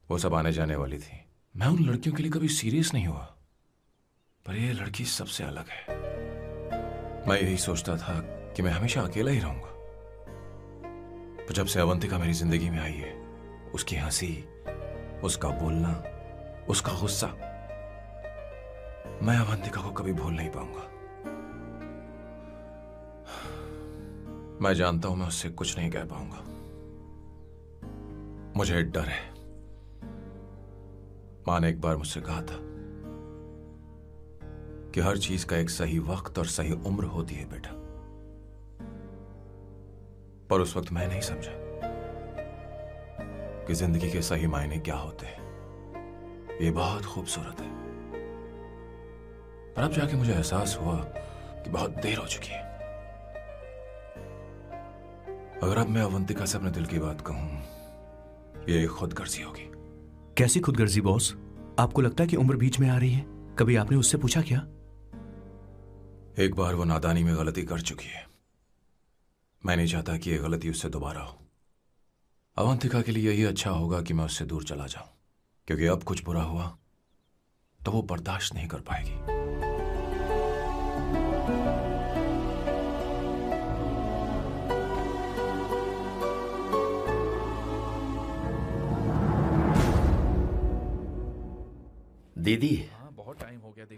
वो सब आने जाने वाली थी। मैं उन लड़कियों के लिए कभी सीरियस नहीं हुआ, पर ये लड़की सबसे अलग है। मैं यही सोचता था कि मैं हमेशा अकेला ही रहूंगा, पर जब से अवंतिका मेरी जिंदगी में आई है, उसकी हंसी, उसका बोलना, उसका गुस्सा, मैं अवंतिका को कभी भूल नहीं पाऊंगा। मैं जानता हूं मैं उससे कुछ नहीं कह पाऊंगा। मुझे डर है। मां ने एक बार मुझसे कहा था कि हर चीज का एक सही वक्त और सही उम्र होती है बेटा, पर उस वक्त मैं नहीं समझा कि जिंदगी के सही मायने क्या होते हैं। ये बहुत खूबसूरत है, पर अब जाके मुझे एहसास हुआ कि बहुत देर हो चुकी है। अगर अब मैं अवंतिका से अपने दिल की बात कहूं, ये खुदगर्जी होगी। कैसी खुदगर्जी बॉस? आपको लगता है कि उम्र बीच में आ रही है? कभी आपने उससे पूछा क्या? एक बार वो नादानी में गलती कर चुकी है। मैं नहीं चाहता कि ये गलती उससे दोबारा हो। अवंतिका के लिए यही अच्छा होगा कि मैं उससे दूर चला जाऊं, क्योंकि अब कुछ बुरा हुआ तो वो बर्दाश्त नहीं कर पाएगी। दीदी,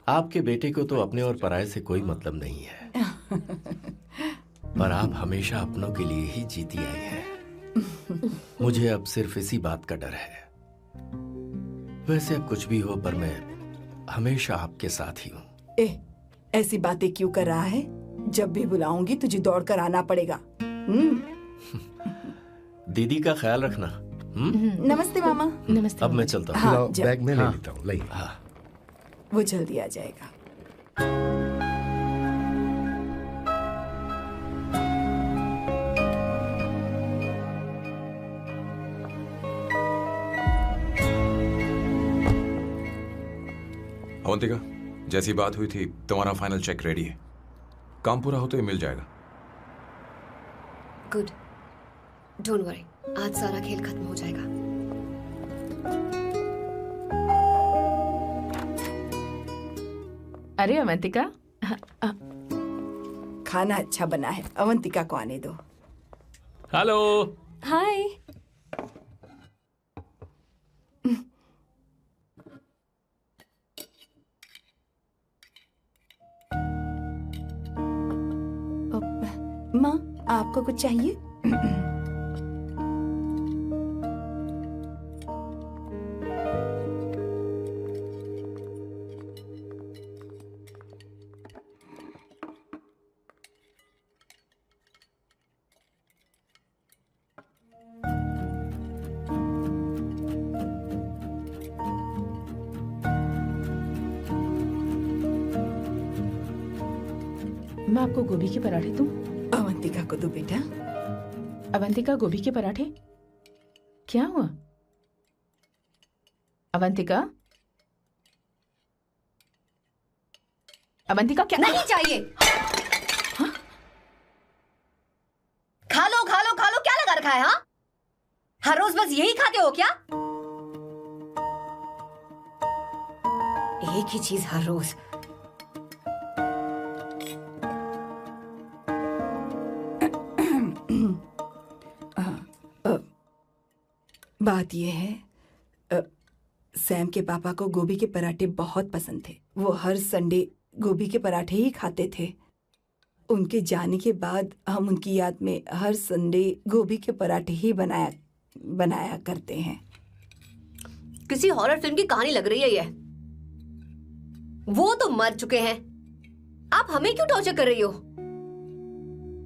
आपके बेटे को तो अपने और पराये से कोई मतलब नहीं है, पर आप हमेशा अपनों के लिए ही जीती आई हैं। मुझे अब सिर्फ इसी बात का डर है। वैसे अब कुछ भी हो, पर मैं हमेशा आपके साथ ही हूँ। ऐसी बातें क्यों कर रहा है? जब भी बुलाऊंगी तुझे दौड़ कर आना पड़ेगा। दीदी का ख्याल रखना। नमस्ते मामा। नमस्ते। अब मैं चलता हूँ। हाँ, बैग में ले लेता हूँ। लाइए। हाँ, वो जल्दी आ जाएगा। अवंतिका, जैसी बात हुई थी, तुम्हारा फाइनल चेक रेडी है। काम पूरा हो तो ये मिल जाएगा। गुड, डोंट वरी, आज सारा खेल खत्म हो जाएगा। अरे अवंतिका, खाना अच्छा बना है, अवंतिका को आने दो। हेलो। हाय। माँ, आपको कुछ चाहिए? मैं आपको गोभी के पराठे दूं? अवंतिका को दो बेटा। अवंतिका, गोभी के पराठे? क्या हुआ अवंतिका? अवंतिका, क्या? नहीं चाहिए। हाँ? खा लो खा लो खा लो, क्या लगा रखा है? हाँ, हर रोज बस यही खाते हो क्या? एक ही चीज हर रोज। बात यह है, सैम के पापा को गोभी के पराठे बहुत पसंद थे। वो हर संडे गोभी के पराठे ही खाते थे। उनके जाने के बाद हम उनकी याद में हर संडे गोभी के पराठे ही बनाया करते हैं। किसी हॉरर फिल्म की कहानी लग रही है ये। वो तो मर चुके हैं, आप हमें क्यों टॉर्चर कर रही हो?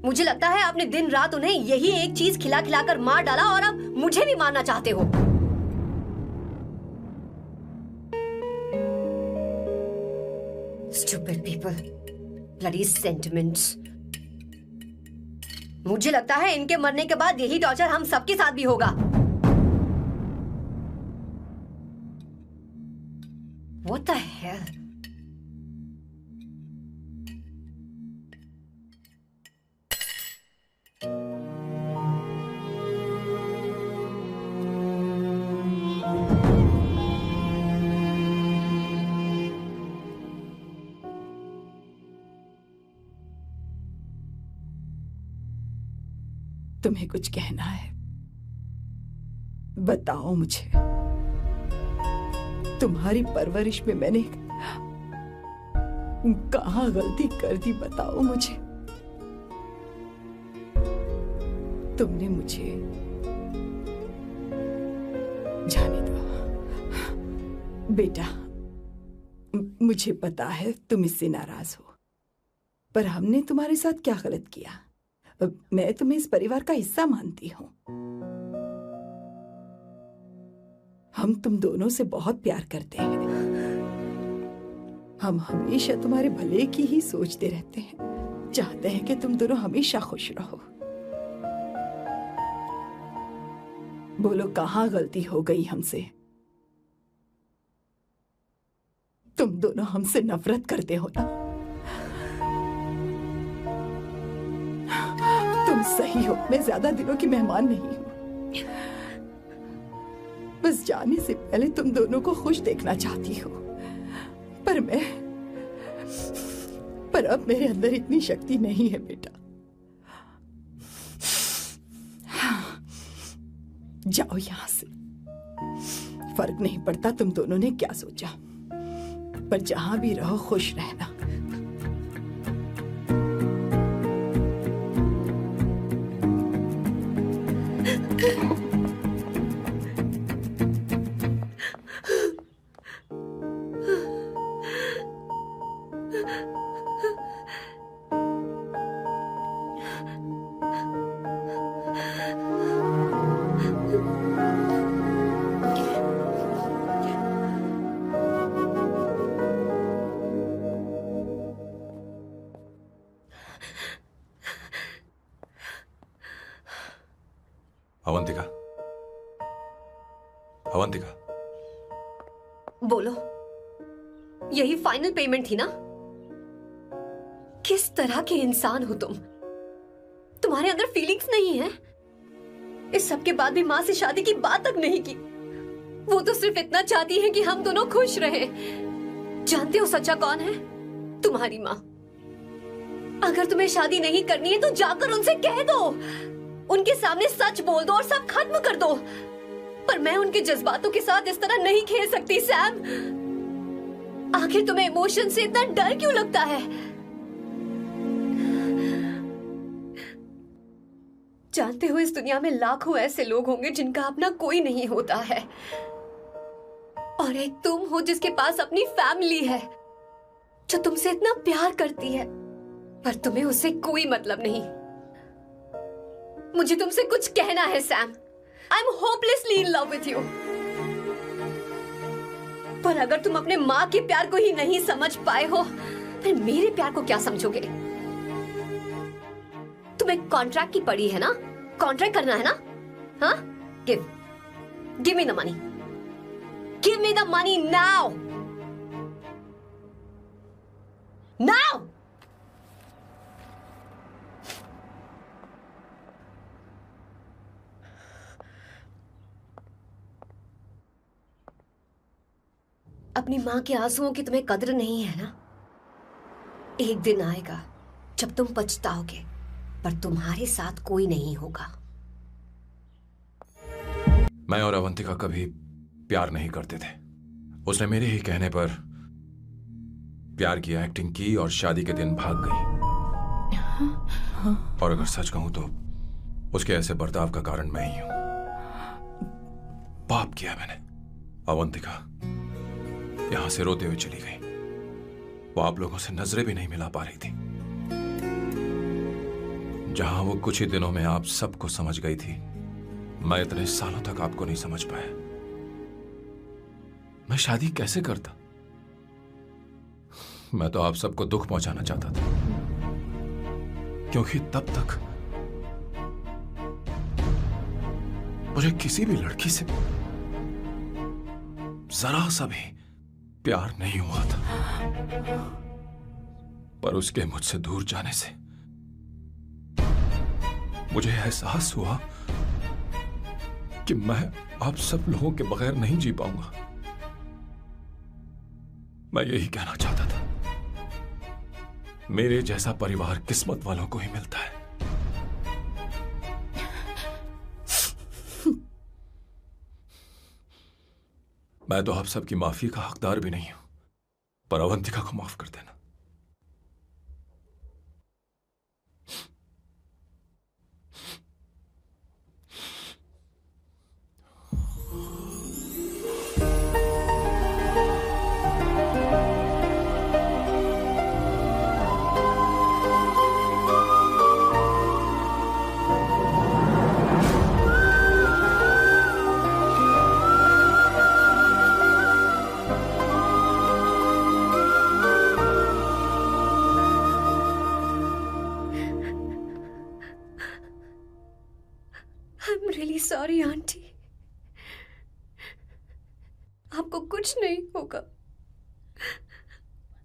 मुझे लगता है आपने दिन रात उन्हें यही एक चीज खिला खिलाकर मार डाला और अब मुझे भी मारना चाहते हो। Stupid people, bloody sentiments. मुझे लगता है इनके मरने के बाद यही टॉर्चर हम सबके साथ भी होगा। What the hell? तुम्हें कुछ कहना है? बताओ मुझे। तुम्हारी परवरिश में मैंने कहाँ गलती कर दी, बताओ मुझे। तुमने मुझे जाने दो बेटा। मुझे पता है तुम इससे नाराज हो, पर हमने तुम्हारे साथ क्या गलत किया? मैं तुम्हें इस परिवार का हिस्सा मानती हूँ। हम तुम दोनों से बहुत प्यार करते हैं। हम हमेशा तुम्हारे भले की ही सोचते रहते हैं, चाहते हैं कि तुम दोनों हमेशा खुश रहो। बोलो कहाँ गलती हो गई हमसे? तुम दोनों हमसे नफरत करते हो ना? तुम सही हो, मैं ज्यादा दिनों की मेहमान नहीं हूं। बस जाने से पहले तुम दोनों को खुश देखना चाहती हो, पर अब मेरे अंदर इतनी शक्ति नहीं है बेटा। जाओ यहां से। फर्क नहीं पड़ता तुम दोनों ने क्या सोचा, पर जहां भी रहो खुश रहना। अवंतिका, अवंतिका, बोलो, यही फाइनल पेमेंट थी ना? किस तरह के इंसान हो तुम? तुम्हारे अंदर फीलिंग्स नहीं है? इस सब के बाद भी माँ से शादी की बात तक नहीं की। वो तो सिर्फ इतना चाहती है कि हम दोनों खुश रहें। जानते हो सच्चा कौन है? तुम्हारी माँ। अगर तुम्हें शादी नहीं करनी है तो जाकर उनसे कह दो, उनके सामने सच बोल दो और सब खत्म कर दो। पर मैं उनके जज्बातों के साथ इस तरह नहीं खेल सकती सैम। आखिर तुम्हें इमोशन से इतना डर क्यों लगता है? जानते हो इस दुनिया में लाखों ऐसे लोग होंगे जिनका अपना कोई नहीं होता है, और एक तुम हो जिसके पास अपनी फैमिली है जो तुमसे इतना प्यार करती है, पर तुम्हें उससे कोई मतलब नहीं। मुझे तुमसे कुछ कहना है Sam. I am hopelessly in love with you. पर अगर तुम अपने माँ के प्यार को ही नहीं समझ पाए हो, फिर मेरे प्यार को क्या समझोगे? तुम्हें कॉन्ट्रैक्ट की पड़ी है ना? कॉन्ट्रैक्ट करना है ना? हाँ? Give me the money. Give me the money now. Now. अपनी माँ के आंसुओं की तुम्हें कदर नहीं है ना? एक दिन आएगा जब तुम पछताओगे, पर तुम्हारे साथ कोई नहीं होगा। मैं और अवंतिका कभी प्यार नहीं करते थे। उसने मेरे ही कहने पर प्यार की एक्टिंग की और शादी के दिन भाग गई। और अगर सच कहूं तो उसके ऐसे बर्ताव का कारण मैं ही हूं। पाप किया मैंने। अवंतिका यहां से रोते हुए चली गई। वो आप लोगों से नजरें भी नहीं मिला पा रही थी। जहां वो कुछ ही दिनों में आप सबको समझ गई थी, मैं इतने सालों तक आपको नहीं समझ पाया। मैं शादी कैसे करता? मैं तो आप सबको दुख पहुंचाना चाहता था, क्योंकि तब तक मुझे किसी भी लड़की से जरा सा भी प्यार नहीं हुआ था। पर उसके मुझसे दूर जाने से मुझे एहसास हुआ कि मैं आप सब लोगों के बगैर नहीं जी पाऊंगा। मैं यही कहना चाहता था, मेरे जैसा परिवार किस्मत वालों को ही मिलता है। मैं तो आप सबकी माफी का हकदार भी नहीं हूं, पर अवंतिका को माफ कर देना। I'm really sorry, aunty. आपको कुछ नहीं होगा,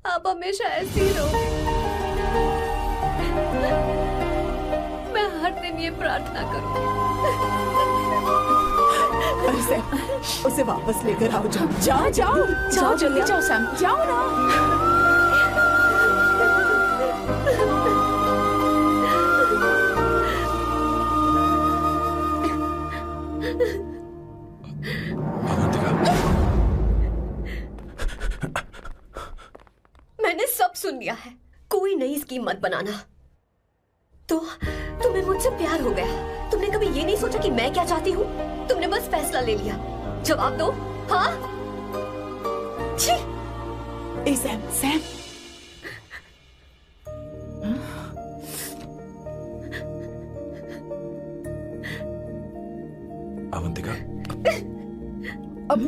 आप हमेशा ऐसी ही रहोगे। मैं हर दिन ये प्रार्थना करूंगी। अरे सैम, उसे वापस लेकर आओ। जाओ जाओ जाओ जल्दी जाओ सैम, जाओ ना। मैंने सब सुन लिया है, कोई नई स्कीम मत बनाना। तो तुम्हें मुझसे प्यार हो गया, तुमने कभी ये नहीं सोचा कि मैं क्या चाहती हूँ? तुमने बस फैसला ले लिया। जवाब दो। हाँ? छी! ए सैम, सैम। अवंतिका, अब